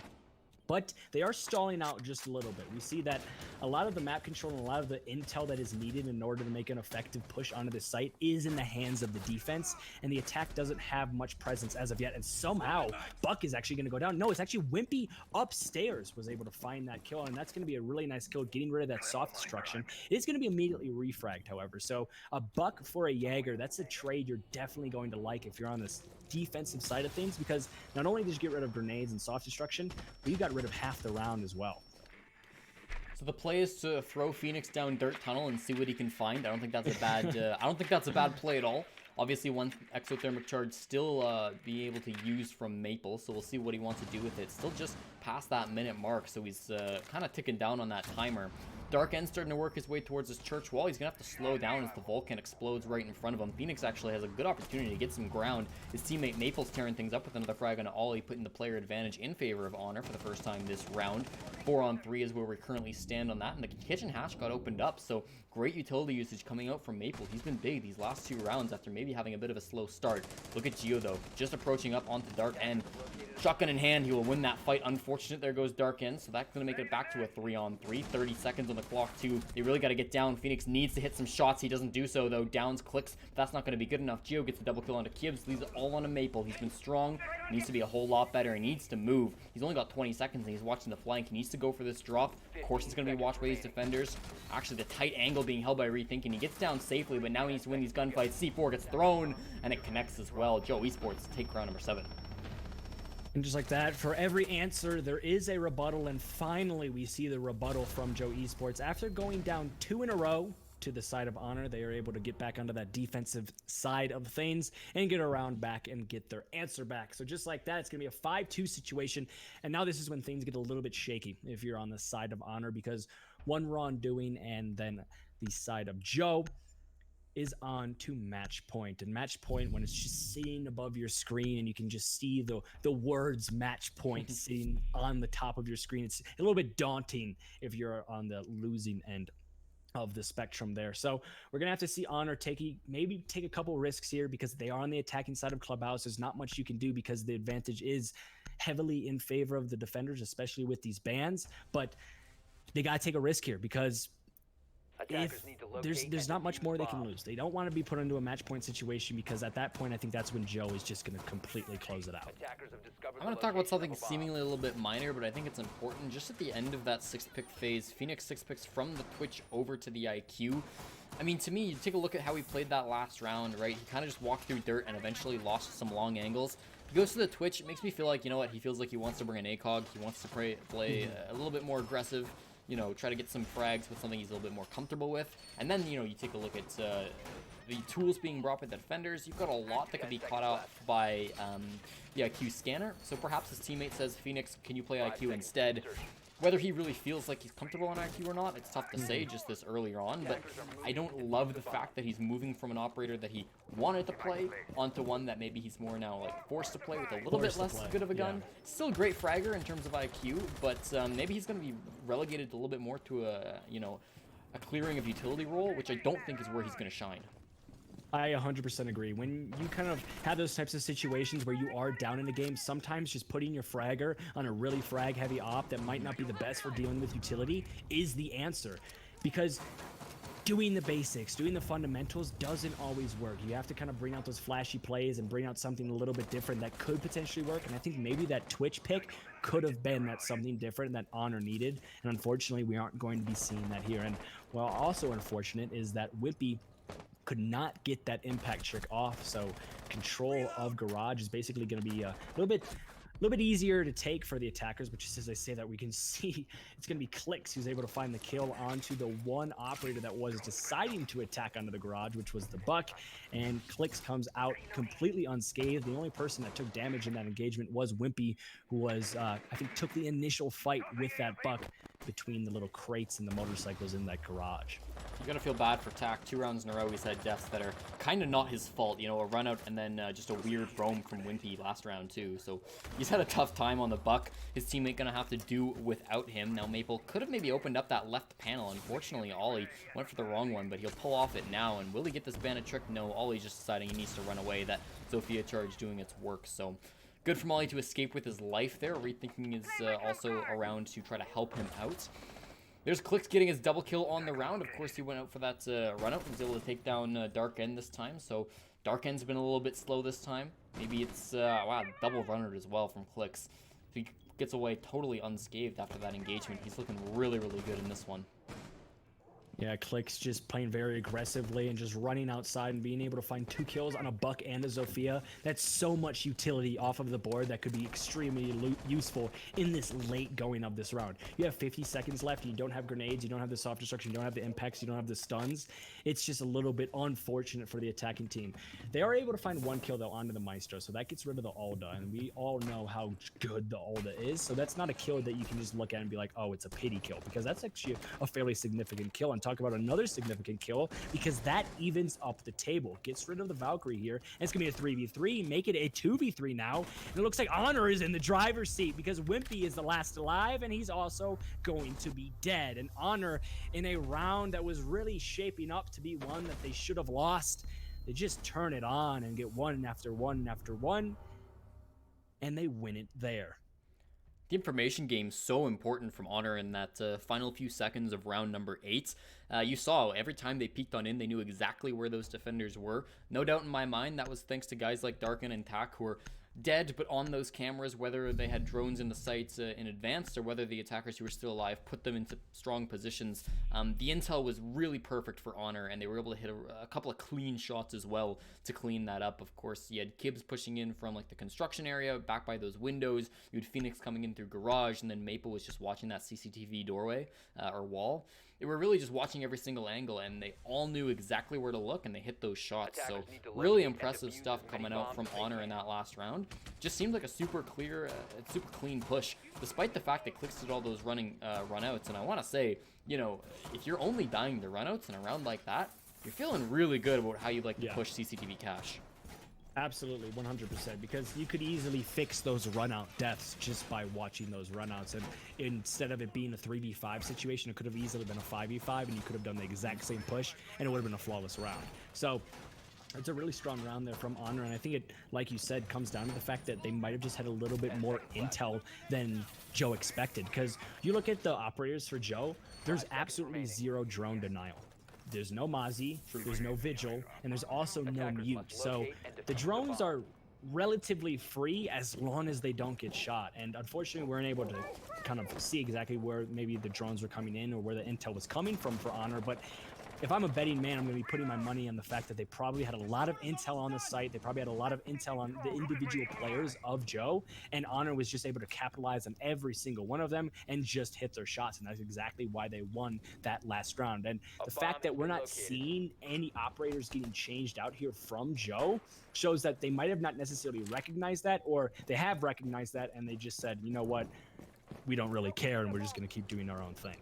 But they are stalling out just a little bit. We see that a lot of the map control and a lot of the intel that is needed in order to make an effective push onto the site is in the hands of the defense, and the attack doesn't have much presence as of yet. And somehow, Buck is actually going to go down. No, it's actually Wimpy upstairs was able to find that kill, and that's going to be a really nice kill, getting rid of that soft destruction. It is going to be immediately refragged, however. So a Buck for a Jaeger, that's a trade you're definitely going to like if you're on this defensive side of things, because not only did you get rid of grenades and soft destruction, but you got rid of half the round as well. So the play is to throw Phoenix down dirt tunnel and see what he can find. I don't think that's a bad I don't think that's a bad play at all. Obviously, one exothermic charge still be able to use from Maple, so we'll see what he wants to do with it. Still just past that minute mark, so he's kind of ticking down on that timer. Dark End starting to work his way towards his church wall. He's going to have to slow down as the Vulcan explodes right in front of him. Phoenix actually has a good opportunity to get some ground. His teammate Maple's tearing things up with another frag on Ollie, putting the player advantage in favor of Honor for the first time this round. 4-on-3 is where we currently stand on that, and the kitchen hatch got opened up, so great utility usage coming out from Maple. He's been big these last 2 rounds after maybe having a bit of a slow start. Look at Geo, though, just approaching up onto Dark End. Shotgun in hand, he will win that fight. Unfortunate, there goes Dark End, so that's going to make it back to a 3-on-3. 30 seconds on the clock, too. They really got to get down. Phoenix needs to hit some shots. He doesn't do so, though. Downs clicks. That's not going to be good enough. Geo gets a double kill onto Kibbs. Leaves it all on a Maple. He's been strong. Needs to be a whole lot better. He needs to move. He's only got 20 seconds, and he's watching the flank. He needs to go for this drop. Of course, it's going to be watched by these defenders. Actually, the tight angle being held by Rethinking. He gets down safely, but now he needs to win these gunfights. C4 gets thrown, and it connects as well. Joe Esports take round number 7. And just like that, for every answer, there is a rebuttal, and finally we see the rebuttal from Joe Esports. After going down 2 in a row to the side of Honor, they are able to get back onto that defensive side of things and get around back and get their answer back. So just like that, it's going to be a 5-2 situation, and now this is when things get a little bit shaky if you're on the side of Honor, because one wrongdoing and then the side of Joe is on to match point. And match point, when it's just sitting above your screen and you can just see the words match point sitting on the top of your screen, it's a little bit daunting if you're on the losing end of the spectrum there. So we're gonna have to see Honor maybe take a couple risks here, because they are on the attacking side of Clubhouse. There's not much you can do because the advantage is heavily in favor of the defenders, especially with these bans, but they gotta take a risk here, because if there's not much more they can lose. They don't want to be put into a match point situation, because at that point I think that's when Joe is just going to completely close it out. I'm going to talk about something seemingly a little bit minor, but I think it's important. Just at the end of that 6th pick phase, Phoenix 6 picks from the Twitch over to the IQ. I mean, to me, you take a look at how he played that last round, right? He kind of just walked through dirt and eventually lost some long angles. He goes to the Twitch. It makes me feel like, you know what, he feels like he wants to bring an ACOG. He wants to play a little bit more aggressive. You know, try to get some frags with something he's a little bit more comfortable with. And then, you know, you take a look at the tools being brought by the defenders. You've got a lot that can be caught out by the IQ scanner. So perhaps his teammate says, Phoenix, can you play IQ instead? Whether he really feels like he's comfortable on IQ or not, it's tough to say just this earlier on, but I don't love the fact that he's moving from an operator that he wanted to play onto one that maybe he's more now like forced to play with a little bit less good of a gun. Still a great fragger in terms of IQ, but maybe he's going to be relegated a little bit more to a clearing of utility role, which I don't think is where he's going to shine. I 100% agree. When you kind of have those types of situations where you are down in a game, sometimes just putting your fragger on a really frag heavy op that might not be the best for dealing with utility is the answer. Because doing the basics, doing the fundamentals doesn't always work. You have to kind of bring out those flashy plays and bring out something a little bit different that could potentially work. And I think maybe that Twitch pick could have been that something different that Honor needed. And unfortunately, we aren't going to be seeing that here. And well, also unfortunate is that Wimpy could not get that impact trick off. So control of Garage is basically going to be a little bit easier to take for the attackers, but just as I say that, we can see it's going to be Clicks who's able to find the kill onto the one operator that was deciding to attack onto the Garage, which was the Buck, and Clicks comes out completely unscathed. The only person that took damage in that engagement was Wimpy, who was, I think, took the initial fight with that Buck between the little crates and the motorcycles in that Garage. You gotta feel bad for Tak. 2 rounds in a row he's had deaths that are kind of not his fault. You know, a run out and then just a weird roam from Wimpy last round too. So he's had a tough time on the Buck. His teammate gonna have to do without him. Now Maple could have maybe opened up that left panel. Unfortunately, Ollie went for the wrong one, but he'll pull off it now. And will he get this bandit trick? No, Ollie's just deciding he needs to run away. That Sophia charge doing its work. So good from Ollie to escape with his life there. Rethinking is also around to try to help him out. There's Clicks getting his double kill on the round. Of course, he went out for that run out and was able to take down Dark End this time. So Dark End's been a little bit slow this time. Maybe it's, wow, double runner as well from Clicks. If he gets away totally unscathed after that engagement, he's looking really, really good in this one. Yeah, Clicks just playing very aggressively and just running outside and being able to find 2 kills on a Buck and a Zofia. That's so much utility off of the board that could be extremely useful in this late going of this round. You have 50 seconds left and you don't have grenades, you don't have the soft destruction, you don't have the impacts, you don't have the stuns. It's just a little bit unfortunate for the attacking team. They are able to find 1 kill though onto the Maestro, so that gets rid of the Alda, and we all know how good the Alda is, so that's not a kill that you can just look at and be like, oh, it's a pity kill, because that's actually a fairly significant kill. And talk about another significant kill, because that evens up the table, gets rid of the Valkyrie here, and it's gonna be a 3v3, make it a 2v3 now, and it looks like Honor is in the driver's seat because Wimpy is the last alive and he's also going to be dead. And Honor, in a round that was really shaping up to be one that they should have lost, they just turn it on and get one after one after one, and they win it there. The information game so important from Honor in that final few seconds of round number 8. You saw every time they peeked on in, they knew exactly where those defenders were. No doubt in my mind that was thanks to guys like Darken and Tak, who were dead but on those cameras, whether they had drones in the sights in advance or whether the attackers who were still alive put them into strong positions. The intel was really perfect for Honor, and they were able to hit a couple of clean shots as well to clean that up. Of course, you had Kibbs pushing in from like the construction area back by those windows. You had Phoenix coming in through garage, and then Maple was just watching that CCTV doorway or wall. They were really just watching every single angle, and they all knew exactly where to look, and they hit those shots. So really impressive stuff coming out from Honor in that last round. Just seemed like a super clean push, despite the fact that Clicks did all those runouts. And I want to say, you know, if you're only dying to runouts in a round like that, you're feeling really good about how you like to push CCTV cache. Absolutely, 100%, because you could easily fix those run-out deaths just by watching those run-outs, and instead of it being a 3v5 situation, it could have easily been a 5v5, and you could have done the exact same push, and it would have been a flawless round. So it's a really strong round there from Honor, and I think it, like you said, comes down to the fact that they might have just had a little bit more intel than Joe expected, because you look at the operators for Joe, there's absolutely zero drone denial. There's no Mozzie, there's no Vigil, and there's also no Mute. So the drones are relatively free as long as they don't get shot. And unfortunately, we weren't able to kind of see exactly where maybe the drones were coming in or where the intel was coming from for Honor. But if I'm a betting man, I'm going to be putting my money on the fact that they probably had a lot of intel on the site. They probably had a lot of intel on the individual players of Joe, and Honor was just able to capitalize on every single one of them and just hit their shots. And that's exactly why they won that last round. And the fact that we're not seeing any operators getting changed out here from Joe shows that they might have not necessarily recognized that, or they have recognized that and they just said, you know what, we don't really care and we're just going to keep doing our own thing.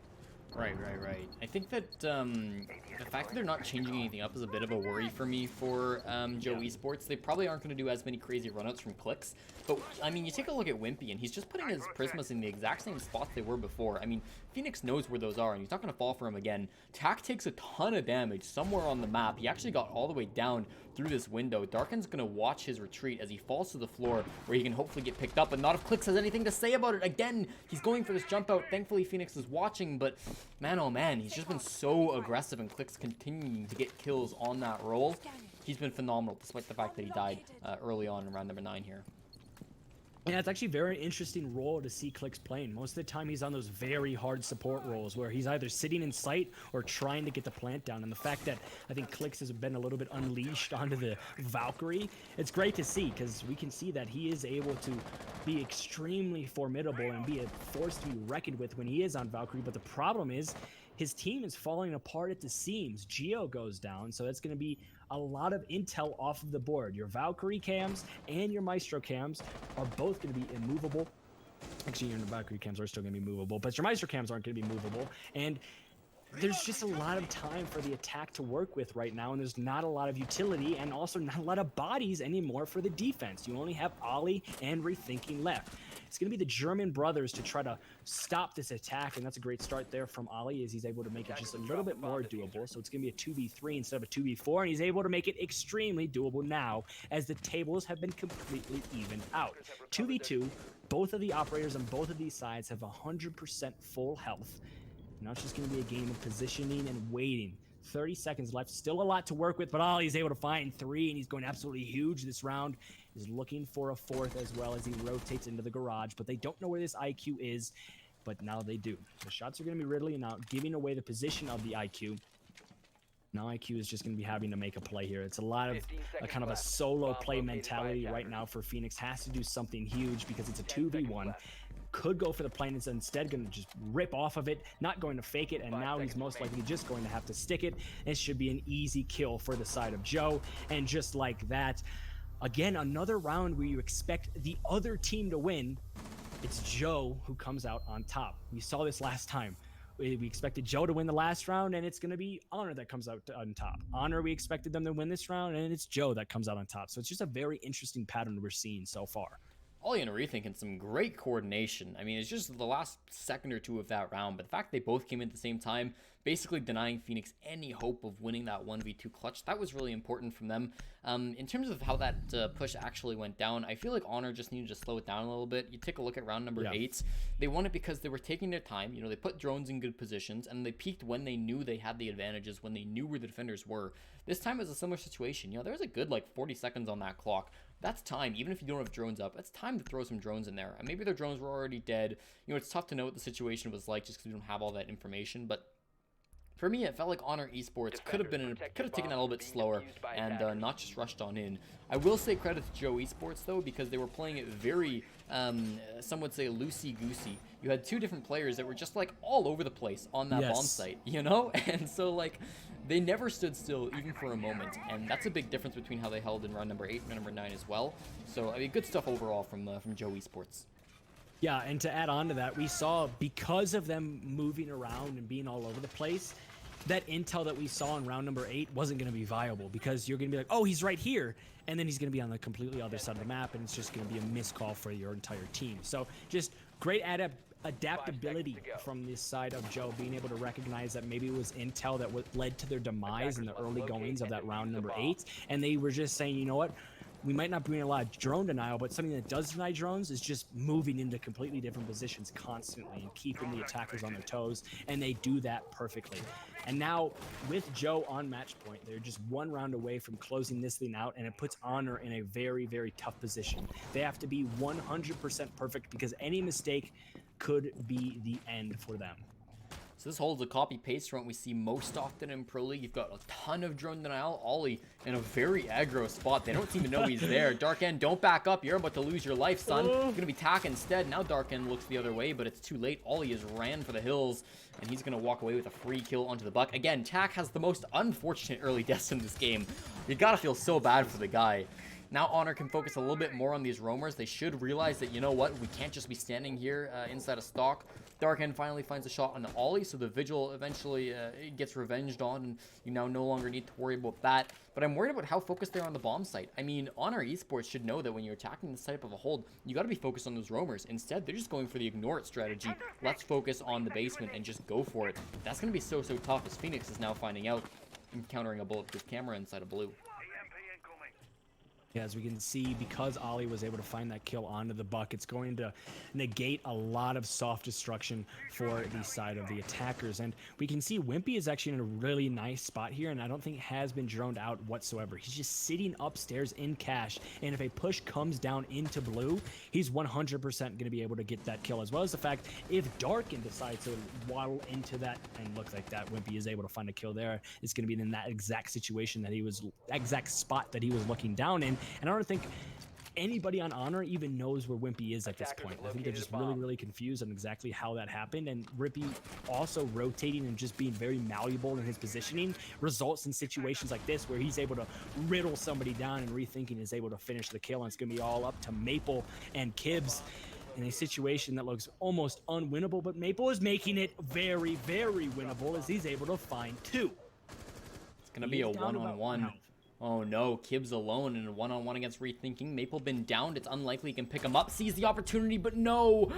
Right. I think that the fact that they're not changing anything up is a bit of a worry for me for Joe Esports. They probably aren't going to do as many crazy runouts from clicks. But, I mean, you take a look at Wimpy, and he's just putting his Prismas in the exact same spots they were before. I mean, Phoenix knows where those are, and he's not going to fall for him again. Tak takes a ton of damage somewhere on the map. He actually got all the way down through this window. Darken's going to watch his retreat as he falls to the floor, where he can hopefully get picked up, but not if Clicks has anything to say about it. Again, he's going for this jump out. Thankfully, Phoenix is watching, but man, oh man, he's just been so aggressive, and Clicks continuing to get kills on that roll. He's been phenomenal, despite the fact that he died early on in round number 9 here. Yeah, it's actually a very interesting role to see Clicks playing. Most of the time, he's on those very hard support roles where he's either sitting in sight or trying to get the plant down. And the fact that I think Clicks has been a little bit unleashed onto the Valkyrie, it's great to see, because we can see that he is able to be extremely formidable and be a force to be reckoned with when he is on Valkyrie. But the problem is his team is falling apart at the seams. Geo goes down, so that's going to be a lot of intel off of the board. Your Valkyrie cams and your Maestro cams are both going to be immovable. Actually, your Valkyrie cams are still going to be movable, but your Maestro cams aren't going to be movable. And there's just a lot of time for the attack to work with right now, and there's not a lot of utility and also not a lot of bodies anymore for the defense. You only have Ollie and Rethinking left. It's going to be the German brothers to try to stop this attack, and that's a great start there from Ollie, as he's able to make it just a little bit more doable. So it's going to be a 2v3 instead of a 2v4, and he's able to make it extremely doable now, as the tables have been completely evened out. 2v2, both of the operators on both of these sides have 100% full health. Now it's just going to be a game of positioning and waiting. 30 seconds left. Still a lot to work with, but Ollie's able to find 3, and he's going absolutely huge this round. He's looking for a 4th as well as he rotates into the garage, but they don't know where this IQ is, but now they do. The shots are going to be Ridley now, giving away the position of the IQ. Now IQ is just going to be having to make a play here. It's a lot of a kind of a solo play mentality right now for Phoenix. Has to do something huge because it's a 2v1. Could go for the plane, is instead going to just rip off of it, not going to fake it, and now he's most likely just going to have to stick it. It should be an easy kill for the side of Joe, and just like that, again, another round where you expect the other team to win. It's Joe who comes out on top. We saw this last time. We expected Joe to win the last round, and it's going to be Honor that comes out on top. Honor, we expected them to win this round, and it's Joe that comes out on top. So it's just a very interesting pattern we're seeing so far. Ollie and Rethink and some great coordination. I mean, it's just the last second or two of that round, but the fact they both came in at the same time, basically denying Phoenix any hope of winning that 1v2 clutch, that was really important from them. In terms of how that push actually went down, I feel like Honor just needed to slow it down a little bit. You take a look at round number 8. They won it because they were taking their time. You know, they put drones in good positions, and they peaked when they knew they had the advantages, when they knew where the defenders were. This time is a similar situation. You know, there was a good, like, 40 seconds on that clock. That's time, even if you don't have drones up, that's time to throw some drones in there. And maybe their drones were already dead. You know, it's tough to know what the situation was like just because we don't have all that information, but for me, it felt like Honor Esports could have taken that a little bit slower and not just rushed on in. I will say credit to Joe Esports though, because they were playing it very, some would say loosey-goosey. You had 2 different players that were just like all over the place on that bomb site, you know? And so like, they never stood still even for a moment, and that's a big difference between how they held in round number 8 and round number 9 as well. So I mean, good stuff overall from Joe Esports. Yeah, and to add on to that, we saw, because of them moving around and being all over the place, that intel that we saw in round number 8 wasn't going to be viable, because you're going to be like, oh, he's right here, and then he's going to be on the completely other side of the map, and it's just going to be a missed call for your entire team. So just great adaptability from this side of Joe, being able to recognize that maybe it was intel that led to their demise in the early goings of that round number 8, and they were just saying, you know what, we might not bring a lot of drone denial, but something that does deny drones is just moving into completely different positions constantly and keeping the attackers on their toes, and they do that perfectly. And now, with Joe on match point, they're just 1 round away from closing this thing out, and it puts Honor in a very, very tough position. They have to be 100% perfect, because any mistake could be the end for them. So this holds a copy-paste from what we see most often in Pro League. You've got a ton of drone denial. Ollie in a very aggro spot. They don't seem to know he's there. Dark End, don't back up. You're about to lose your life, son. You're going to be Tak instead. Now Dark End looks the other way, but it's too late. Ollie has ran for the hills, and he's going to walk away with a free kill onto the buck. Again, Tak has the most unfortunate early deaths in this game. You got to feel so bad for the guy. Now Honor can focus a little bit more on these roamers. They should realize that, you know what, we can't just be standing here inside a stock. Darkhand finally finds a shot on the Ollie, so the Vigil eventually gets revenged on, and you now no longer need to worry about that. But I'm worried about how focused they are on the bomb site. I mean, Honor Esports should know that when you're attacking this type of a hold, you got to be focused on those roamers. Instead, they're just going for the ignore it strategy. Let's focus on the basement and just go for it. That's going to be so tough, as Phoenix is now finding out, encountering a bulletproof camera inside of blue. Yeah, as we can see, because Ollie was able to find that kill onto the buck, it's going to negate a lot of soft destruction for the side of the attackers. And we can see Wimpy is actually in a really nice spot here, and I don't think has been droned out whatsoever. He's just sitting upstairs in cash, and if a push comes down into blue, he's 100% going to be able to get that kill, as well as the fact if Darkin decides to waddle into that and look like that, Wimpy is able to find a kill there. It's going to be in that exact situation that he was, exact spot that he was looking down in. And I don't think anybody on Honor even knows where Wimpy is at this point. I think they're just really confused on exactly how that happened. And Rippy also rotating and just being very malleable in his positioning results in situations like this where he's able to riddle somebody down, and rethinking is able to finish the kill. And it's going to be all up to Maple and Kibbs in a situation that looks almost unwinnable. But Maple is making it very winnable as he's able to find two. It's going to be a one-on-one. Oh no, Kibbs alone in a one-on-one against Rethinking. Maple been downed. It's unlikely he can pick him up. Sees the opportunity, but no.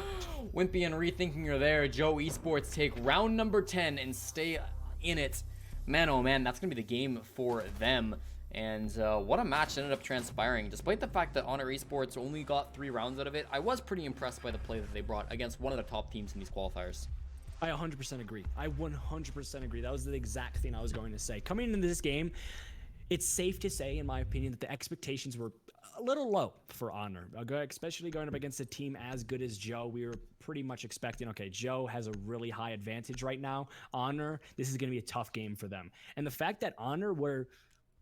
Wimpy and Rethinking are there. Joe Esports take round number 10 and stay in it. Man, oh man, that's going to be the game for them. And what a match ended up transpiring. Despite the fact that Honor Esports only got 3 rounds out of it, I was pretty impressed by the play that they brought against one of the top teams in these qualifiers. I 100% agree. I 100% agree. That was the exact thing I was going to say. Coming into this game, it's safe to say, in my opinion, that the expectations were a little low for Honor, especially going up against a team as good as Joe. We were pretty much expecting, okay, Joe has a really high advantage right now. Honor, this is going to be a tough game for them. And the fact that Honor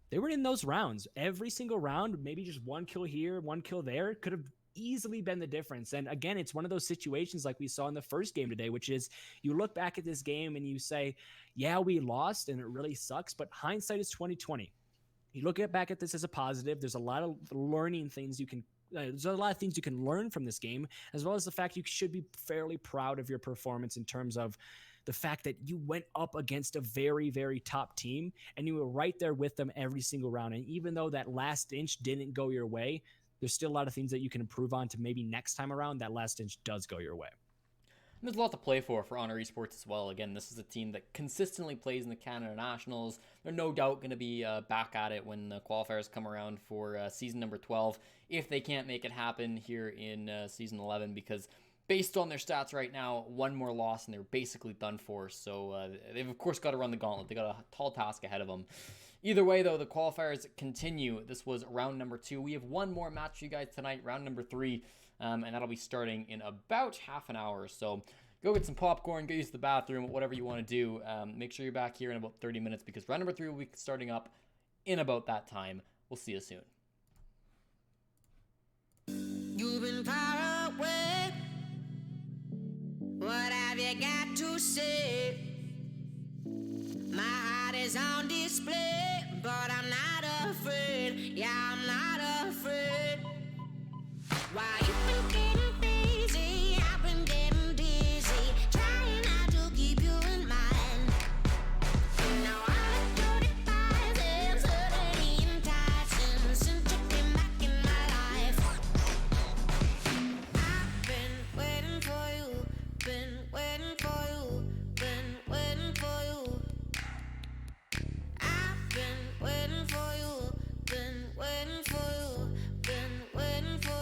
they were in those rounds, every single round, maybe just one kill here, one kill there, could have easily been the difference. And again, it's one of those situations like we saw in the first game today, which is you look back at this game and you say, yeah, we lost and it really sucks, but hindsight is 2020. You look back at this as a positive. There's a lot of learning things you can. There's a lot of things you can learn from this game, as well as the fact you should be fairly proud of your performance in terms of the fact that you went up against a very top team and you were right there with them every single round. And even though that last inch didn't go your way, there's still a lot of things that you can improve on to maybe next time around that last inch does go your way. And there's a lot to play for Honor Esports as well. Again, this is a team that consistently plays in the Canada Nationals. They're no doubt going to be back at it when the qualifiers come around for season number 12, if they can't make it happen here in season 11, because based on their stats right now, one more loss and they're basically done for. So they've, of course, got to run the gauntlet. They got a tall task ahead of them. Either way, though, the qualifiers continue. This was round number 2. We have one more match for you guys tonight, round number 3. And that'll be starting in about half an hour. So go get some popcorn, go use the bathroom, whatever you want to do. Make sure you're back here in about 30 minutes because round number 3 will be starting up in about that time. We'll see you soon. You've been far away. What have you got to say? My heart is on display, but I'm not afraid. Yeah, I'm not afraid. Why you been getting busy? I've been getting dizzy, trying not to keep you in mind. Now I'm 35 and suddenly enticing since you came back in my life. I've been waiting for you, been waiting for you, been waiting for you. I've been waiting for you, been waiting for you, been waiting for you.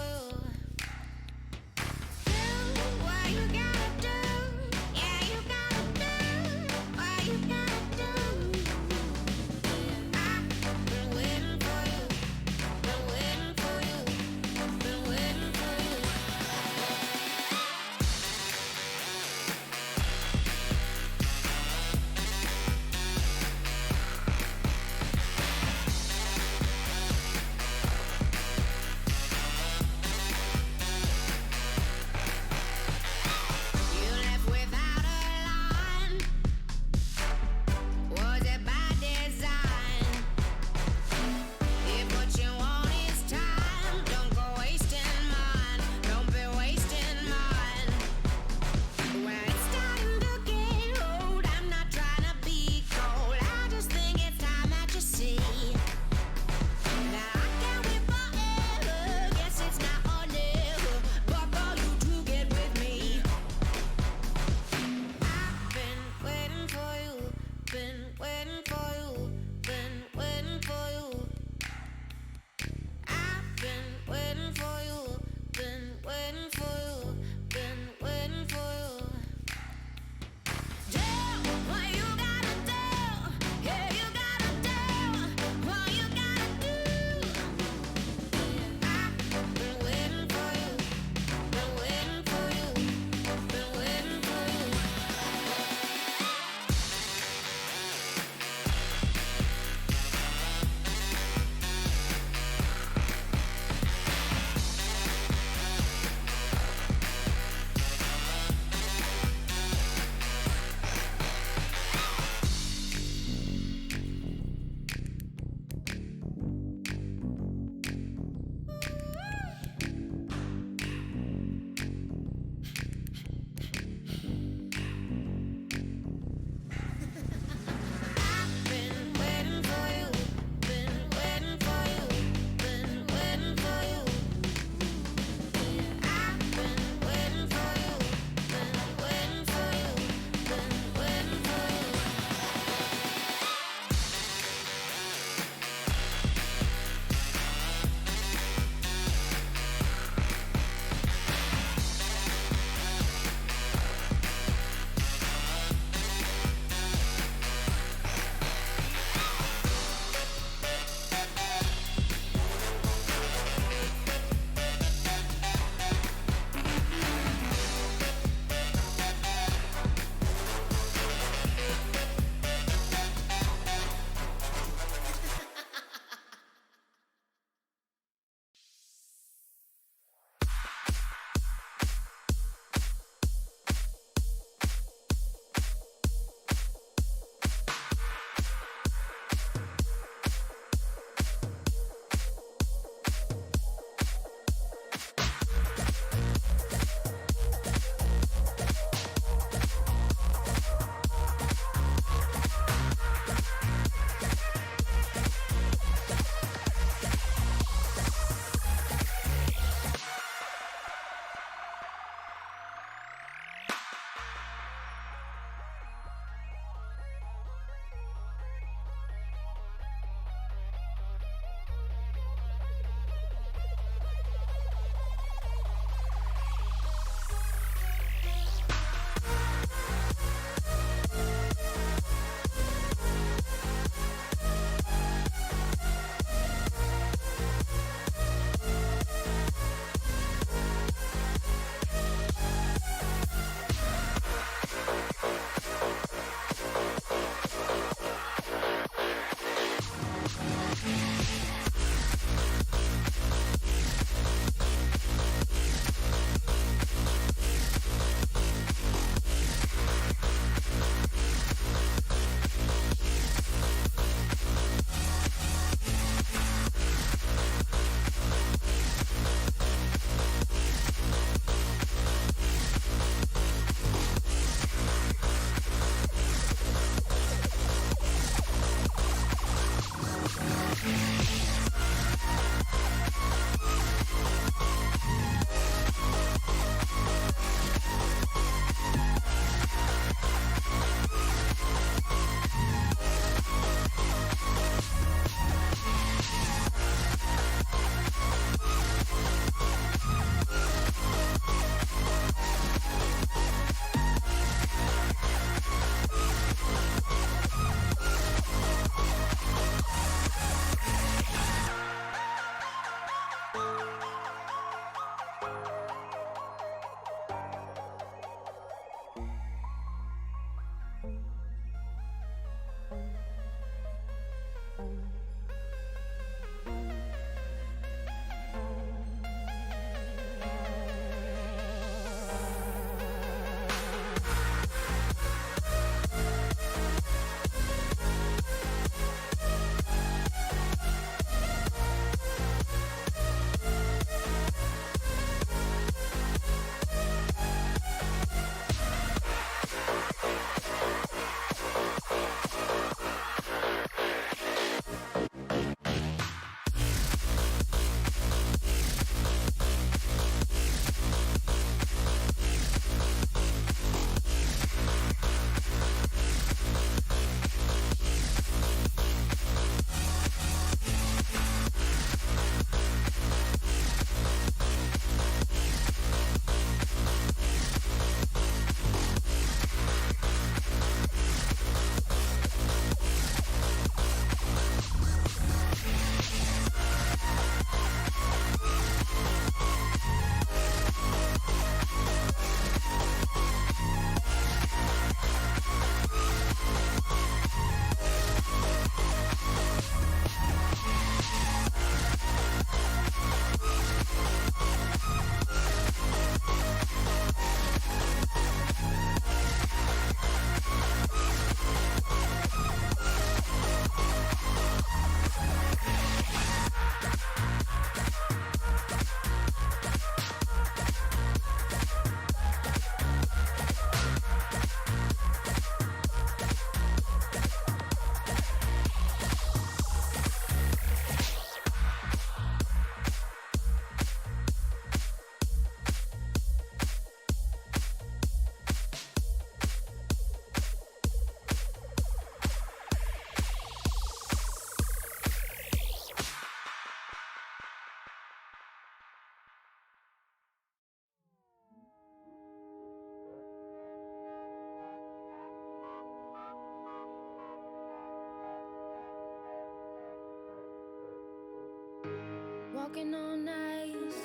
Walking on ice,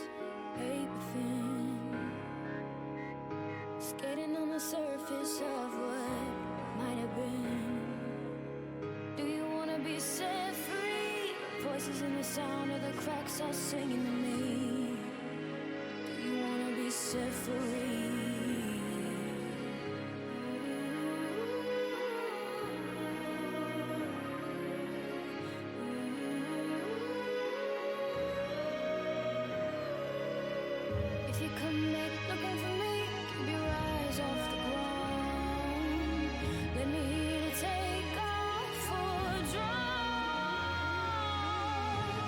paper thin, skating on the surface of what might have been. Do you wanna be set free? Voices in the sound of the cracks all singing to me. Do you wanna be set free? If you come back looking for me, keep your eyes off the ground. Let me hear you take off for a drive.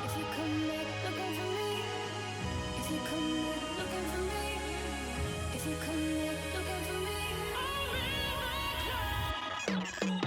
If you come back looking for me, if you come back looking for me, if you come back looking for me, I'll be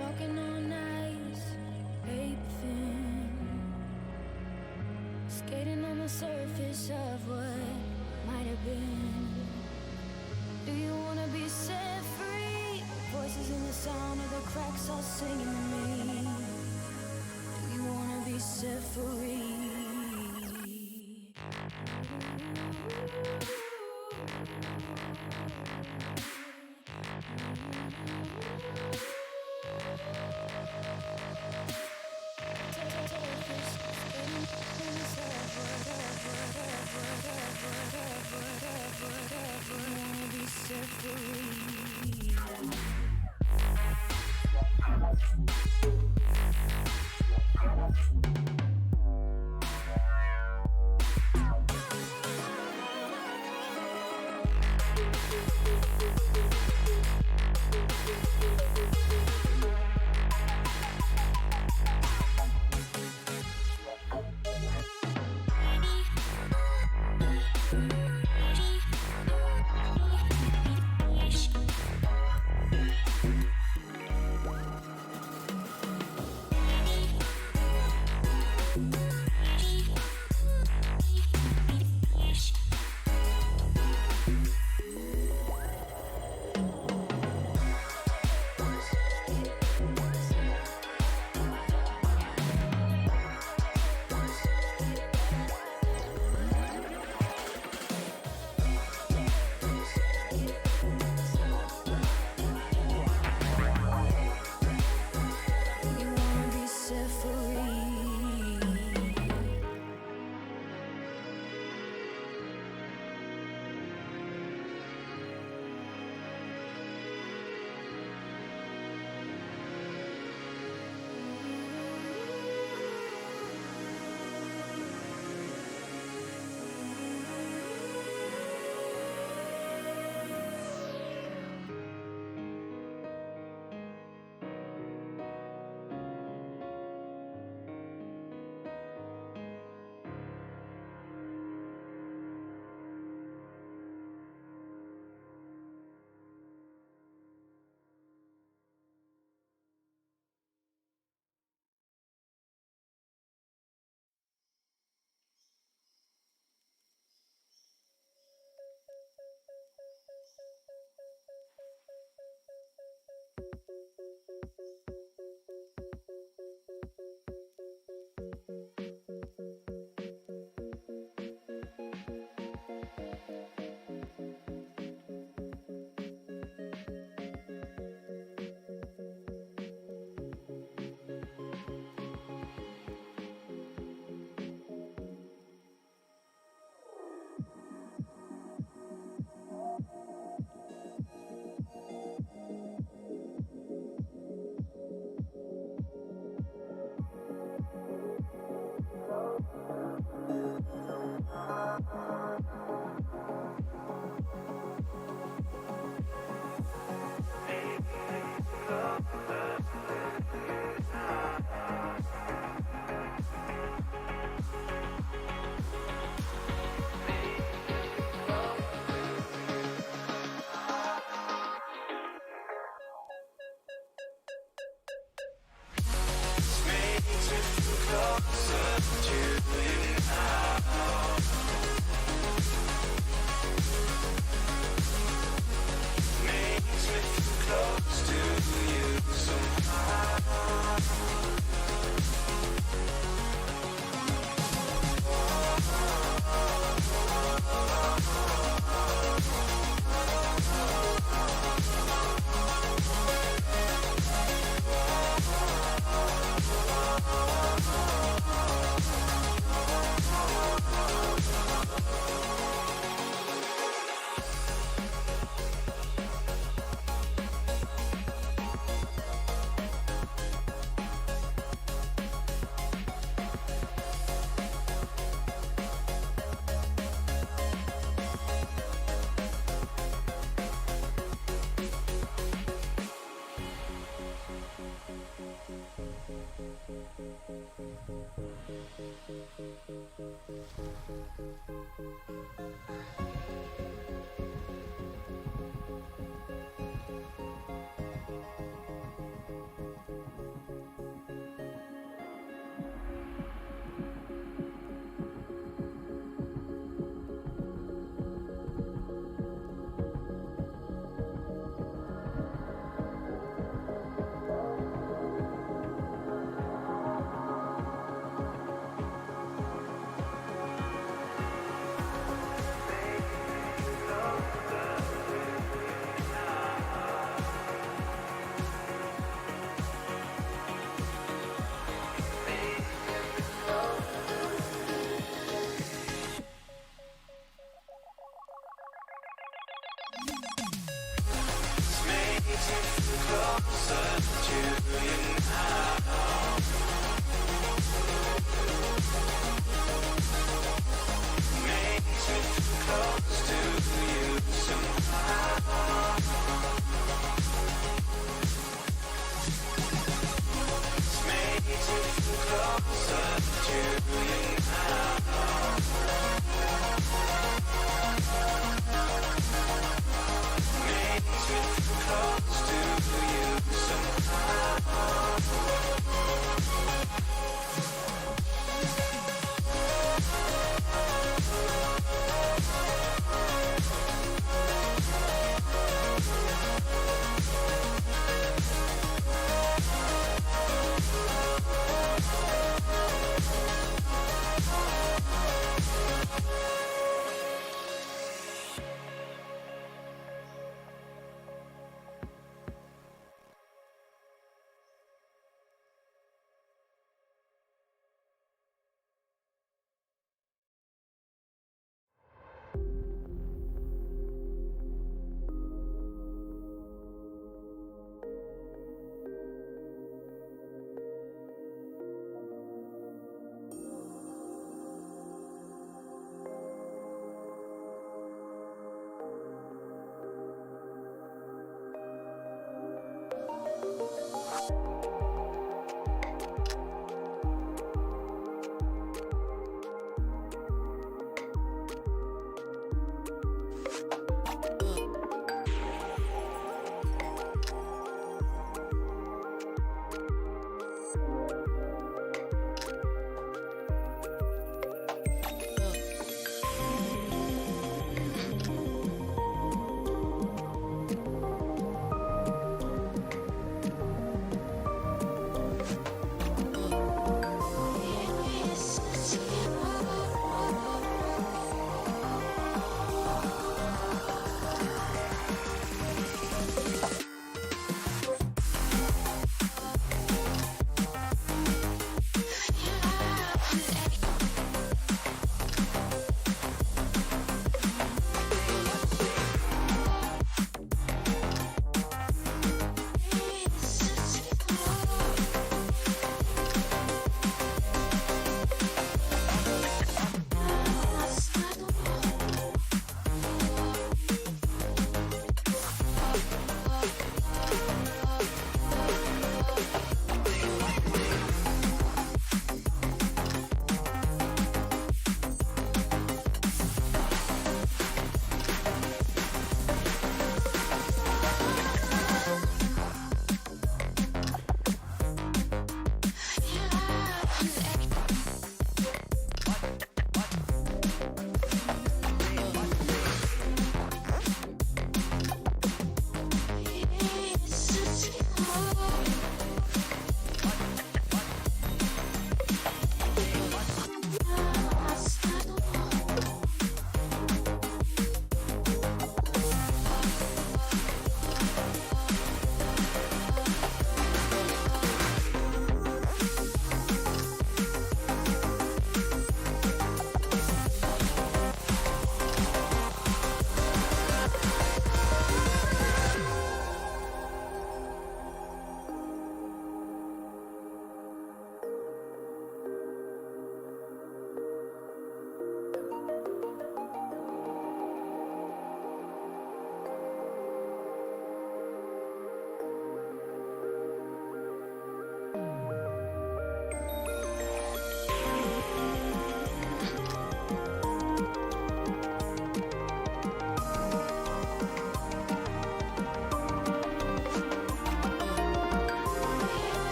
walking on ice, paper thin, skating on the surface of what might have been. Do you wanna be set free? Voices in the sound of the cracks all singing to me. Do you wanna be set free?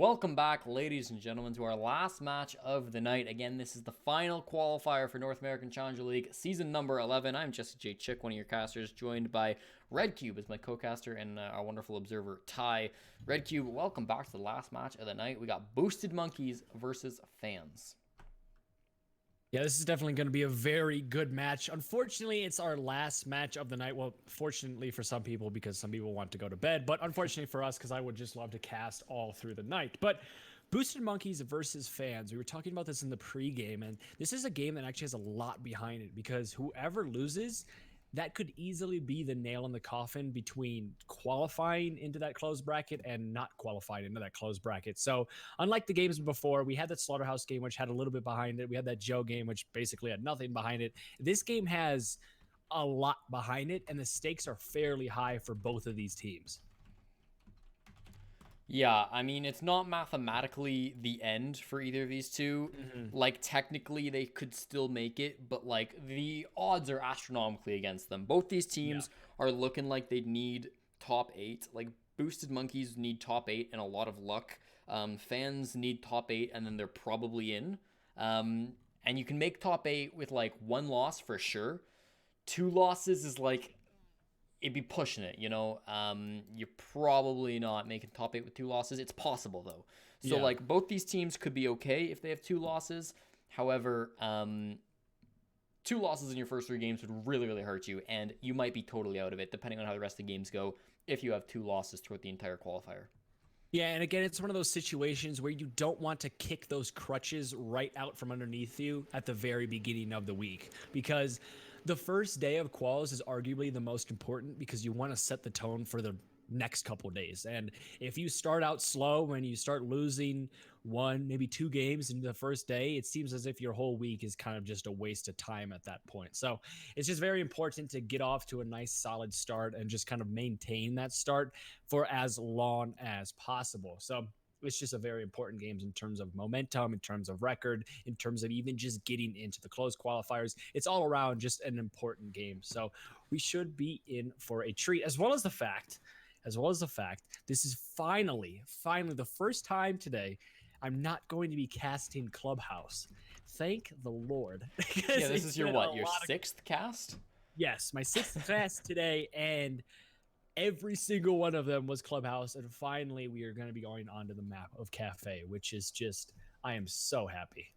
Welcome back, ladies and gentlemen, to our last match of the night. Again, this is the final qualifier for North American Challenger League, season number 11. I'm Jesse J. Chick, one of your casters, joined by Red Cube as my co-caster and our wonderful observer, Ty. Red Cube, welcome back to the last match of the night. We got Boosted Monkeys versus Fans. Yeah, this is definitely going to be a very good match. Unfortunately, it's our last match of the night. Well, fortunately for some people, because some people want to go to bed, but unfortunately for us, because I would just love to cast all through the night. But Boosted Monkeys versus Fans. We were talking about this in the pregame, and this is a game that actually has a lot behind it, because whoever loses, that could easily be the nail in the coffin between qualifying into that closed bracket and not qualifying into that closed bracket. So unlike the games before, we had that Slaughterhouse game, which had a little bit behind it. We had that Joe game, which basically had nothing behind it. This game has a lot behind it, and the stakes are fairly high for both of these teams. Yeah, I mean, it's not mathematically the end for either of these two. Like, technically, they could still make it, but, like, the odds are astronomically against them. Both these teams are looking like they need top 8. Like, Boosted Monkeys need top 8 and a lot of luck. Fans need top 8, and then they're probably in. And you can make top 8 with, like, 1 loss for sure. 2 losses is, like, it'd be pushing it, you know. You're probably not making top 8 with 2 losses. It's possible, though. So, like, both these teams could be okay if they have 2 losses. However, 2 losses in your first 3 games would really, really hurt you, and you might be totally out of it, depending on how the rest of the games go, if you have 2 losses throughout the entire qualifier. Yeah, and again, it's one of those situations where you don't want to kick those crutches right out from underneath you at the very beginning of the week, because the first day of quals is arguably the most important, because you want to set the tone for the next couple of days. And if you start out slow, when you start losing 1, maybe 2 games in the first day, it seems as if your whole week is kind of just a waste of time at that point. So it's just very important to get off to a nice solid start and just kind of maintain that start for as long as possible. So it's just a very important game in terms of momentum, in terms of record, in terms of even just getting into the closed qualifiers. It's all around just an important game. So we should be in for a treat, as well as the fact, this is finally the first time today I'm not going to be casting Clubhouse. Thank the Lord. Yeah, this is your 6th cast? Yes, my 6th cast today, and every single one of them was Clubhouse, and finally we are going to be going onto the map of Cafe, which is just, I am so happy.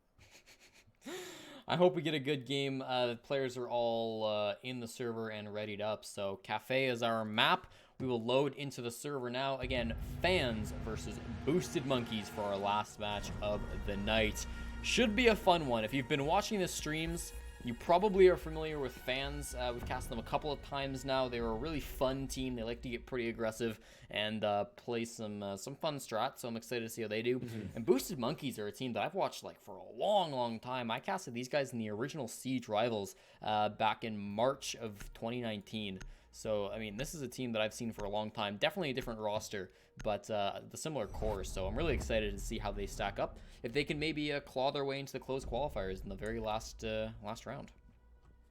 I hope we get a good game. The players are all in the server and readied up, so Cafe is our map. We will load into the server now. Again, Fans versus Boosted Monkeys for our last match of the night. Should be a fun one. If you've been watching the streams, you probably are familiar with Fans. We've cast them a couple of times now. They're a really fun team. They like to get pretty aggressive and play some fun strats, so I'm excited to see how they do. And Boosted Monkeys are a team that I've watched like for a long time. I casted these guys in the original Siege Rivals back in March of 2019. So, I mean, this is a team that I've seen for a long time. Definitely a different roster, but the similar core. So I'm really excited to see how they stack up. If they can maybe claw their way into the closed qualifiers in the very last round.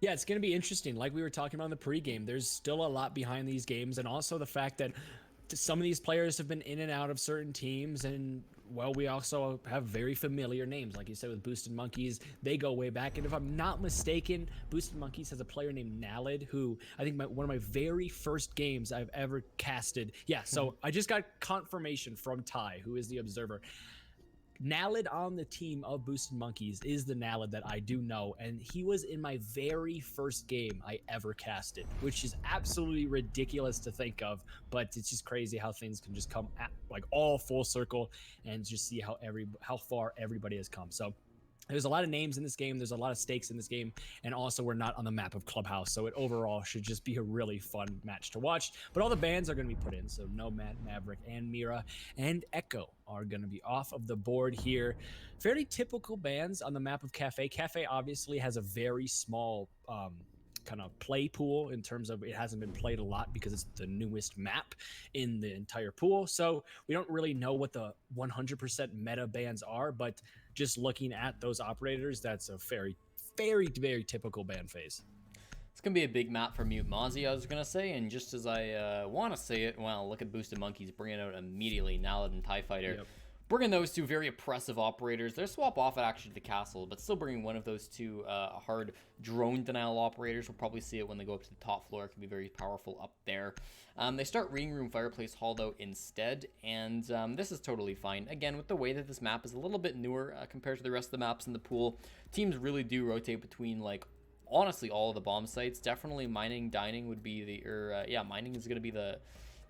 Yeah, it's going to be interesting. Like we were talking about in the pregame, there's still a lot behind these games, and also the fact that some of these players have been in and out of certain teams, and well, we also have very familiar names. Like you said, with Boosted Monkeys, they go way back. And if I'm not mistaken, Boosted Monkeys has a player named Nalid, who I think one of my very first games I've ever casted. Yeah, so I just got confirmation from Ty, who is the observer. Nalid on the team of Boosted Monkeys is the Nalid that I do know, and he was in my very first game I ever casted, which is absolutely ridiculous to think of, but it's just crazy how things can just come at, like all full circle, and just see how far everybody has come. So there's a lot of names in this game. There's a lot of stakes in this game. And also, we're not on the map of Clubhouse. So it overall should just be a really fun match to watch. But all the bans are going to be put in. So Nomad, Maverick, and Mira, and Echo are going to be off of the board here. Fairly typical bans on the map of Cafe. Cafe obviously has a very small kind of play pool in terms of it hasn't been played a lot because it's the newest map in the entire pool. So we don't really know what the 100% meta bans are, but just looking at those operators, that's a very, very typical ban phase. It's going to be a big map for Mute Mozzie, I was going to say, and just as I want to say it, well, look at Boosted Monkeys bringing out immediately Nalad and TIE Fighter. Yep. bringing those two very oppressive operators. They're swap off at actually the castle, but still bringing one of those two hard drone denial operators. We'll probably see it when they go up to the top floor. It can be very powerful up there. They start Reading Room Fireplace Hall though instead, and this is totally fine. Again, with the way that this map is a little bit newer compared to the rest of the maps in the pool, teams really do rotate between like honestly all of the bomb sites. Definitely mining, dining would be mining is going to be the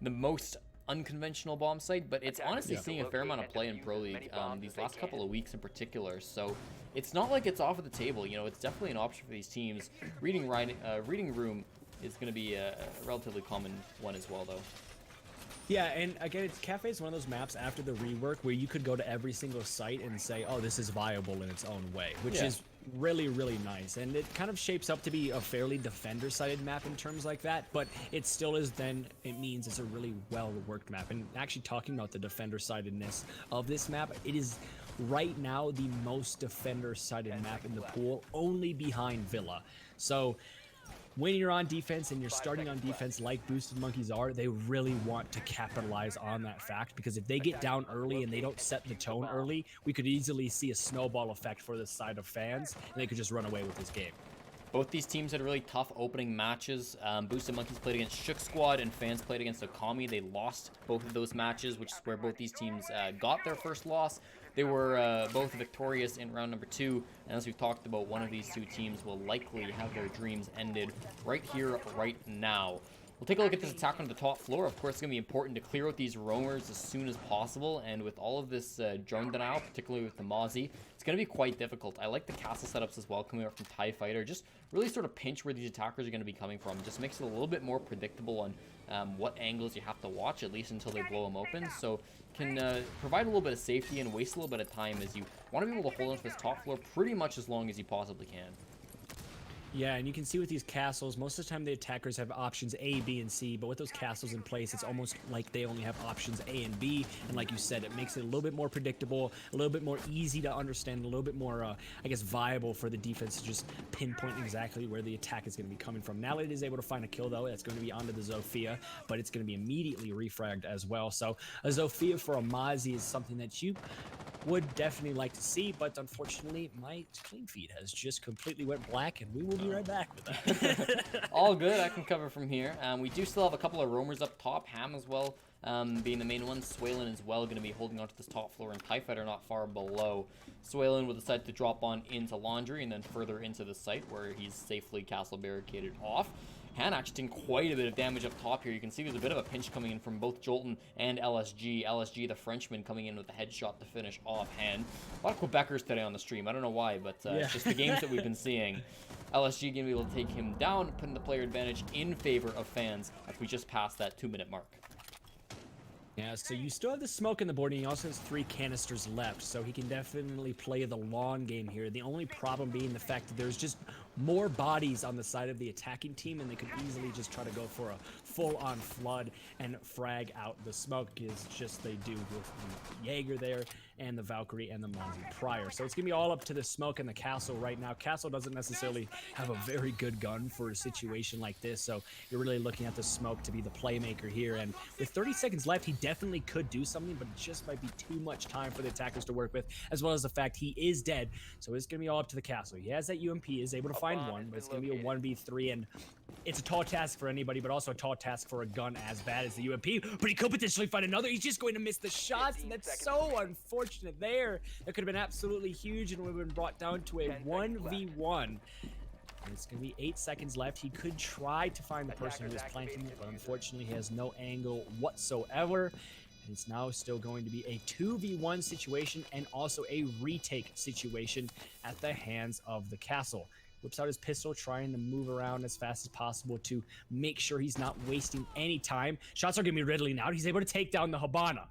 most unconventional bomb site, but it's honestly seeing a fair amount of play in Pro League these last couple of weeks in particular, so it's not like it's off of the table. You know, it's definitely an option for these teams. Reading Room is going to be a relatively common one as well, though. Yeah, and again, Cafe is one of those maps after the rework where you could go to every single site and say, oh, this is viable in its own way, which is really, really nice. And it kind of shapes up to be a fairly defender-sided map in terms like that, but it still is then, it means it's a really well-worked map. And actually talking about the defender-sidedness of this map, it is right now the most defender-sided map in the pool, only behind Villa. So when you're on defense and you're starting on defense like Boosted Monkeys are, they really want to capitalize on that fact, because if they get down early and they don't set the tone early, we could easily see a snowball effect for the side of fans, and they could just run away with this game. Both these teams had really tough opening matches. Boosted Monkeys played against Shook Squad and Fans played against Okami. They lost both of those matches, which is where both these teams got their first loss. They were both victorious in round number 2, and as we've talked about, one of these two teams will likely have their dreams ended right here, right now. We'll take a look at this attack on the top floor. Of course, it's going to be important to clear out these roamers as soon as possible, and with all of this drone denial, particularly with the Mozzie, it's going to be quite difficult. I like the castle setups as well coming up from TIE Fighter. Just really sort of pinch where these attackers are going to be coming from. Just makes it a little bit more predictable on what angles you have to watch, at least until they blow them open. So can provide a little bit of safety and waste a little bit of time, as you want to be able to hold on to this top floor pretty much as long as you possibly can. Yeah, and you can see with these castles, most of the time the attackers have options A, B, and C, but with those castles in place, it's almost like they only have options A and B, and like you said, it makes it a little bit more predictable, a little bit more easy to understand, a little bit more, I guess, viable for the defense to just pinpoint exactly where the attack is going to be coming from. Now it is able to find a kill, though. That's going to be onto the Zofia, but it's going to be immediately refragged as well. So a Zofia for a Mozzie is something that you would definitely like to see, but unfortunately my clean feed has just completely went black, and we will be right back with that. All good, I can cover from here. We do still have a couple of roamers up top, Ham as well being the main one. Swaylin as well going to be holding onto this top floor, and TIE Fighter not far below. Swaylin will decide to drop on into Laundry and then further into the site where he's safely castle barricaded off. Han actually doing quite a bit of damage up top here. You can see there's a bit of a pinch coming in from both Jolton and LSG. LSG, the Frenchman, coming in with a headshot to finish off Han. A lot of Quebecers today on the stream. I don't know why, but it's just the games that we've been seeing. LSG going to be able to take him down, putting the player advantage in favor of Fans as we just passed that 2-minute mark. Yeah, so you still have the smoke in the board, and he also has 3 canisters left, so he can definitely play the long game here. The only problem being the fact that there's just more bodies on the side of the attacking team, and they could easily just try to go for a full-on flood and frag out the smoke, is just they do with the Jaeger there and the Valkyrie and the Mozzie prior. So it's going to be all up to the smoke and the Castle right now. Castle doesn't necessarily have a very good gun for a situation like this, so you're really looking at the smoke to be the playmaker here. And with 30 seconds left, he definitely could do something, but it just might be too much time for the attackers to work with, as well as the fact he is dead. So it's going to be all up to the Castle. He has that UMP, is able to find one, but it's going to be a 1v3, and it's a tall task for anybody, but also a tall task for a gun as bad as the UMP. But he could potentially find another. He's just going to miss the shots, and that's so unfortunate there. That could have been absolutely huge, and would have been brought down to a 1v1. And it's going to be 8 seconds left. He could try to find the person who is planting it, but unfortunately he has no angle whatsoever. And it's now still going to be a 2v1 situation and also a retake situation at the hands of the Castle. Whips out his pistol, trying to move around as fast as possible to make sure he's not wasting any time. Shots are going to be riddling out. He's able to take down the Habana.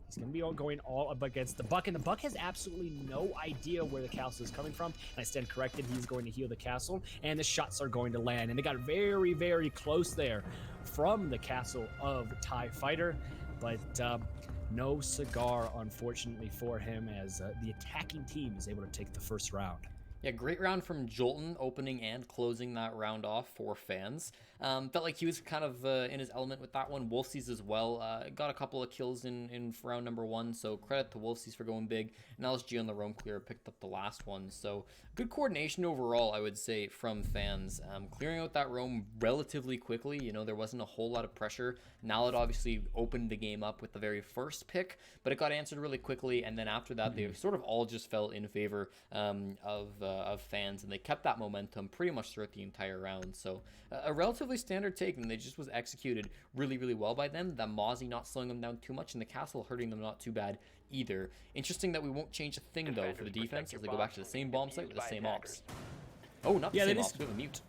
He's going to be going all up against the Buck, and the Buck has absolutely no idea where the Castle is coming from. And I stand corrected, he's going to heal the Castle, and the shots are going to land. And they got very, very close there from the Castle of TIE Fighter, but no cigar, unfortunately, for him, as the attacking team is able to take the first round. Yeah, great round from Jolton, opening and closing that round off for fans. Felt like he was kind of in his element with that one. Wolfsies as well. Got a couple of kills in round number 1, so credit to Wolfsies for going big. And LSG on the roam clear picked up the last one. So good coordination overall, I would say, from fans. Clearing out that roam relatively quickly. You know, there wasn't a whole lot of pressure. Naled obviously opened the game up with the very first pick, but it got answered really quickly. And then after that, they sort of all just fell in favor of fans, and they kept that momentum pretty much throughout the entire round. So a relatively standard take, and they just was executed really, really well by them. The Mozzie not slowing them down too much, and the castle hurting them not too bad either. Interesting that we won't change a thing though for the defense as they go back to the same bomb site with the same ops. Oh, not the same ops, we have a mute.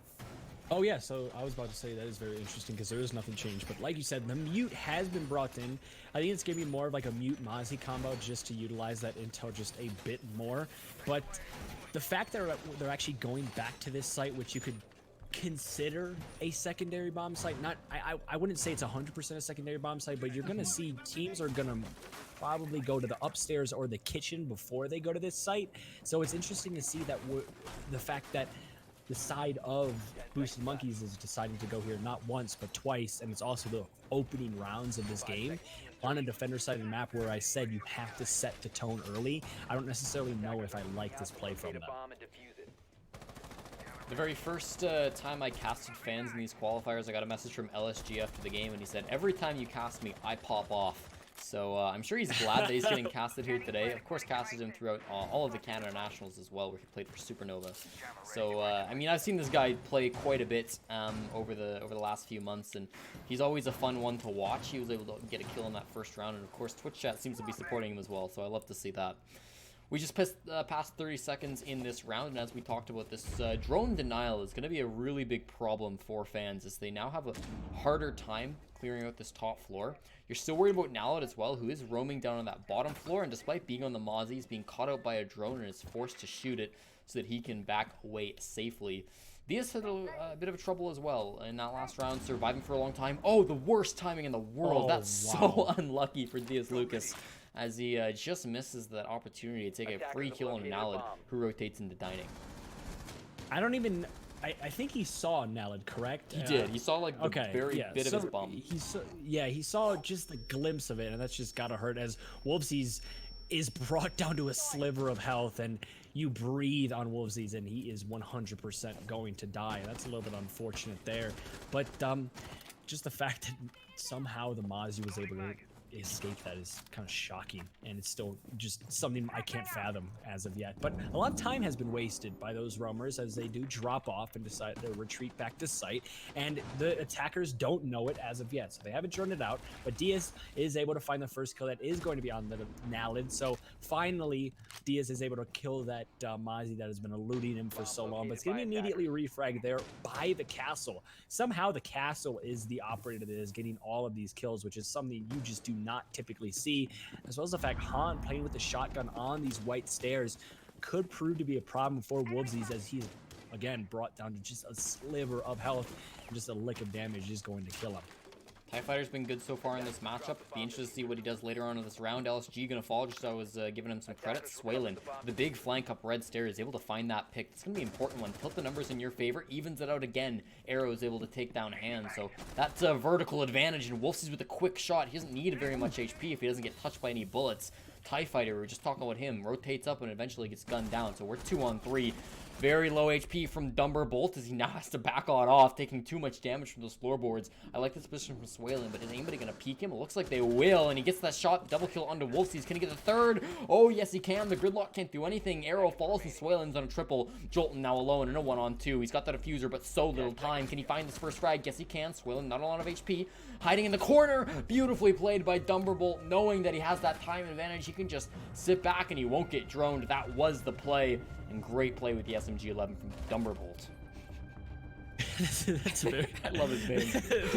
Oh yeah, so I was about to say that is very interesting because there is nothing changed. But like you said, the mute has been brought in. I think it's going to be more of like a mute Mozzie combo just to utilize that intel just a bit more. But the fact that they're actually going back to this site, which you could consider a secondary bomb site, not I wouldn't say it's 100% a secondary bomb site, but you're going to see teams are going to probably go to the upstairs or the kitchen before they go to this site. So it's interesting to see that the fact that the side of Boosted Monkeys is deciding to go here not once but twice, and it's also the opening rounds of this game on a defender side of the map where I said you have to set the tone early. I don't necessarily know if I like this play from them. The very first time I casted fans in these qualifiers, I got a message from LSG after the game, and he said, "Every time you cast me, I pop off." So I'm sure he's glad that he's getting casted here today. Of course, casted him throughout all of the Canada Nationals as well, where he played for Supernova. So I mean, I've seen this guy play quite a bit over the last few months, and he's always a fun one to watch. He was able to get a kill in that first round, and of course, Twitch chat seems to be supporting him as well. So I love to see that. We just passed 30 seconds in this round, and as we talked about, this drone denial is going to be a really big problem for fans, as they now have a harder time clearing out this top floor. You're still worried about Naled as well, who is roaming down on that bottom floor, and despite being on the Mozzie, he's being caught out by a drone and is forced to shoot it so that he can back away safely. Diaz had a bit of trouble as well in that last round, surviving for a long time. Oh, the worst timing in the world. That's so unlucky for Diaz Lucas, as he just misses that opportunity to take a free kill on Naled, who rotates into dining. I think he saw Naled, correct? He did. He saw like the very bit of his bum. He saw just a glimpse of it, and that's just gotta hurt, as Wolfsies is brought down to a sliver of health, and you breathe on Wolfsies, and he is 100% going to die. That's a little bit unfortunate there, but just the fact that somehow the Mozzie was able to escape that is kind of shocking, and it's still just something I can't fathom as of yet. But a lot of time has been wasted by those roamers as they do drop off and decide to retreat back to site, and the attackers don't know it as of yet, so they haven't turned it out. But Diaz is able to find the first kill that is going to be on the Naled, so finally Diaz is able to kill that Mozzie that has been eluding him for so long, but it's going to be immediately refragged there by the castle. Somehow the castle is the operator that is getting all of these kills, which is something you just do not typically see, as well as the fact Han playing with the shotgun on these white stairs could prove to be a problem for Wolfsies, as he's again brought down to just a sliver of health, and just a lick of damage is going to kill him. TIE Fighter's been good so far in this matchup. Be interested to see what he does later on in this round. LSG gonna fall, just so I was giving him some credit. Swaylen, the big flank up red stairs, able to find that pick. It's gonna be an important one. Tilt the numbers in your favor, evens it out again. Arrow is able to take down Hand, so that's a vertical advantage. And Wolfsies with a quick shot. He doesn't need very much HP if he doesn't get touched by any bullets. TIE Fighter, we were just talking about him, rotates up and eventually gets gunned down. So we're 2-on-3. Very low HP from Dumberbolt, as he now has to back on off, taking too much damage from those floorboards. I like this position from Swaylen, but is anybody going to peek him? It looks like they will, and he gets that shot. Double kill onto Wolfsies. Can he get the third? Oh, yes, he can. The gridlock can't do anything. Arrow falls, and Swaylen's on a triple. Jolton now alone in a 1-on-2. He's got the diffuser, but so little time. Can he find his first frag? Yes, he can. Swaylen, not a lot of HP. Hiding in the corner. Beautifully played by Dumberbolt, knowing that he has that time advantage. He can just sit back, and he won't get droned. That was the play. And great play with the SMG-11 from Dumberbolt. That's very. I love his name.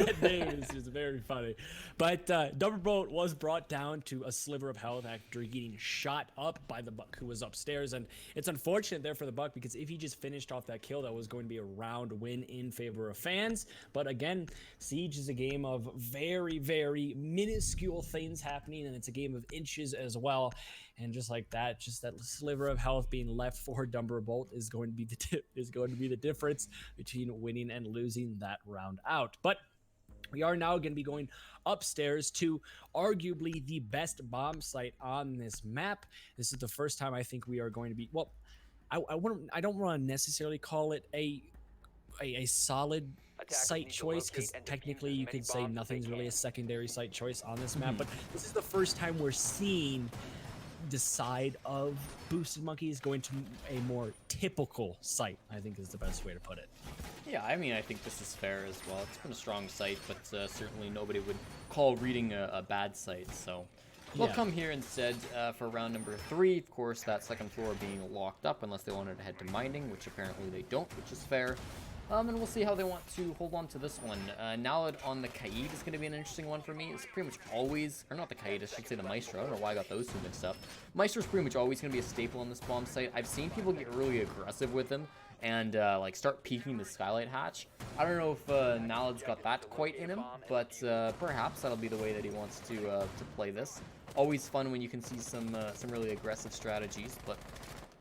That name is just very funny. But Dumberbolt was brought down to a sliver of health after getting shot up by the Buck who was upstairs. And it's unfortunate there for the Buck because if he just finished off that kill, that was going to be a round win in favor of fans. But again, Siege is a game of very, very minuscule things happening, and it's a game of inches as well. And just like that, just that sliver of health being left for Dumberbolt is going to be the difference between winning and losing that round out. But we are now going to be going upstairs to arguably the best bomb site on this map. This is the first time I think we are going to be, well, I don't want to necessarily call it a solid site choice, because technically you could say nothing's really a secondary site choice on this map, but this is the first time we're seeing the side of Boosted Monkeys going to a more typical site, I think is the best way to put it. Yeah, I mean, I think this is fair as well. It's been a strong site, but certainly nobody would call reading a bad site. So we'll come here instead for round number 3. Of course, that second floor being locked up unless they wanted to head to mining, which apparently they don't, which is fair. And we'll see how they want to hold on to this one. Nalad on the Kaid is going to be an interesting one for me. It's pretty much always, or not the Kaid, I should say the Maestro. I don't know why I got those two mixed up. Maestro's pretty much always going to be a staple on this bomb site. I've seen people get really aggressive with him and like start peeking the skylight hatch. I don't know if Nalad's got that quite in him, but perhaps that'll be the way that he wants to play this. Always fun when you can see some really aggressive strategies, but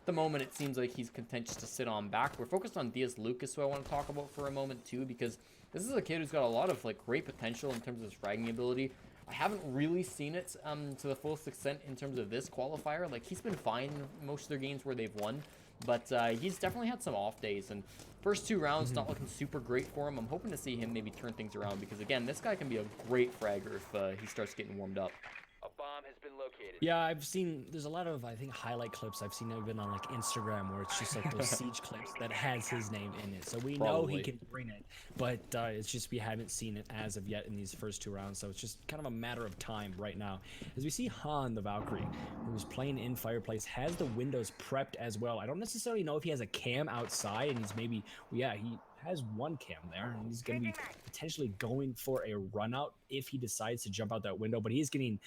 the moment it seems like he's content just to sit on back. We're focused on Diaz Lucas, who I want to talk about for a moment too, because this is a kid who's got a lot of like great potential in terms of his fragging ability. I haven't really seen it to the fullest extent in terms of this qualifier. Like, he's been fine in most of their games where they've won, but he's definitely had some off days, and first 2 rounds not looking super great for him. I'm hoping to see him maybe turn things around, because again, this guy can be a great fragger if he starts getting warmed up. A bomb has been located. Yeah, I've seen, there's a lot of, I think, highlight clips I've seen even on like Instagram where it's just like those Siege clips that has his name in it. So we know he can bring it, but it's just we haven't seen it as of yet in these first 2 rounds. So it's just kind of a matter of time right now. As we see Han, the Valkyrie, who's playing in Fireplace, has the windows prepped as well. I don't necessarily know if he has a cam outside, and he's maybe, well, yeah, he has 1 cam there, and he's going to be potentially going for a run out if he decides to jump out that window, but he's getting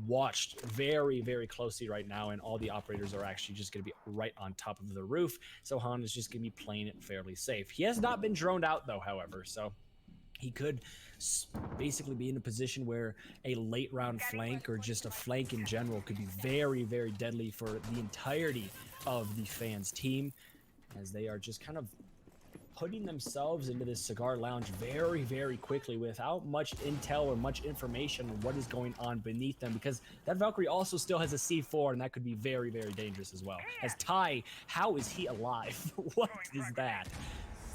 watched very, very closely right now, and all the operators are actually just going to be right on top of the roof, so Han is just going to be playing it fairly safe. He has not been droned out though, however, so he could basically be in a position where a late round flank or just a flank in general could be very, very deadly for the entirety of the fans team, as they are just kind of putting themselves into this cigar lounge very, very quickly without much intel or much information on what is going on beneath them, because that Valkyrie also still has a C4, and that could be very, very dangerous as well. As Ty, how is he alive? What is that?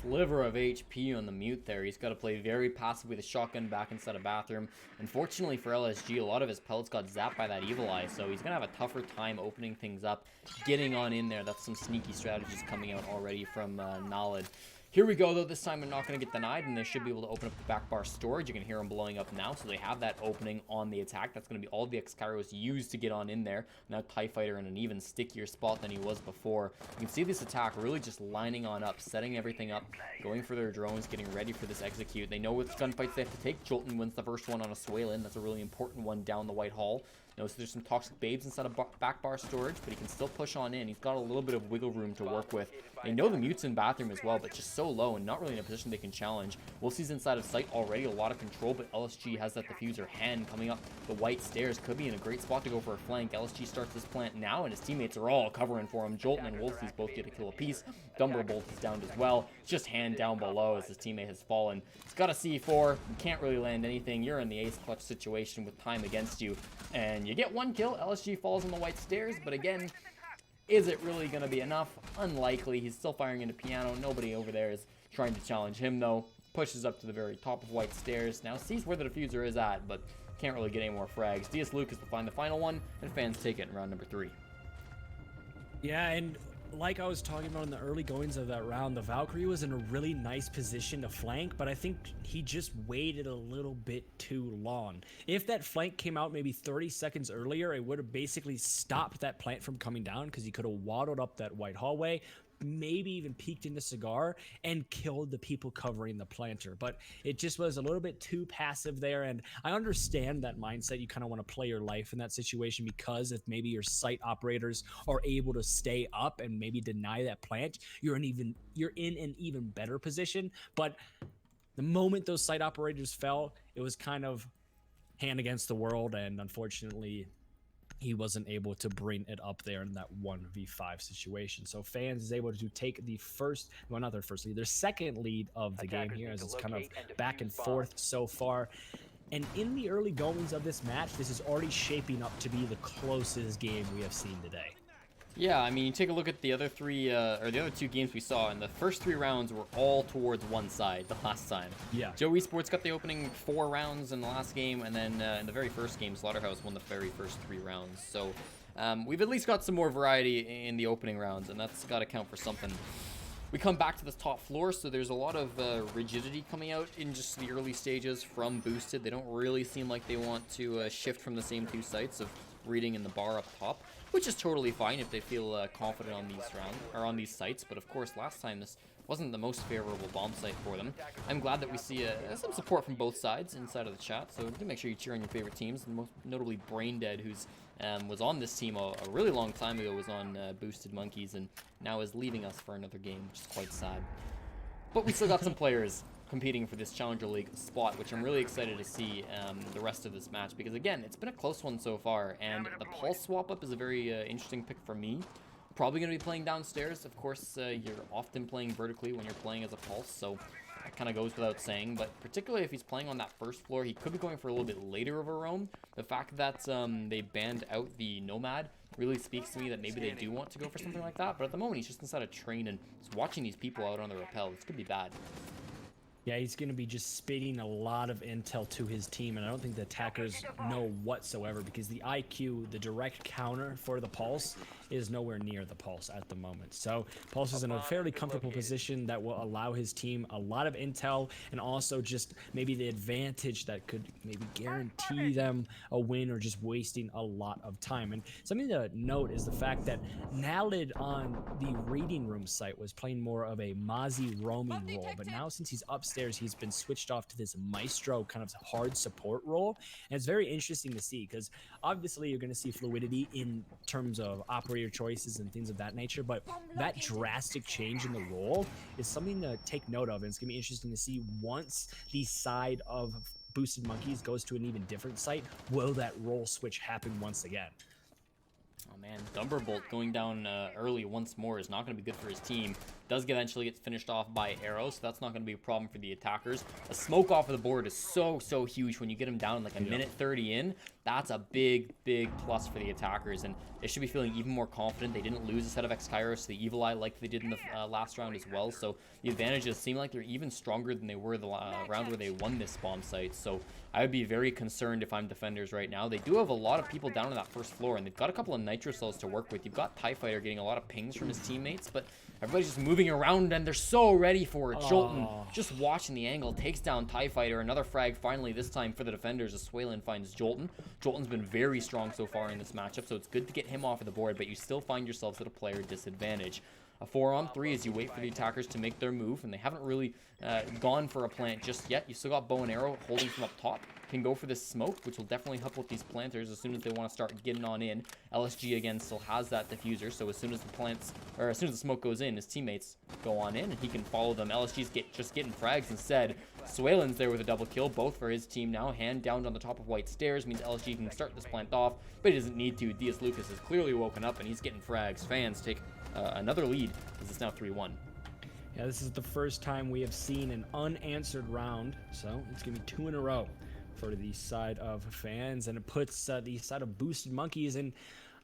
Sliver of HP on the mute there. He's got to play very passively with a shotgun back inside a bathroom. Unfortunately for LSG, a lot of his pellets got zapped by that Evil Eye, so he's going to have a tougher time opening things up, getting on in there. That's some sneaky strategies coming out already from Nalad. Here we go, though. This time they're not going to get denied, and they should be able to open up the back bar storage. You can hear them blowing up now, so they have that opening on the attack. That's going to be all the X-Kairos used to get on in there. Now TIE Fighter in an even stickier spot than he was before. You can see this attack really just lining on up, setting everything up, going for their drones, getting ready for this execute. They know which gunfights they have to take. Jolton wins the first one on a Swalen. That's a really important one down the White Hall. Notice there's some Toxic Babes inside of back bar storage, but he can still push on in. He's got a little bit of wiggle room to work with. They know the mute's in bathroom as well, but just so low and not really in a position they can challenge. Wolfie's inside of sight already, a lot of control, but LSG has that diffuser hand coming up the white stairs. Could be in a great spot to go for a flank. LSG starts this plant now, and his teammates are all covering for him. Jolton and Wolfie's both get a kill apiece. Dumberbolt is downed as well. Just hand down below as his teammate has fallen. He's got a C4. You can't really land anything. You're in the ace clutch situation with time against you, and you get 1 kill. LSG falls on the white stairs, but again, is it really going to be enough? Unlikely. He's still firing into piano. Nobody over there is trying to challenge him, though. Pushes up to the very top of white stairs. Now sees where the diffuser is at, but can't really get any more frags. DS Lucas will find the final one, and fans take it in round number 3. Yeah, and like I was talking about in the early goings of that round, the Valkyrie was in a really nice position to flank, but I think he just waited a little bit too long. If that flank came out maybe 30 seconds earlier, it would have basically stopped that plant from coming down, because he could have waddled up that white hallway, maybe even peeked into Cigar and killed the people covering the planter. But it just was a little bit too passive there. And I understand that mindset. You kind of want to play your life in that situation, because if maybe your site operators are able to stay up and maybe deny that plant, you're in an even better position. But the moment those site operators fell, it was kind of hand against the world, and unfortunately he wasn't able to bring it up there in that 1v5 situation. So Fans is able to take the first, well, not their first lead, their second lead of the game here, as it's kind of back and forth so far. And in the early goings of this match, this is already shaping up to be the closest game we have seen today. Yeah, I mean, you take a look at the other three, or the other two games we saw, and the first 3 rounds were all towards one side the last time. Yeah. Joe Esports got the opening 4 rounds in the last game, and then in the very first game, Slaughterhouse won the very first 3 rounds. So we've at least got some more variety in the opening rounds, and that's got to count for something. We come back to this top floor, so there's a lot of rigidity coming out in just the early stages from Boosted. They don't really seem like they want to shift from the same 2 sites of reading in the bar up top, which is totally fine if they feel confident on these rounds or on these sites. But of course, last time this wasn't the most favorable bomb site for them. I'm glad that we see some support from both sides inside of the chat. So do make sure you cheer on your favorite teams, and most notably Braindead, who's was on this team a really long time ago, was on Boosted Monkeys, and now is leaving us for another game, which is quite sad. But we still got some players competing for this Challenger League spot, which I'm really excited to see the rest of this match, because again, it's been a close one so far, and the Pulse swap up is a very interesting pick for me. Probably going to be playing downstairs. Of course, you're often playing vertically when you're playing as a Pulse, so that kind of goes without saying, but particularly if he's playing on that first floor, he could be going for a little bit later of a roam. The fact that they banned out the Nomad really speaks to me that maybe they do want to go for something like that, but at the moment he's just inside a train and just watching these people out on the rappel. This could be bad. Yeah, he's going to be just spitting a lot of intel to his team, and I don't think the attackers know whatsoever, because the IQ, the direct counter for the Pulse, is nowhere near the Pulse at the moment. So Pulse is in a fairly comfortable position that will allow his team a lot of intel, and also just maybe the advantage that could maybe guarantee them a win, or just wasting a lot of time. And something to note is the fact that Nalid on the reading room site was playing more of a Mozzie roaming role, but now since he's upstairs, he's been switched off to this Maestro kind of hard support role. And it's very interesting to see, because obviously you're going to see fluidity in terms of operator choices and things of that nature, but that drastic change in the role is something to take note of, and it's going to be interesting to see once the side of Boosted Monkeys goes to an even different site, will that role switch happen once again? Oh man, Thunderbolt going down early once more is not going to be good for his team. Does eventually get finished off by Arrow, so that's not going to be a problem for the attackers. A smoke off of the board is so huge when you get him down like a minute 30 in. That's a big plus for the attackers, and they should be feeling even more confident. They didn't lose a set of X-Kairos to the Evil Eye like they did in the last round as well, so the advantages seem like they're even stronger than they were the round where they won this bomb site. So I would be very concerned if I'm defenders right now. They do have a lot of people down on that first floor, and they've got a couple of Nitro Cells to work with. You've got TIE Fighter getting a lot of pings from his teammates, but everybody's just moving around, and they're so ready for it. Jolton just watching the angle, takes down TIE Fighter. Another frag finally, this time for the defenders, as Swalen finds Jolton. Jolton's been very strong so far in this matchup, so it's good to get him off of the board, but you still find yourselves at a player disadvantage. A 4-on-3 as you wait for the attackers to make their move, and they haven't really gone for a plant just yet. You still got Bow and Arrow holding from up top. Can go for this smoke, which will definitely help with these planters as soon as they want to start getting on in. LSG again still has that diffuser, so as soon as the smoke goes in, his teammates go on in, and he can follow them. LSG's just getting frags instead. Swalen's there with a double kill, both for his team now. Hand down on the top of White Stairs means LSG can start this plant off, but he doesn't need to. Diaz Lucas is clearly woken up, and he's getting frags. Fans take another lead, as it's now 3-1. Yeah, this is the first time we have seen an unanswered round, so it's going to be 2 in a row for the side of Fans, and it puts the side of Boosted Monkeys in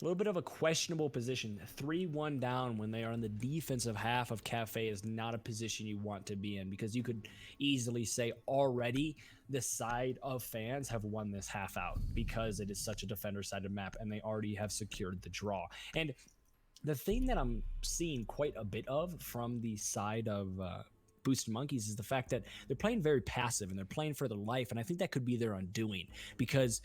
a little bit of a questionable position. 3-1 down when they are in the defensive half of Cafe is not a position you want to be in, because you could easily say already the side of Fans have won this half out, because it is such a defender-sided map, and they already have secured the draw. And the thing that I'm seeing quite a bit of from the side of Boosted Monkeys is the fact that they're playing very passive, and they're playing for their life, and I think that could be their undoing, because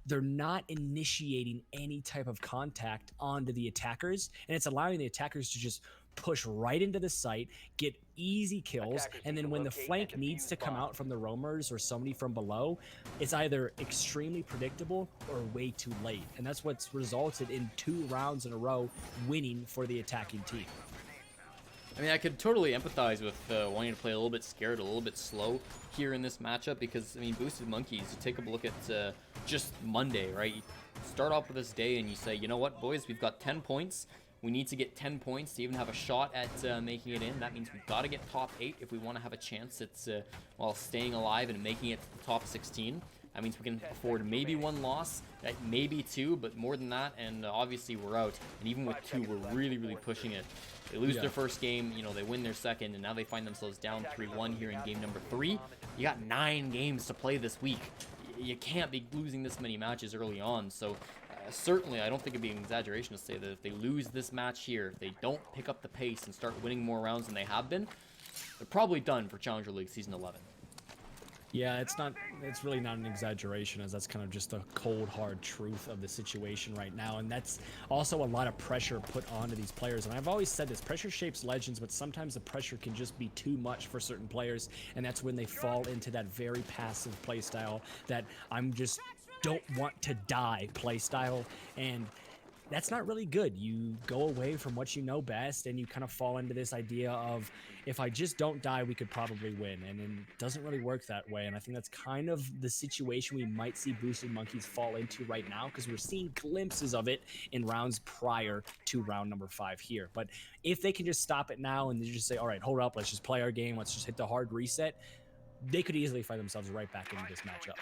they're not initiating any type of contact onto the attackers, and it's allowing the attackers to just push right into the site, get easy kills, and then when the flank needs to come out from the roamers or somebody from below, it's either extremely predictable or way too late. And that's what's resulted in 2 rounds in a row winning for the attacking team. I mean, I could totally empathize with wanting to play a little bit scared, a little bit slow here in this matchup because, I mean, Boosted Monkeys, you take a look at just Monday, right? You start off with this day and you say, you know what, boys, we've got 10 points. We need to get 10 points to even have a shot at making it in. That means we've got to get top 8 if we want to have a chance at while staying alive and making it to the top 16. That means we can afford maybe 1 loss, maybe 2, but more than that, and obviously we're out. And even with 2, we're really, really pushing it. They lose their first game, you know, they win their second, and now they find themselves down 3-1 here in game number 3. You got 9 games to play this week. You can't be losing this many matches early on, so certainly I don't think it'd be an exaggeration to say that if they lose this match here, if they don't pick up the pace and start winning more rounds than they have been, they're probably done for Challenger League Season 11. Yeah, it's really not an exaggeration, as that's kind of just the cold, hard truth of the situation right now. And that's also a lot of pressure put onto these players. And I've always said this, pressure shapes legends, but sometimes the pressure can just be too much for certain players. And that's when they fall into that very passive play style, that I'm just don't want to die play style. And that's not really good. You go away from what you know best, and you kind of fall into this idea of, if I just don't die, we could probably win. And it doesn't really work that way. And I think that's kind of the situation we might see Boosted Monkeys fall into right now, because we're seeing glimpses of it in rounds prior to round number 5 here. But if they can just stop it now and they just say, all right, hold up, let's just play our game, let's just hit the hard reset, they could easily find themselves right back into this matchup.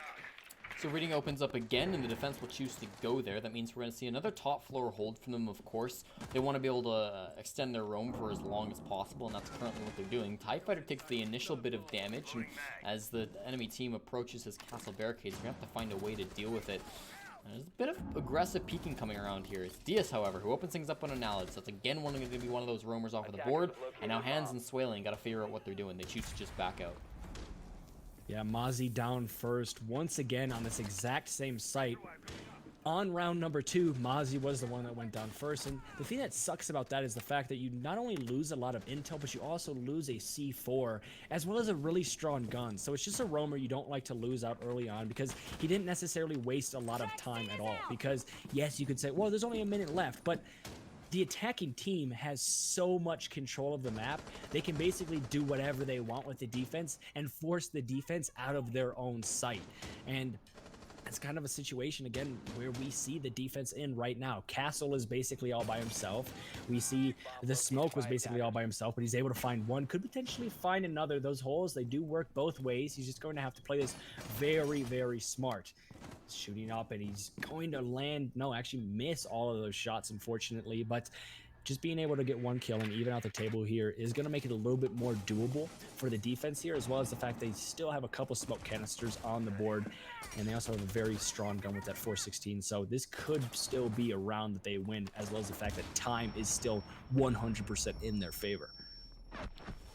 So reading opens up again, and the defense will choose to go there. That means we're going to see another top floor hold from them, of course. They want to be able to extend their roam for as long as possible, and that's currently what they're doing. TIE Fighter takes the initial bit of damage, and as the enemy team approaches his castle barricades, we're going to have to find a way to deal with it. There's a bit of aggressive peeking coming around here. It's Diaz, however, who opens things up on Analysis. That's again going to be one of those roamers off of the board, and now Hands and Swaling got to figure out what they're doing. They choose to just back out. Yeah, Mozzie down first, once again on this exact same site. On round number 2, Mozzie was the one that went down first, and the thing that sucks about that is the fact that you not only lose a lot of intel, but you also lose a C4, as well as a really strong gun. So it's just a roamer you don't like to lose out early on, because he didn't necessarily waste a lot of time at all. Because, yes, you could say, well, there's only a minute left, but the attacking team has so much control of the map, they can basically do whatever they want with the defense and force the defense out of their own sight. And it's kind of a situation, again, where we see the defense in right now. Castle is basically all by himself. We see the Smoke was basically all by himself, but he's able to find one, could potentially find another. Those holes, they do work both ways. He's just going to have to play this very, very smart. Shooting up, and he's going to land, no, actually miss all of those shots, unfortunately, but just being able to get 1 kill and even out the table here is going to make it a little bit more doable for the defense here, as well as the fact they still have a couple smoke canisters on the board, and they also have a very strong gun with that 416, so this could still be a round that they win, as well as the fact that time is still 100% in their favor.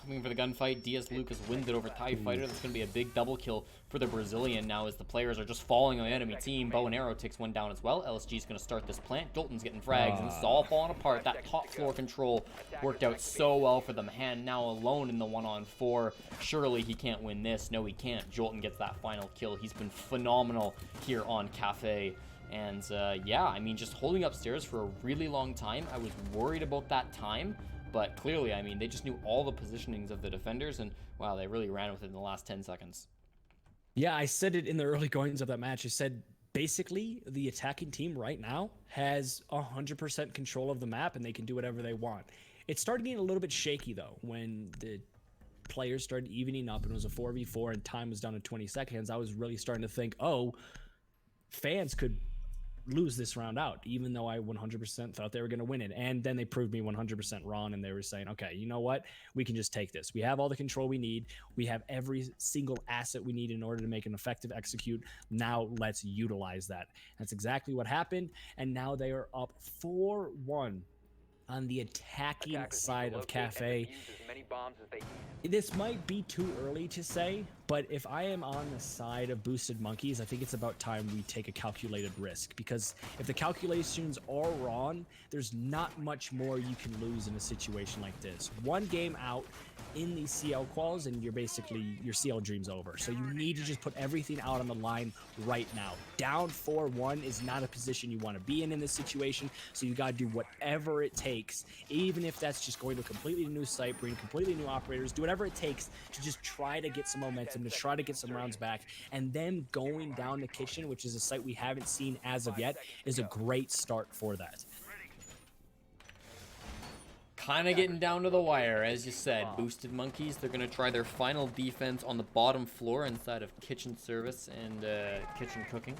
Coming for the gunfight, Diaz Lucas wins it over TIE Fighter. That's going to be a big double kill for the Brazilian now, as the players are just falling on the enemy team. Bow and Arrow takes one down as well. LSG is going to start this plant. Dalton's getting frags, and this is all falling apart. That top floor control worked out so well for them. Han now alone in the 1-on-4. Surely he can't win this. No, he can't. Jolton gets that final kill. He's been phenomenal here on Cafe. And yeah, I mean, just holding upstairs for a really long time. I was worried about that time. But clearly, I mean, they just knew all the positionings of the defenders, and wow, they really ran with it in the last 10 seconds. Yeah, I said it in the early goings of that match. I said, basically, the attacking team right now has 100% control of the map, and they can do whatever they want. It started getting a little bit shaky, though, when the players started evening up, and it was a 4v4, and time was down to 20 seconds. I was really starting to think, oh, fans could lose this round out, even though I 100% thought they were going to win it. And then they proved me 100% wrong, and they were saying, okay, you know what? We can just take this. We have all the control we need. We have every single asset we need in order to make an effective execute. Now let's utilize that. That's exactly what happened, and now they are up 4-1 on the attacking Attackers need to side of locate and Cafe. defuse as many bombs as they can. This might be too early to say, but if I am on the side of Boosted Monkeys, I think it's about time we take a calculated risk, because if the calculations are wrong, there's not much more you can lose in a situation like this. One game out in these CL quals and your CL dream's over. So you need to just put everything out on the line right now. Down 4-1 is not a position you want to be in this situation, so you got to do whatever it takes, even if that's just going to a completely new site, bring completely new operators, do whatever it takes to just try to get some momentum, to try to get some rounds back, and then going down the kitchen, which is a site we haven't seen as of yet, is a great start for that. Kind of getting down to the wire, as you said. Boosted Monkeys, they're going to try their final defense on the bottom floor inside of kitchen service and kitchen cooking.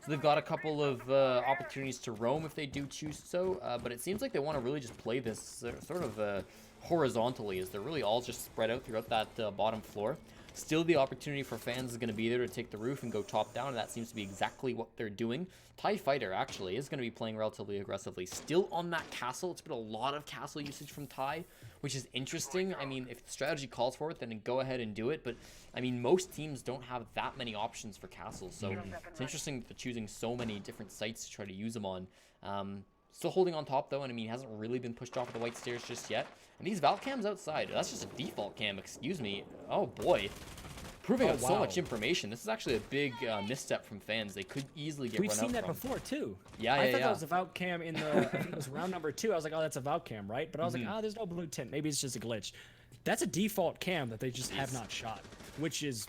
So they've got a couple of opportunities to roam if they do choose so, but it seems like they want to really just play this sort of horizontally, as they're really all just spread out throughout that bottom floor. Still, the opportunity for fans is going to be there to take the roof and go top down, and that seems to be exactly what they're doing. TIE Fighter, actually, is going to be playing relatively aggressively. Still on that castle. It's been a lot of castle usage from TIE, which is interesting. I mean, if the strategy calls for it, then go ahead and do it. But, I mean, most teams don't have that many options for castles, so it's interesting that they're choosing so many different sites to try to use them on. Still holding on top, though, and I mean, hasn't really been pushed off of the white stairs just yet. And these Valve cams outside, that's just a default cam, excuse me. Oh, boy. Proving up so much information. This is actually a big misstep from fans. They could easily get We've run seen out that from. before, too. Yeah, I thought that was a Valve cam in the, I think it was round number 2. I was like, oh, that's a Valve cam, right? But I was like, there's no blue tint. Maybe it's just a glitch. That's a default cam that they just have not shot, which is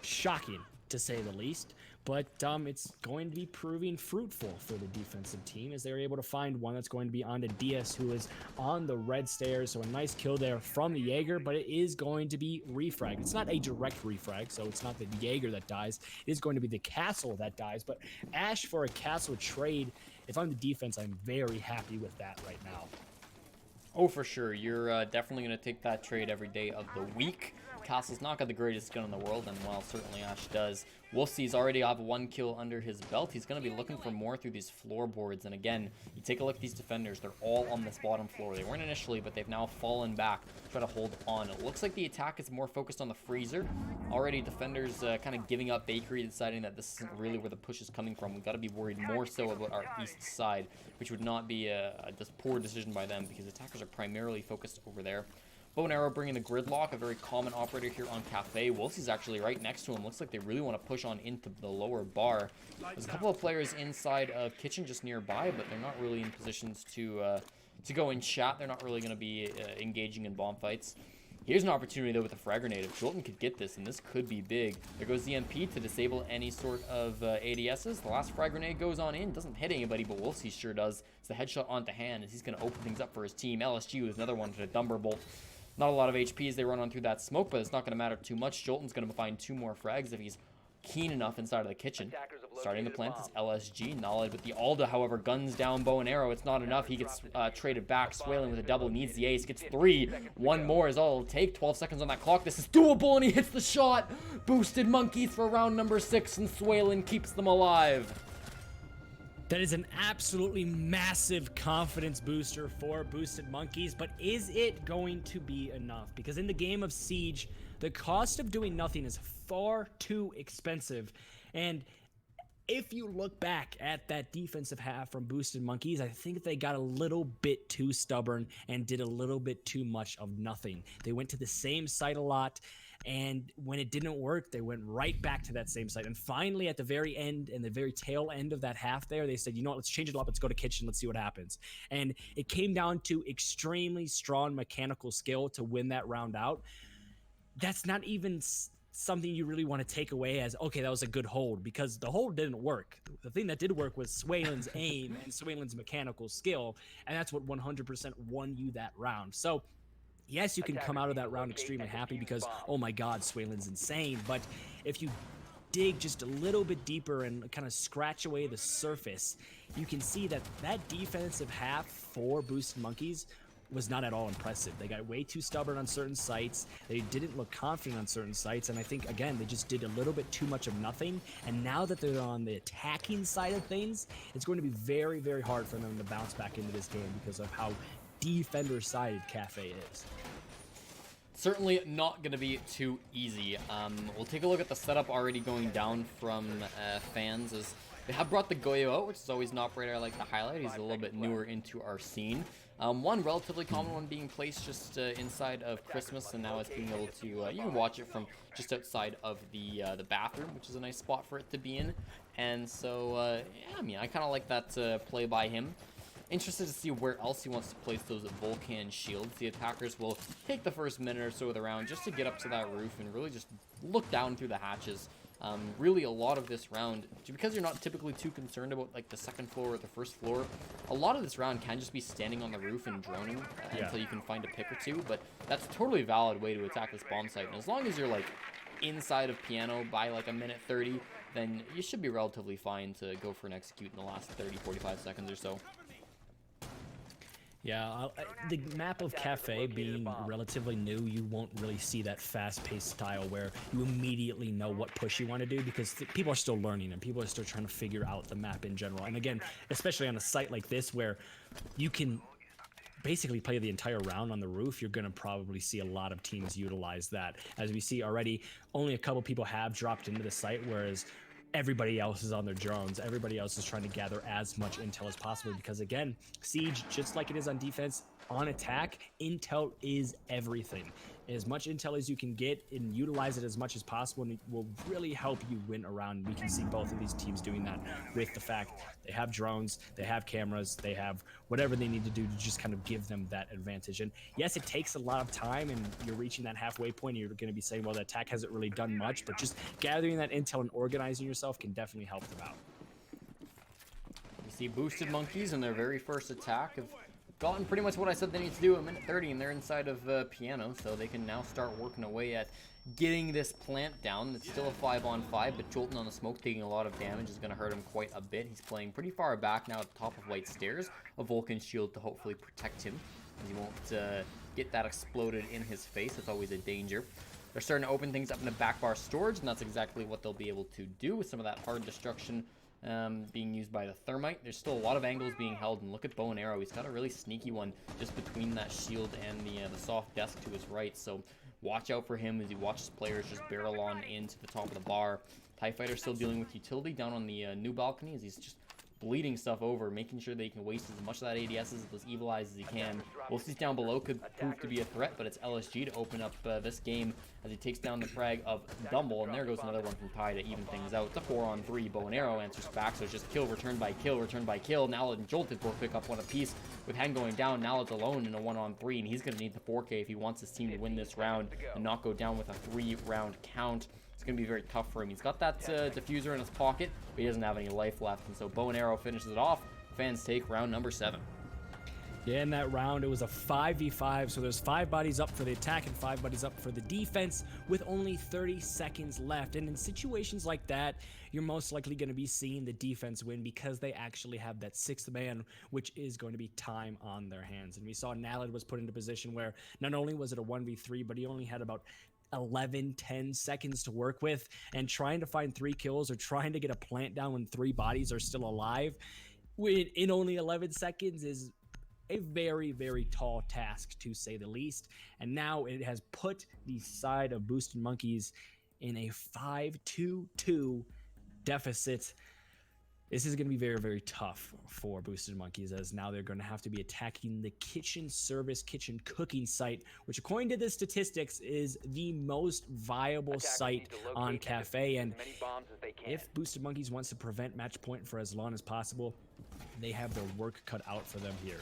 shocking, to say the least. But it's going to be proving fruitful for the defensive team, as they're able to find one that's going to be onto Diaz, who is on the red stairs. So a nice kill there from the Jaeger, but it is going to be refrag. It's not a direct refrag, so it's not the Jaeger that dies. It is going to be the castle that dies. But Ash for a castle trade, if I'm the defense, I'm very happy with that right now. Oh, for sure. You're definitely going to take that trade every day of the week. Castle's not got the greatest gun in the world, and while certainly Ash does, Wolfsy's already have 1 kill under his belt. He's going to be looking for more through these floorboards, and again, you take a look at these defenders. They're all on this bottom floor. They weren't initially, but they've now fallen back to try to hold on. It looks like the attack is more focused on the freezer. Already, defenders kind of giving up bakery, deciding that this isn't really where the push is coming from. We've got to be worried more so about our east side, which would not be a poor decision by them, because attackers are primarily focused over there. Bow and Arrow bringing the gridlock, a very common operator here on Cafe. Wolfsy's actually right next to him. Looks like they really want to push on into the lower bar. There's a couple of players inside of kitchen just nearby, but they're not really in positions to go and chat. They're not really going to be engaging in bomb fights. Here's an opportunity, though, with the frag grenade. If Jolton could get this, and this could be big. There goes the MP to disable any sort of ADSs. The last frag grenade goes on in. Doesn't hit anybody, but Wolfsy sure does. It's the headshot onto hand, as he's going to open things up for his team. LSG with another one to the Dumberbolt. Not a lot of HP as they run on through that smoke, but it's not going to matter too much. Jolton's going to find 2 more frags if he's keen enough inside of the kitchen. Starting the plant is LSG. Knowledge with the Alda, however, guns down Bow and Arrow. It's not enough. He gets traded back. Swalen with a double. Needs the ace. Gets 3. 1 more is all it'll take. 12 seconds on that clock. This is doable, and he hits the shot. Boosted Monkeys for round number 6, and Swalen keeps them alive. That is an absolutely massive confidence booster for Boosted Monkeys, but is it going to be enough? Because in the game of Siege, the cost of doing nothing is far too expensive. And if you look back at that defensive half from Boosted Monkeys, I think they got a little bit too stubborn and did a little bit too much of nothing. They went to the same site a lot, and when it didn't work, they went right back to that same site. And finally, at the very end and the very tail end of that half there, they said, you know what, let's change it up. Let's go to kitchen. Let's see what happens. And it came down to extremely strong mechanical skill to win that round out. That's not even something you really want to take away as, okay, that was a good hold, because the hold didn't work. The thing that did work was Swalen's aim and Swalen's mechanical skill, and that's what 100% won you that round. So yes, you can come out of that round extremely happy because, oh my god, Swalen's insane, but if you dig just a little bit deeper and kind of scratch away the surface, you can see that that defensive half for Boosted Monkeys was not at all impressive. They got way too stubborn on certain sites. They didn't look confident on certain sites. And I think, again, they just did a little bit too much of nothing. And now that they're on the attacking side of things, it's going to be very, very hard for them to bounce back into this game because of how defender-sided Cafe is. Certainly not going to be too easy. We'll take a look at the setup already going down from fans. As they have brought the Goyo out, which is always an operator I like to highlight. He's a little bit newer into our scene. One relatively common one being placed just inside of Christmas, and now it's being able to, you can watch it from just outside of the bathroom, which is a nice spot for it to be in. And so, yeah, I mean, I kind of like that play by him. Interested to see where else he wants to place those Vulcan shields. The attackers will take the first minute or so of the round just to get up to that roof and really just look down through the hatches. Really, a lot of this round, because you're not typically too concerned about like the second floor or the first floor, a lot of this round can just be standing on the roof and droning until you can find a pick or two. But that's a totally valid way to attack this bomb site. And as long as you're like inside of piano by like a minute 30, then you should be relatively fine to go for an execute in the last 30-45 seconds or so. Yeah, the map of Cafe being relatively new, you won't really see that fast-paced style where you immediately know what push you want to do because people are still learning and people are still trying to figure out the map in general. And again, especially on a site like this where you can basically play the entire round on the roof, you're going to probably see a lot of teams utilize that. As we see already, only a couple people have dropped into the site, whereas everybody else is on their drones. Everybody else is trying to gather as much intel as possible because, again, Siege, just like it is on defense, on attack, intel is everything. As much intel as you can get and utilize it as much as possible, and it will really help you win a round. We can see both of these teams doing that with the fact they have drones, they have cameras, they have whatever they need to do to just kind of give them that advantage. And yes, it takes a lot of time, and you're reaching that halfway point, and you're going to be saying, well, the attack hasn't really done much, but just gathering that intel and organizing yourself can definitely help them out. You see Boosted Monkeys in their very first attack have gotten pretty much what I said they need to do at minute 30, and they're inside of piano, so they can now start working away at getting this plant down. It's still a 5-on-5, but Jolton on the smoke taking a lot of damage is going to hurt him quite a bit. He's playing pretty far back now at the top of White Stairs, a Vulcan shield to hopefully protect him. He won't get that exploded in his face. It's always a danger. They're starting to open things up in the back bar storage, and that's exactly what they'll be able to do with some of that hard destruction being used by the thermite. There's still a lot of angles being held, and look at Bow and Arrow. He's got a really sneaky one just between that shield and the soft desk to his right, so watch out for him as he watches players just barrel on into the top of the bar. TIE Fighter still dealing with utility down on the new balcony as he's just bleeding stuff over, making sure they can waste as much of that ADS as those evil eyes as he can. Wolfie's down below could prove to be a threat, but it's LSG to open up this game as he takes down the frag of Dumble, and there goes another one from Pi to even things out. It's a 4-on-3. Bow and Arrow answers back, so it's just kill, return by kill, return by kill. Nallid and Jolted both pick up one apiece. With Hen going down, Nallid's alone in a 1-on-3, and he's going to need the 4K if he wants his team to win this round and not go down with a 3-round count. It's going to be very tough for him. He's got that diffuser in his pocket, but he doesn't have any life left, and so Bow and Arrow finishes it off. Fans take round number 7. Yeah, in that round, it was a 5v5, so there's 5 bodies up for the attack and 5 bodies up for the defense with only 30 seconds left. And in situations like that, you're most likely going to be seeing the defense win because they actually have that 6th man, which is going to be time on their hands. And we saw Nallid was put into a position where not only was it a 1v3, but he only had about 10 seconds to work with, and trying to find 3 kills or trying to get a plant down when 3 bodies are still alive in only 11 seconds is a very, very tall task, to say the least. And now it has put the side of Boosted Monkeys in a 5-2-2 deficit. This is going to be very, very tough for Boosted Monkeys, as now they're going to have to be attacking the kitchen service, kitchen cooking site, which according to the statistics is the most viable site on Cafe. And if Boosted Monkeys wants to prevent match point for as long as possible, they have their work cut out for them here.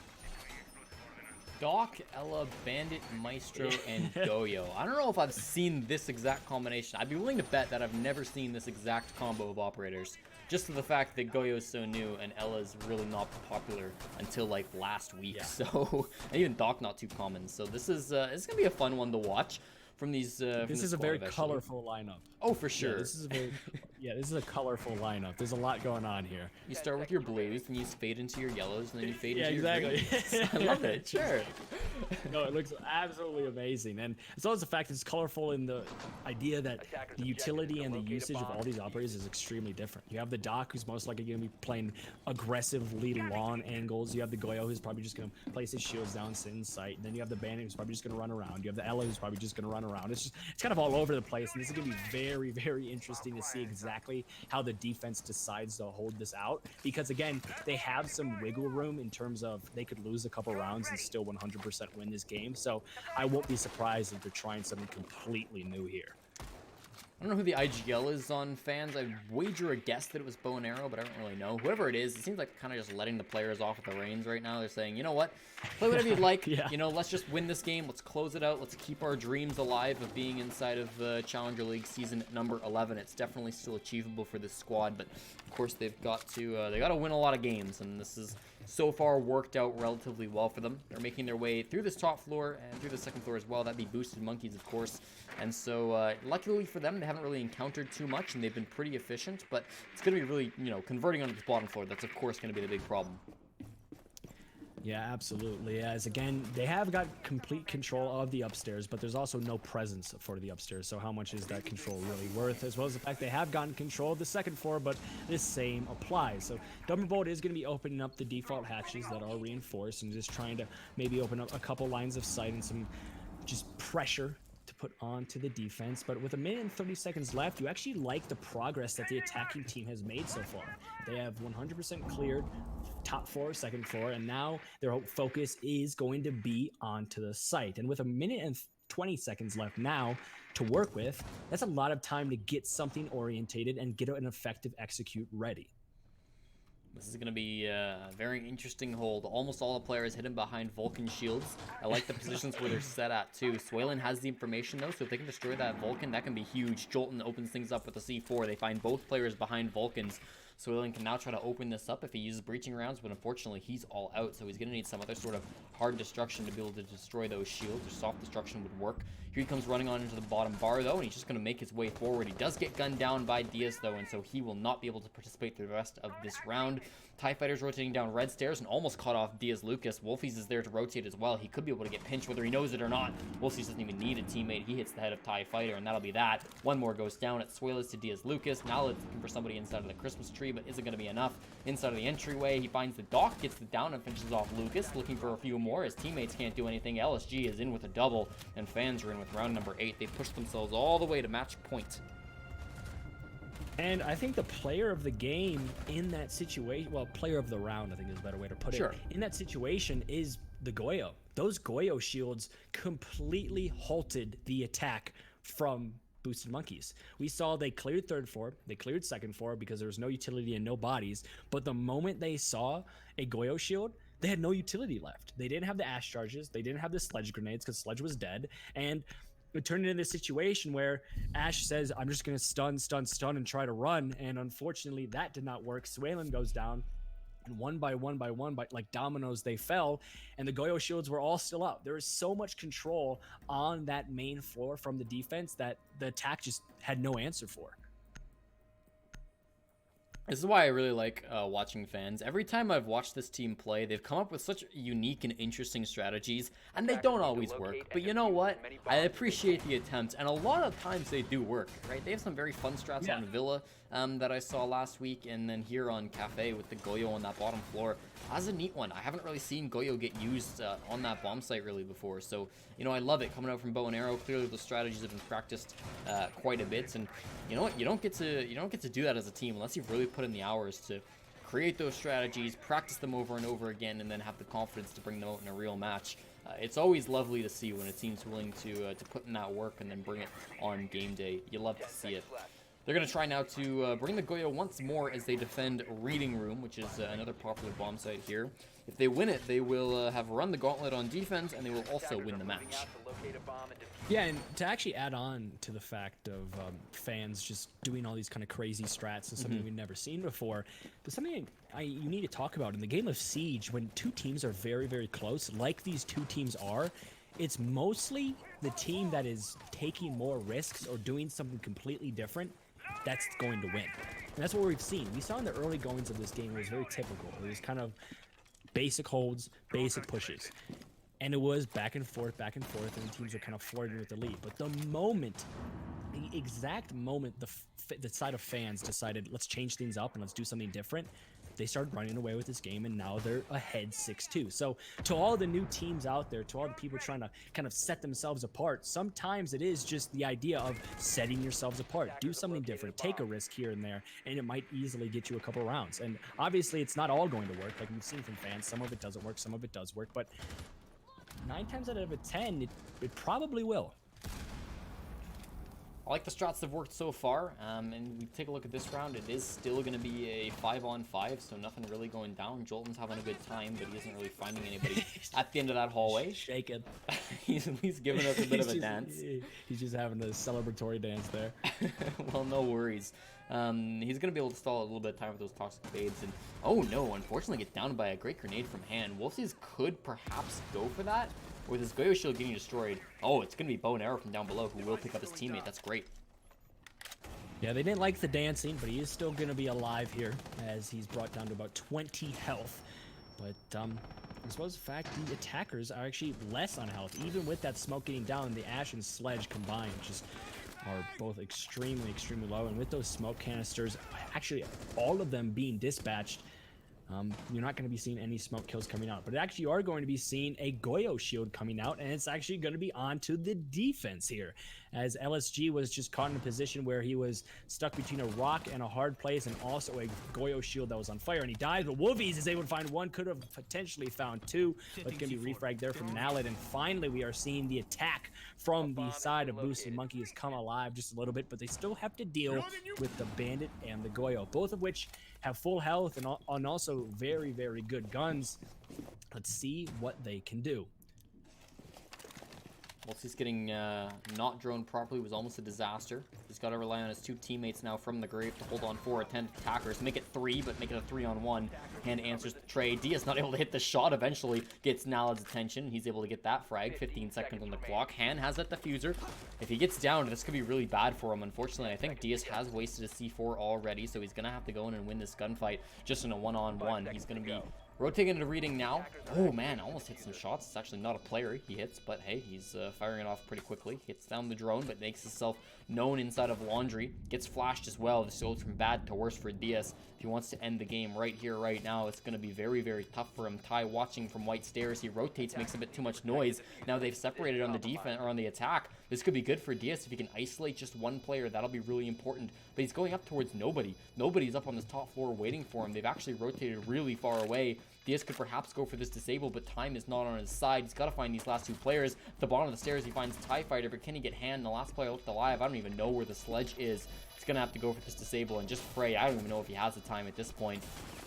Doc, Ella, Bandit, Maestro, and Goyo. I don't know if I've seen this exact combination. I'd be willing to bet that I've never seen this exact combo of operators. Just to the fact that Goyo is so new and Ella's really not popular until like last week. Yeah. So, and even Doc not too common. So this is it's gonna be a fun one to watch from these. This is a very colorful lineup. Oh, for sure. Yeah, this is a very Yeah, this is a colorful lineup. There's a lot going on here. You start with your blues, and you fade into your yellows, and then you fade Yeah, into your exactly. greens. I love it. Sure. No, it looks absolutely amazing. And as well as the fact that it's colorful in the idea that the utility and the usage of all these operators is extremely different. You have the Doc, who's most likely going to be playing aggressively lawn angles. You have the Goyo, who's probably just going to place his shields down, sit in sight. And then you have the Bandit, who's probably just going to run around. You have the Ella, who's probably just going to run around. It's kind of all over the place. And this is going to be very, very interesting to see exactly how the defense decides to hold this out. Because, again, they have some wiggle room in terms of they could lose a couple rounds and still 100% win this game. So I won't be surprised if they're trying something completely new here. I don't know who the IGL is on fans. I'd wager a guess that it was Bow and Arrow, but I don't really know. Whoever it is, it seems like kind of just letting the players off at the reins right now. They're saying, you know what, play whatever you'd like. Yeah. You know, let's just win this game. Let's close it out. Let's keep our dreams alive of being inside of Challenger League season number 11. It's definitely still achievable for this squad, but of course they've got to win a lot of games, and this is so far worked out relatively well for them. They're making their way through this top floor and through the second floor as well. That'd be Boosted Monkeys, of course. And so luckily for them, they haven't really encountered too much, and they've been pretty efficient. But it's going to be really, converting onto the bottom floor. That's, of course, going to be the big problem. Yeah, absolutely. As again, they have got complete control of the upstairs, but there's also no presence for the upstairs. So how much is that control really worth? As well as the fact they have gotten control of the second floor, but this same applies. So Dumberbolt is going to be opening up the default hatches that are reinforced and just trying to maybe open up a couple lines of sight and some just pressure to put onto the defense. But with 1 minute and 30 seconds left, you actually like the progress that the attacking team has made so far. They have 100% cleared top floor, second floor, and now their focus is going to be onto the site. And with 1 minute and 20 seconds left now to work with, that's a lot of time to get something orientated and get an effective execute ready. This is going to be a very interesting hold. Almost all the players hidden behind Vulcan shields. I like the positions where they're set at, too. Swaylin has the information, though, so if they can destroy that Vulcan, that can be huge. Jolton opens things up with the C4. They find both players behind Vulcans. Swaylin can now try to open this up if he uses breaching rounds, but unfortunately, he's all out, so he's going to need some other sort of hard destruction to be able to destroy those shields, or soft destruction would work. Here he comes running on into the bottom bar, though, and he's just going to make his way forward. He does get gunned down by Diaz, though, and so he will not be able to participate through the rest of this round. TIE Fighters rotating down red stairs and almost caught off Diaz Lucas. Wolfies is there to rotate as well. He could be able to get pinched whether he knows it or not. Wolfies doesn't even need a teammate. He hits the head of TIE Fighter, and that'll be that. One more goes down. It's Swayless to Diaz Lucas. Now it's looking for somebody inside of the Christmas tree, but isn't going to be enough. Inside of the entryway, he finds the Doc, gets it down, and finishes off Lucas. Looking for a few more. His teammates can't do anything. LSG is in with a double, and fans are in with round number 8. They pushed themselves all the way to match point. And I think the player of the game in that situation, well, player of the round, I think is a better way to put it. Sure. In that situation is the Goyo. Those Goyo shields completely halted the attack from Boosted Monkeys. We saw they cleared third floor, they cleared second floor because there was no utility and no bodies. But the moment they saw a Goyo shield, they had no utility left. They didn't have the ash charges. They didn't have the sledge grenades because Sledge was dead. And it turned into this situation where Ash says, I'm just going to stun, and try to run. And unfortunately, that did not work. Swaylin goes down. And one by one, like dominoes, they fell. And the Goyo shields were all still up. There was so much control on that main floor from the defense that the attack just had no answer for. This is why I really like watching fans. Every time I've watched this team play, they've come up with such unique and interesting strategies, and they don't always work. But you know what? I appreciate the attempts, and a lot of times they do work, right? They have some very fun strats on Villa that I saw last week, and then here on Cafe with the Goyo on that bottom floor. That's a neat one. I haven't really seen Goyo get used on that bomb site really before, so I love it coming out from Bow and Arrow. Clearly, the strategies have been practiced quite a bit, and you know what? You don't get to do that as a team unless you've really put in the hours to create those strategies, practice them over and over again, and then have the confidence to bring them out in a real match. It's always lovely to see when a team's willing to put in that work and then bring it on game day. You love to see it. They're going to try now to bring the Goyo once more as they defend Reading Room, which is another popular bomb site here. If they win it, they will have run the gauntlet on defense, and they will also win the match. Yeah, and to actually add on to the fact of fans just doing all these kind of crazy strats and something we've never seen before, there's something you need to talk about. In the game of Siege, when two teams are very, very close, like these two teams are, it's mostly the team that is taking more risks or doing something completely different that's going to win. And that's what we've seen. We saw in the early goings of this game, it was very typical. It was kind of basic holds, basic pushes. And it was back and forth, and the teams were kind of flirting with the lead. But the exact moment the side of fans decided, let's change things up and let's do something different, they started running away with this game, and now they're ahead 6-2. So to all the new teams out there, to all the people trying to kind of set themselves apart, sometimes it is just the idea of setting yourselves apart. Do something different, take a risk here and there, and it might easily get you a couple rounds. And obviously it's not all going to work. Like we've seen from fans, some of it doesn't work, some of it does work, but 9 times out of 10, it probably will. I like the strats that have worked so far, and we take a look at this round. It is still going to be a 5-on-5, so nothing really going down. Jolton's having a good time, but he isn't really finding anybody at the end of that hallway. Shaking. He's at least giving us a bit of a dance. He's just having a celebratory dance there. Well, no worries. He's going to be able to stall a little bit of time with those toxic fades. And oh no, unfortunately get down by a great grenade from Han. Wolfsies could perhaps go for that. With his Goyo shield getting destroyed. Oh, it's going to be Bow and Arrow from down below who will pick up his teammate. That's great. Yeah, they didn't like the dancing, but he is still going to be alive here as he's brought down to about 20 health. But as well as the fact the attackers are actually less on health. Even with that smoke getting down, the Ash and Sledge combined just are both extremely, extremely low. And with those smoke canisters, actually all of them being dispatched, you're not going to be seeing any smoke kills coming out, but actually you are going to be seeing a Goyo shield coming out, and it's actually going to be onto the defense here, as LSG was just caught in a position where he was stuck between a rock and a hard place, and also a Goyo shield that was on fire, and he dies, but Wolfies is able to find one, could have potentially found two, but it's going to be refragged there from Naled, and finally we are seeing the attack from the side of Boosted Monkeys come alive just a little bit, but they still have to deal with the Bandit and the Goyo, both of which have full health and also very, very good guns. Let's see what they can do. Wolfie's getting not droned properly was almost a disaster. He's got to rely on his 2 teammates now from the grave to hold on 4 attempted attackers. Make it 3, but make it a 3-on-1. Hand answers the trade. Diaz not able to hit the shot. Eventually gets Nalad's attention. He's able to get that frag. 15 seconds on the clock. Han has that diffuser. If he gets down, this could be really bad for him. Unfortunately, I think Diaz has wasted a C4 already, so he's going to have to go in and win this gunfight just in a 1-on-1. He's going to be rotating into reading now. Oh man, almost hit some shots. It's actually not a player he hits, but hey, he's firing it off pretty quickly. Hits down the drone, but makes himself known inside of Laundry. Gets flashed as well. This goes from bad to worse for Diaz. If he wants to end the game right here, right now, it's going to be very, very tough for him. Ty watching from White Stairs. He rotates, makes a bit too much noise. Now they've separated on the defense or on the attack. This could be good for Diaz if he can isolate just one player. That'll be really important. But he's going up towards nobody. Nobody's up on this top floor waiting for him. They've actually rotated really far away. Diaz could perhaps go for this disable, but time is not on his side. He's got to find these last 2 players. At the bottom of the stairs, he finds TIE Fighter, but can he get Han? The last player left alive. I don't even know where the Sledge is. He's going to have to go for this disable and just Frey. I don't even know if he has the time at this point.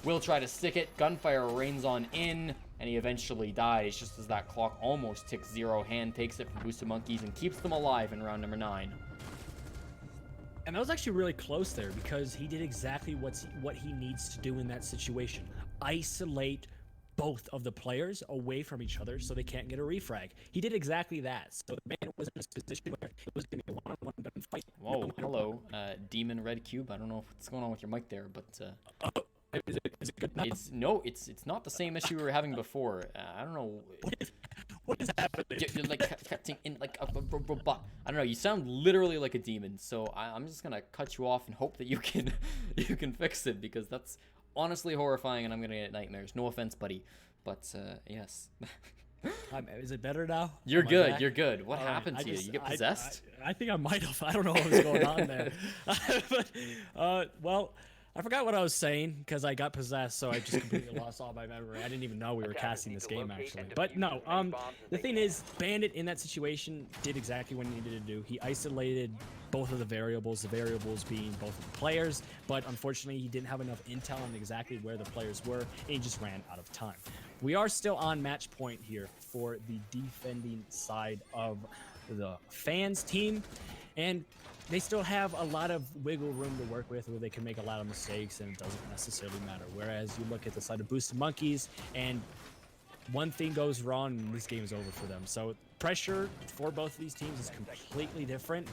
Will try to stick it. Gunfire rains on in, and he eventually dies just as that clock almost ticks 0. Han takes it from Boosted Monkeys and keeps them alive in round number 9. And that was actually really close there because he did exactly what he needs to do in that situation. Isolate both of the players away from each other so they can't get a refrag. He did exactly that. So the man was in a position where it was going to be a one-on-one gunfight. Whoa, hello, Demon Red Cube. I don't know what's going on with your mic there, but Is it good now? It's not the same issue we were having before. I don't know. What is happening? You're like cutting in like a robot. I don't know. You sound literally like a demon. So I'm just gonna cut you off and hope that you can fix it, because that's honestly horrifying, and I'm gonna get nightmares. No offense, buddy, but yes. Is it better now? You're good. You're good. What happened to you? You get possessed? I think I might have. I don't know what was going on there. But well, I forgot what I was saying because I got possessed, so I just completely lost all my memory. I didn't even know we were casting this game, actually. But no, the thing is, Bandit in that situation did exactly what he needed to do. He isolated both of the variables being both of the players, but unfortunately he didn't have enough intel on exactly where the players were, and he just ran out of time. We are still on match point here for the defending side of the fans team, and they still have a lot of wiggle room to work with where they can make a lot of mistakes and it doesn't necessarily matter. Whereas you look at the side of Boosted Monkeys and one thing goes wrong and this game is over for them. So pressure for both of these teams is completely different.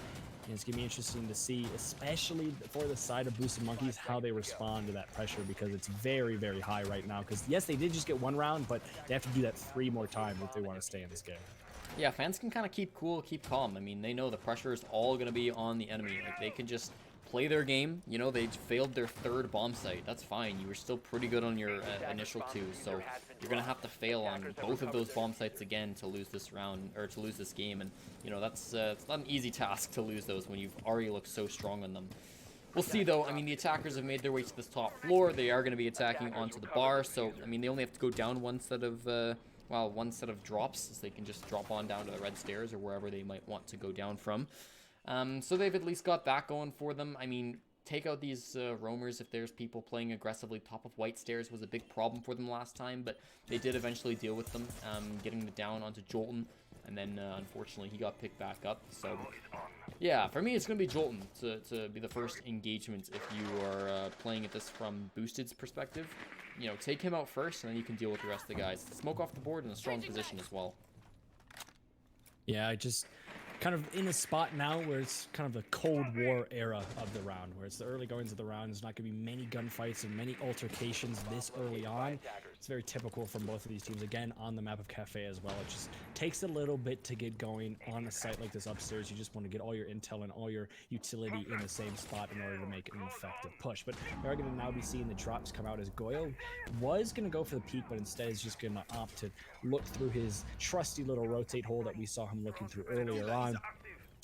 And it's going to be interesting to see, especially for the side of Boosted Monkeys, how they respond to that pressure, because it's very, very high right now. Because, yes, they did just get 1 round, but they have to do that 3 more times if they want to stay in this game. Yeah, fans can kind of keep cool, keep calm. I mean, they know the pressure is all going to be on the enemy. Like, they can just play their game. You know, they failed their 3rd bomb site. That's fine. You were still pretty good on your initial 2, so you're going to have to fail on both of those bomb sites again to lose this round, or to lose this game. And, you know, that's it's not an easy task to lose those when you've already looked so strong on them. We'll see, though. I mean, the attackers have made their way to this top floor. They are going to be attacking onto the bar, so, I mean, they only have to go down one set of drops, so they can just drop on down to the red stairs or wherever they might want to go down from. So they've at least got that going for them. I mean, take out these roamers if there's people playing aggressively. Top of white stairs was a big problem for them last time, but they did eventually deal with them, getting them down onto Jolton, and then unfortunately he got picked back up. So yeah, for me it's going to be Jolton to be the first engagement if you are playing at this from Boosted's perspective. You know, take him out first, and then you can deal with the rest of the guys. Smoke off the board in a strong position as well. Yeah, I just kind of in a spot now where it's kind of the Cold War era of the round, where it's the early goings of the round. There's not going to be many gunfights and many altercations this early on. It's very typical from both of these teams. Again, on the map of Cafe as well. It just takes a little bit to get going on a site like this upstairs. You just want to get all your intel and all your utility in the same spot in order to make an effective push. But we are going to now be seeing the drops come out, as Goyo was going to go for the peak, but instead is just going to opt to look through his trusty little rotate hole that we saw him looking through earlier on.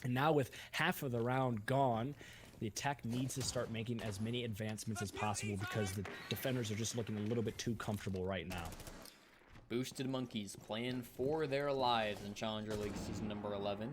And now with half of the round gone, the attack needs to start making as many advancements as possible, because the defenders are just looking a little bit too comfortable right now. Boosted Monkeys playing for their lives in Challenger League Season number 11.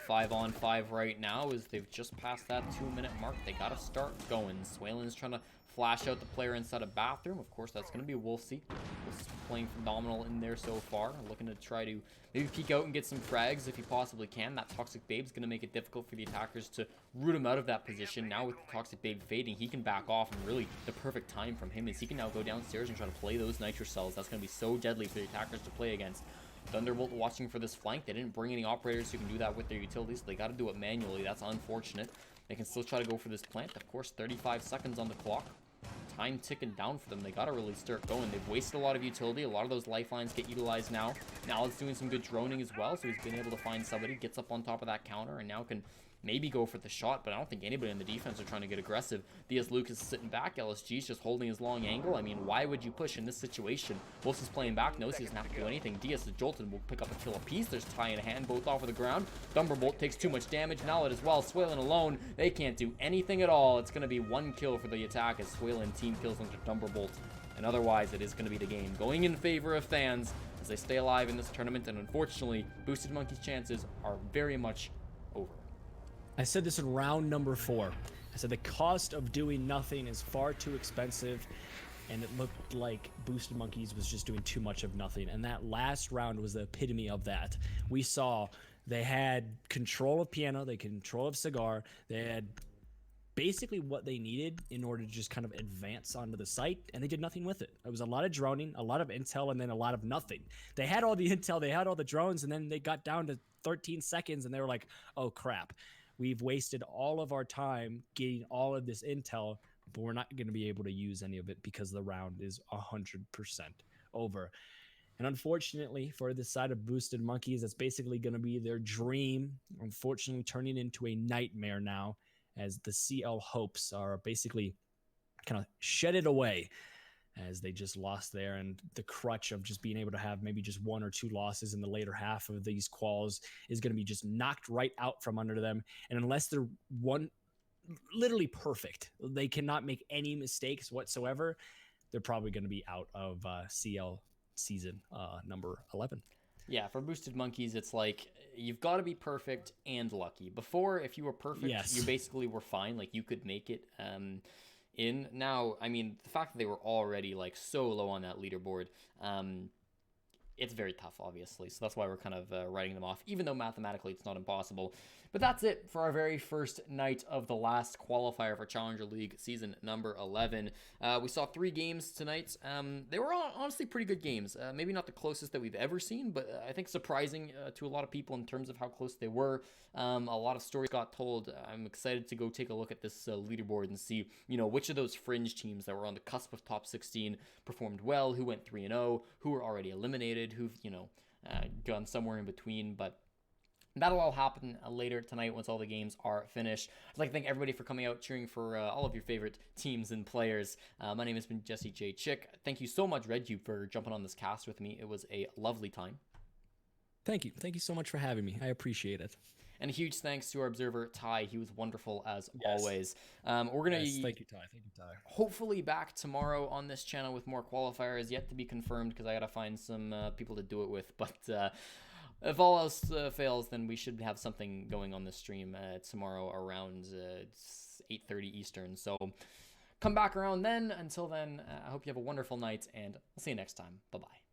5-on-5 right now, as they've just passed that 2-minute mark. They got to start going. Swalin's trying to flash out the player inside a bathroom. Of course, that's going to be Wolsey. Wolsey's playing phenomenal in there so far. Looking to try to maybe peek out and get some frags if he possibly can. That Toxic Babe's going to make it difficult for the attackers to root him out of that position. Now with the Toxic Babe fading, he can back off, and really the perfect time from him is he can now go downstairs and try to play those Nitro Cells. That's going to be so deadly for the attackers to play against. Thunderbolt watching for this flank. They didn't bring any operators who can do that with their utilities, so they got to do it manually. That's unfortunate. They can still try to go for this plant. Of course, 35 seconds on the clock. Time ticking down for them. They got to really start going. They've wasted a lot of utility. A lot of those lifelines get utilized now. Now it's doing some good droning as well, so he's been able to find somebody, gets up on top of that counter, and now can maybe go for the shot, but I don't think anybody in the defense are trying to get aggressive. Diaz Lucas is sitting back. LSG's just holding his long angle. I mean, why would you push in this situation? Wolf is playing back. Knows he doesn't have to do anything. Diaz and Jolton will pick up a kill apiece. There's tie in a hand, both off of the ground. Thunderbolt takes too much damage. Nallet as well. Swalen alone. They can't do anything at all. It's going to be 1 kill for the attack as Swalen team kills onto Thunderbolt. And otherwise, it is going to be the game going in favor of fans as they stay alive in this tournament. And unfortunately, Boosted Monkey's chances are very much over. I said this in round number 4. I said the cost of doing nothing is far too expensive, and it looked like Boosted Monkeys was just doing too much of nothing. And that last round was the epitome of that. We saw they had control of Piano, they had control of Cigar, they had basically what they needed in order to just kind of advance onto the site, and they did nothing with it. It was a lot of droning, a lot of intel, and then a lot of nothing. They had all the intel, they had all the drones, and then they got down to 13 seconds, and they were like, oh crap. We've wasted all of our time getting all of this intel, but we're not going to be able to use any of it because the round is 100% over. And unfortunately, for the side of Boosted Monkeys, that's basically going to be their dream, unfortunately turning into a nightmare now, as the CL hopes are basically kind of shedded away, as they just lost there, and the crutch of just being able to have maybe just 1 or 2 losses in the later half of these quals is going to be just knocked right out from under them. And unless they're literally perfect, they cannot make any mistakes whatsoever, they're probably going to be out of CL season number 11. Yeah, for Boosted Monkeys, it's like you've got to be perfect and lucky. Before, if you were perfect, Yes. you basically were fine. Like, you could make it in. Now, I mean, the fact that they were already like so low on that leaderboard, it's very tough, obviously. So that's why we're kind of writing them off, even though mathematically it's not impossible. But that's it for our very first night of the last qualifier for Challenger League season number 11. We saw 3 games tonight. They were honestly pretty good games. Maybe not the closest that we've ever seen, but I think surprising to a lot of people in terms of how close they were. A lot of stories got told. I'm excited to go take a look at this leaderboard and see, which of those fringe teams that were on the cusp of top 16 performed well, who went 3-0, who were already eliminated, who've, gone somewhere in between. But that'll all happen later tonight once all the games are finished. I'd like to thank everybody for coming out, cheering for all of your favorite teams and players. My name has been Jesse J. Chick. Thank you so much, RedCube, for jumping on this cast with me. It was a lovely time. Thank you. Thank you so much for having me. I appreciate it. And a huge thanks to our observer, Ty. He was wonderful as always. We're going to Thank you, Ty. Thank you, Ty. Hopefully back tomorrow on this channel with more qualifiers, yet to be confirmed because I got to find some people to do it with. But if all else fails, then we should have something going on this stream tomorrow around 8:30 Eastern. So come back around then. Until then, I hope you have a wonderful night, and I'll see you next time. Bye-bye.